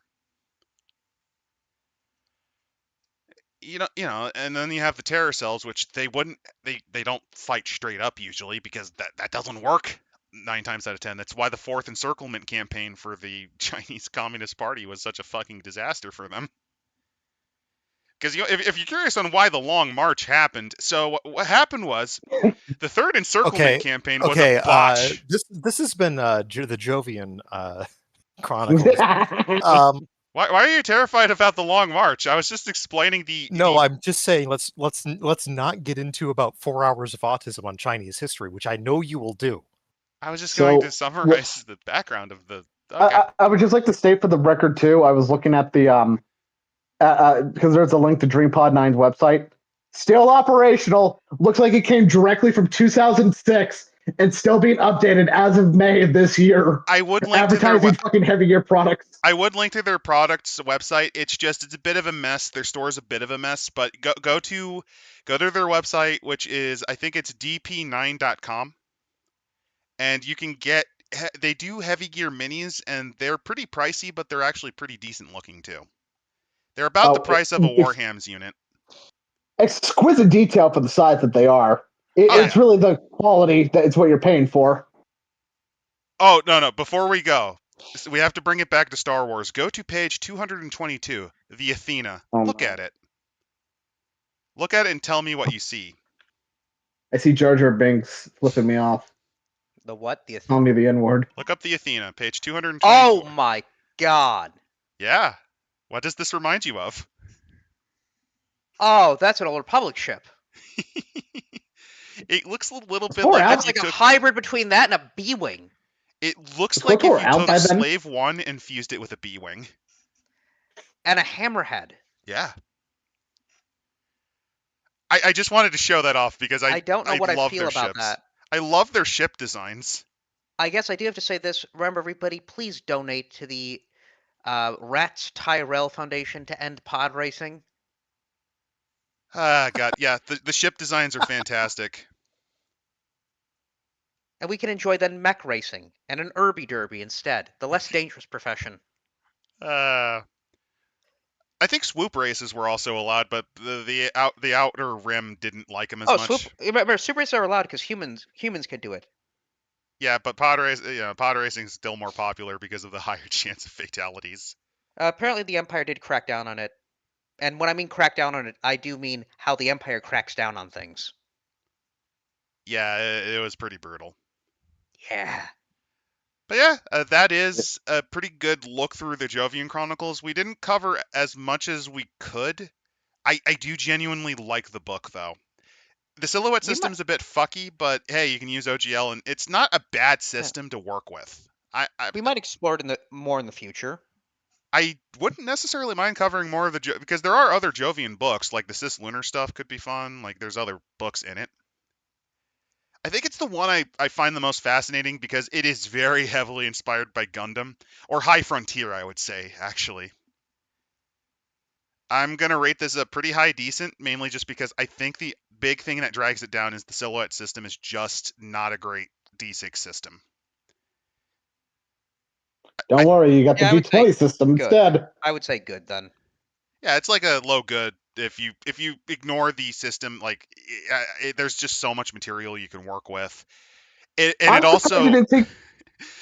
And then you have the terror cells, which they don't fight straight up usually because that doesn't work 9 times out of 10. That's why the fourth encirclement campaign for the Chinese Communist Party was such a fucking disaster for them. Because if you're curious on why the Long March happened, so what happened was the third encirclement campaign was a botch. This has been the Jovian Chronicles. Why are you terrified about the Long March? I was just explaining No, I'm just saying let's not get into about 4 hours of autism on Chinese history, which I know you will do. I was just going to summarize the background of the. Okay. I would just like to state for the record too. I was looking at the because there's a link to DreamPod 9's website. Still operational. Looks like it came directly from 2006 and still being updated as of May of this year. I would link advertising fucking Heavy Gear products. I would link to their products website. It's a bit of a mess. Their store is a bit of a mess, but go to their website, which is I think it's dp9.com, and you can get. They do Heavy Gear minis, and they're pretty pricey, but they're actually pretty decent looking too. They're about the price of a Warhams unit. Exquisite detail for the size that they are. It's really the quality that it's what you're paying for. Oh, no. Before we go, we have to bring it back to Star Wars. Go to page 222, the Athena. Look at it. Look at it and tell me what you see. I see Jar Jar Binks flipping me off. The what? The Athena? Telling me the N-word. Look up the Athena, page 222. Oh my god. Yeah. What does this remind you of? Oh, that's an Old Republic ship. It looks a little bit Poor like Alp. if you It's like a took. hybrid between that and a B-wing. It looks It's like if Kotor you out took by then. Slave 1 and fused it with a B-wing. And a hammerhead. Yeah. I just wanted to show that off because I don't know what I love feel their about ships. that. I love their ship designs. I guess I do have to say this. Remember, everybody, please donate to the Rats Tyrell Foundation to end pod racing. Ah, God, yeah, the ship designs are fantastic. And we can enjoy then mech racing and an Irby Derby instead, the less dangerous profession. I think swoop races were also allowed, but the outer rim didn't like them as Oh, much. remember, super races are allowed because humans can do it. Yeah, but pod racing is still more popular because of the higher chance of fatalities. Apparently, the Empire did crack down on it. And when I mean crack down on it, I do mean how the Empire cracks down on things. Yeah, it was pretty brutal. Yeah. But yeah, that is a pretty good look through the Jovian Chronicles. We didn't cover as much as we could. I do genuinely like the book, though. The silhouette system's a bit fucky, but hey, you can use OGL, and it's not a bad system to work with. We might explore it more in the future. I wouldn't necessarily mind covering more of the because there are other Jovian books, like the Cis Lunar stuff could be fun. Like there's other books in it. I think it's the one I find the most fascinating because it is very heavily inspired by Gundam, or High Frontier, I would say, actually. I'm going to rate this a pretty high decent, mainly just because I think the big thing that drags it down is the silhouette system is just not a great D6 system. Don't worry, you got the Yeah, I would D20 say system good. instead. I would say good then. Yeah, it's like a low good. If you ignore the system, like there's just so much material you can work with. And I'm it also surprised you didn't think.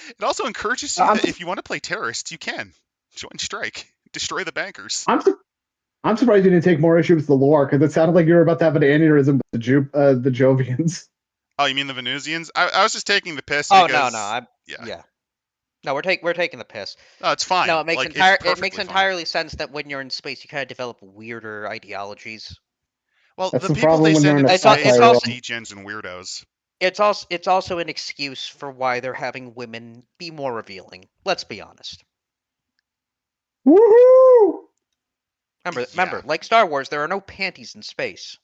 it also encourages you that if you want to play terrorists, you can join strike, destroy the bankers. I'm surprised you didn't take more issue with the lore because it sounded like you were about to have an aneurysm with the Jovians. Oh, you mean the Venusians? I was just taking the piss. Oh because, no, yeah. No, we're taking the piss. No, it's fine. No, it makes like, it makes entirely sense that when you're in space, you kind of develop weirder ideologies. Well, That's the the people problem they when you're send in a into space satire are world. degens and weirdos. It's also an excuse for why they're having women be more revealing. Let's be honest. Woohoo! Remember, like Star Wars, there are no panties in space.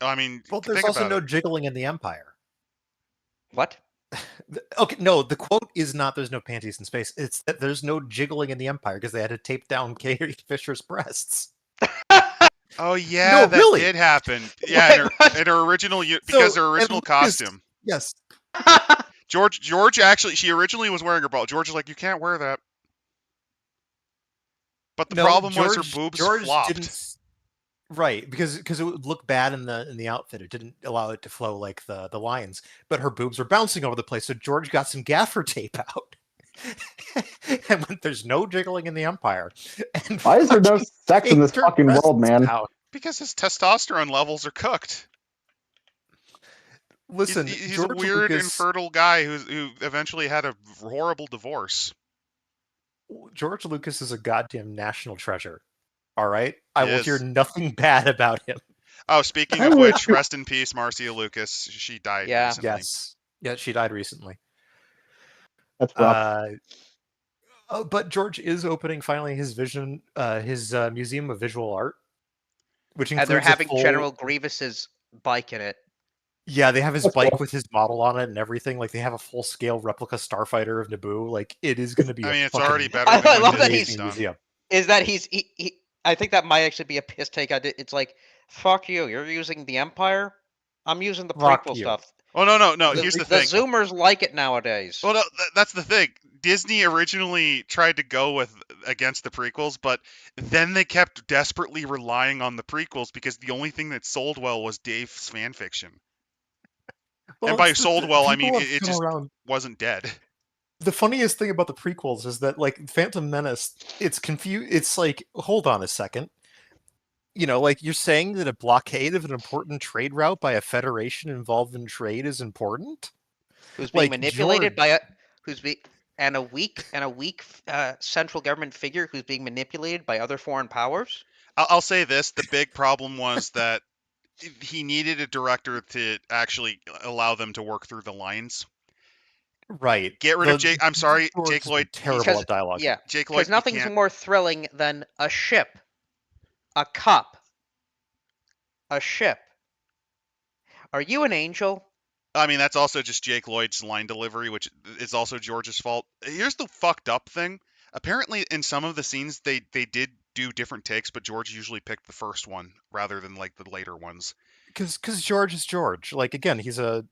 Oh, I mean, Well, there's think also about no it. jiggling in the Empire. What? Okay, no, the quote is not "there's no panties in space." It's that there's no jiggling in the Empire because they had to tape down Carrie Fisher's breasts. Oh yeah, No, that really. did happen. Yeah, in her original because her original and Lucas- costume. Yes. George actually, she originally was wearing her belt. George was like, you can't wear that. But the problem was her boobs flopped. Didn't, right, because it would look bad in the outfit. It didn't allow it to flow like the lines. But her boobs were bouncing over the place, so George got some gaffer tape out. And when there's no jiggling in the Empire. And why is there no sex in this fucking world, man? Out. Because his testosterone levels are cooked. Listen, he's George a weird, Lucas, infertile guy who eventually had a horrible divorce. George Lucas is a goddamn national treasure. All right? I will is. hear nothing bad about him. Oh, speaking of which, rest in peace, Marcia Lucas. She died recently. Yes. Yeah, she died recently. That's rough. But George is opening finally his Museum of Visual Art, which includes and they're having General Grievous's bike in it. Yeah, they have his bike with his model on it and everything. Like they have a full-scale replica starfighter of Naboo. Like it is going to be. I mean, it's already better. I love that he's done. museum. Is that he? I think that might actually be a piss take. It's like, fuck you. You're using the Empire. I'm using the prequel stuff. Oh no. Here's the thing. The Zoomers like it nowadays. Well, no, that's the thing. Disney originally tried to go against the prequels, but then they kept desperately relying on the prequels because the only thing that sold well was Dave's fan fiction. Well, and by sold well, I mean it just wasn't dead. The funniest thing about the prequels is that, like, Phantom Menace, it's confused. It's like, hold on a second. You know, like, you're saying that a blockade of an important trade route by a federation involved in trade is important? Who's being manipulated by a... and a weak central government figure who's being manipulated by other foreign powers. I'll say this: the big problem was that he needed a director to actually allow them to work through the lines. Right. Get rid of Jake. I'm sorry, George Jake has been Lloyd. terrible Because at dialogue. yeah, Jake Lloyd. because nothing's can't. more thrilling than a ship, a cup, a ship. Are you an angel? I mean, that's also just Jake Lloyd's line delivery, which is also George's fault. Here's the fucked up thing. Apparently, in some of the scenes, they did do different takes, but George usually picked the first one rather than like the later ones. Because George is George. Like, again, he's a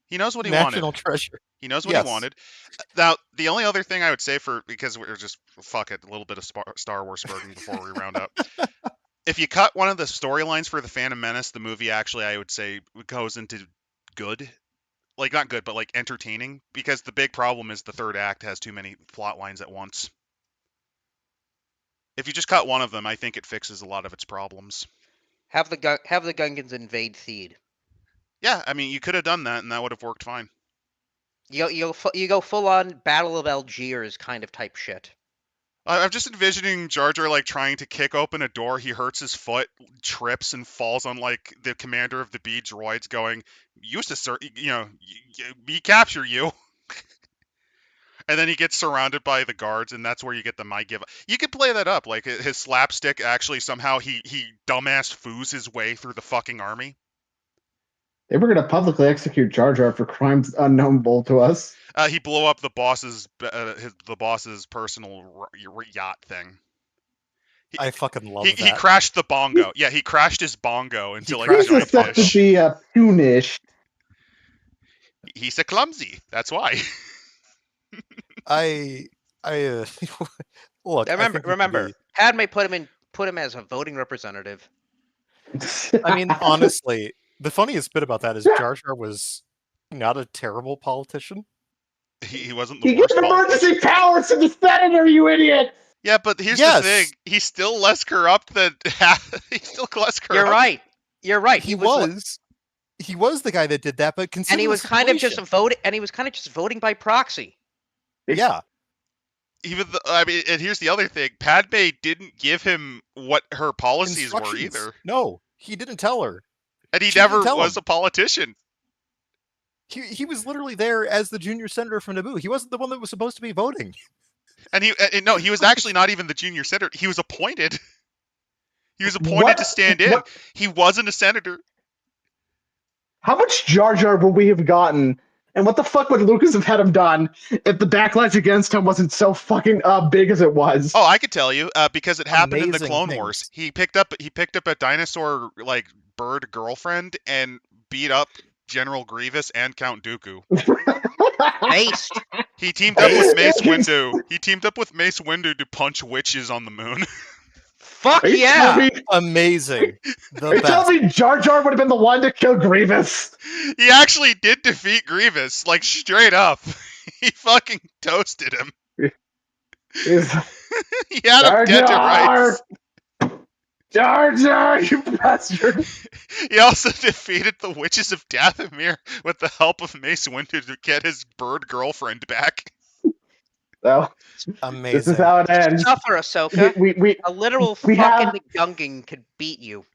He knows what he national wanted. treasure. He knows what Yes. he wanted. Now, the only other thing I would say because we're just fuck it, a little bit of Star Wars burden before we round up. If you cut one of the storylines for the Phantom Menace, the movie actually I would say goes into good. Like not good, but like entertaining, because the big problem is the third act has too many plot lines at once. If you just cut one of them, I think it fixes a lot of its problems. Have the Gungans invade Theed. Yeah, I mean you could have done that and that would have worked fine. You go full on Battle of Algiers kind of type shit. I'm just envisioning Jar Jar like trying to kick open a door. He hurts his foot, trips, and falls on like the commander of the B droids, going, "Used to, we capture you." And then he gets surrounded by the guards, and that's where you get the "my give up." You could play that up, like his slapstick. Actually, somehow he dumbass foos his way through the fucking army. They were going to publicly execute Jar Jar for crimes unknowable to us. He blew up the boss's personal yacht thing. I fucking love He that. crashed the bongo. Yeah, he crashed his bongo into like a He's giant set to fish. be punished. He's a clumsy. That's why. I look. Remember, Padme put him as a voting representative. I mean, honestly, the funniest bit about that is Jar Jar was not a terrible politician. He wasn't the He worst gives emergency politician. powers to the senator, you idiot! Yeah, but here's the thing: he's still less corrupt than he's still less corrupt. You're right. You're right. He was the guy that did that, but and he was kind of just voting by proxy. Yeah. And here's the other thing: Padme didn't give him what her policies were either. No, he didn't tell her, and he never was a politician. He was literally there as the junior senator from Naboo. He wasn't the one that was supposed to be voting. And he was actually not even the junior senator. He was appointed. He was appointed to stand in. He wasn't a senator. How much Jar Jar would we have gotten? And what the fuck would Lucas have had him done if the backlash against him wasn't so fucking big as it was? Oh, I could tell you, because it happened in the Amazing Clone things. Wars. He picked up a dinosaur like bird girlfriend and beat up General Grievous and Count Dooku. Based. He teamed up with Mace Windu. He teamed up with Mace Windu to punch witches on the moon. Fuck yeah! Amazing. Are you telling me Jar Jar would have been the one to kill Grievous? He actually did defeat Grievous, like straight up. He fucking toasted him. He had him dead to rights. Jar Jar, you bastard! He also defeated the Witches of Dathomir with the help of Mace Windu to get his bird girlfriend back. So, amazing. This is how it ends. Suffer, Ahsoka. A literal fucking Gungan could beat you.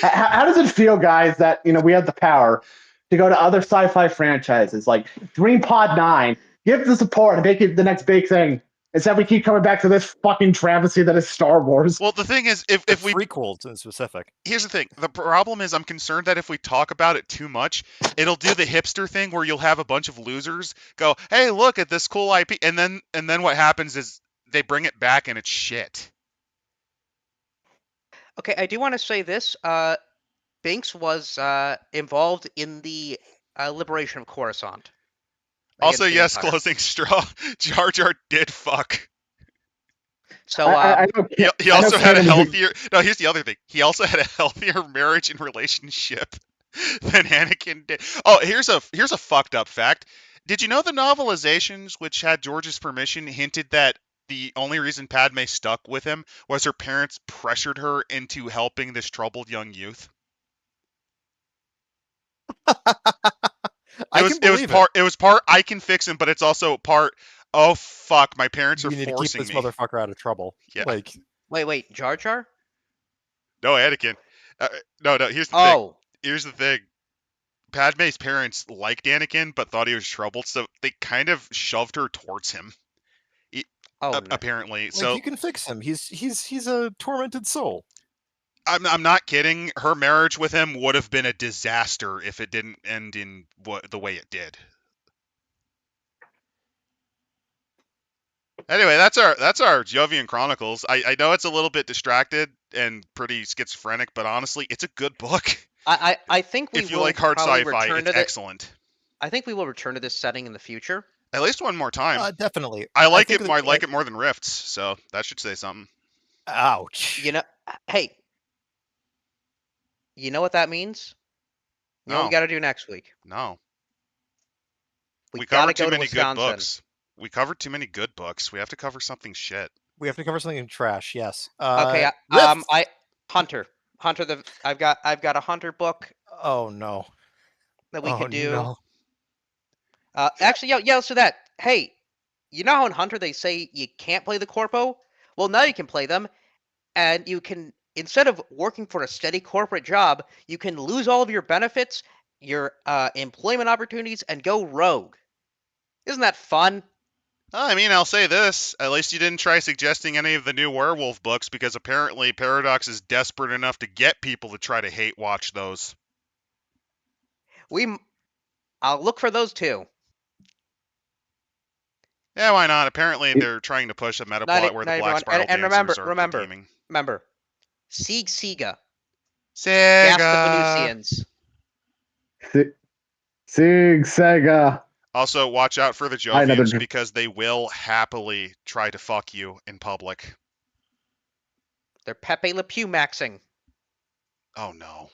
How does it feel, guys, that we have the power to go to other sci-fi franchises like Dream Pod 9, give the support and make it the next big thing? Instead, we keep coming back to this fucking travesty that is Star Wars. Well, the thing is, if we prequels in specific, here's the thing. The problem is, I'm concerned that if we talk about it too much, it'll do the hipster thing where you'll have a bunch of losers go, "Hey, look at this cool IP," and then what happens is they bring it back and it's shit. Okay, I do want to say this. Binks was involved in the liberation of Coruscant. Also, yes, closing straw. Jar Jar did fuck. So he also had a healthier. No, here's the other thing. He also had a healthier marriage and relationship than Anakin did. Oh, here's a fucked up fact. Did you know the novelizations, which had George's permission, hinted that the only reason Padme stuck with him was her parents pressured her into helping this troubled young youth? It was part I can fix him, but it's also part Oh fuck, my parents are We need to keep forcing this me. motherfucker out of trouble. Yeah. Like, Wait, Jar Jar? No, Anakin. No. Here's the thing. Oh, Here's the thing. Padme's parents liked Anakin, but thought he was troubled, so they kind of shoved her towards him. oh, Apparently, like so you can fix him. He's a tormented soul. I'm not kidding. Her marriage with him would have been a disaster if it didn't end in the way it did. Anyway, that's our Jovian Chronicles. I know it's a little bit distracted and pretty schizophrenic, but honestly, it's a good book. I think we If you will like hard probably sci-fi, return it's to this. excellent. I think we will return to this setting in the future. At least one more time. Definitely. I like think it. that- I like it more than Rifts, so that should say something. Ouch. You know, hey, you know what that means? You know what No, we got to do next week? no. We covered got to too go to many good Wisconsin. books. We covered too many good books. We have to cover something shit. We have to cover something in trash. Yes. Okay, Rift. Hunter. I've got a Hunter book Oh no. that we Oh could do. no. Actually, yeah. So that, hey, you know how in Hunter they say you can't play the corpo? Well, now you can play them, and you can, instead of working for a steady corporate job, you can lose all of your benefits, your employment opportunities, and go rogue. Isn't that fun? I mean, I'll say this. At least you didn't try suggesting any of the new werewolf books, because apparently Paradox is desperate enough to get people to try to hate watch those. I'll look for those too. Yeah, why not? Apparently they're trying to push a meta plot where the Not Black everyone. Spiral And dancers are remember, redeeming. Sieg Sega. Sega. Gasp the Venusians. Sig Sega. Also, watch out for the Another Jovians, dr- because they will happily try to fuck you in public. They're Pepe Le Pew maxing. Oh no.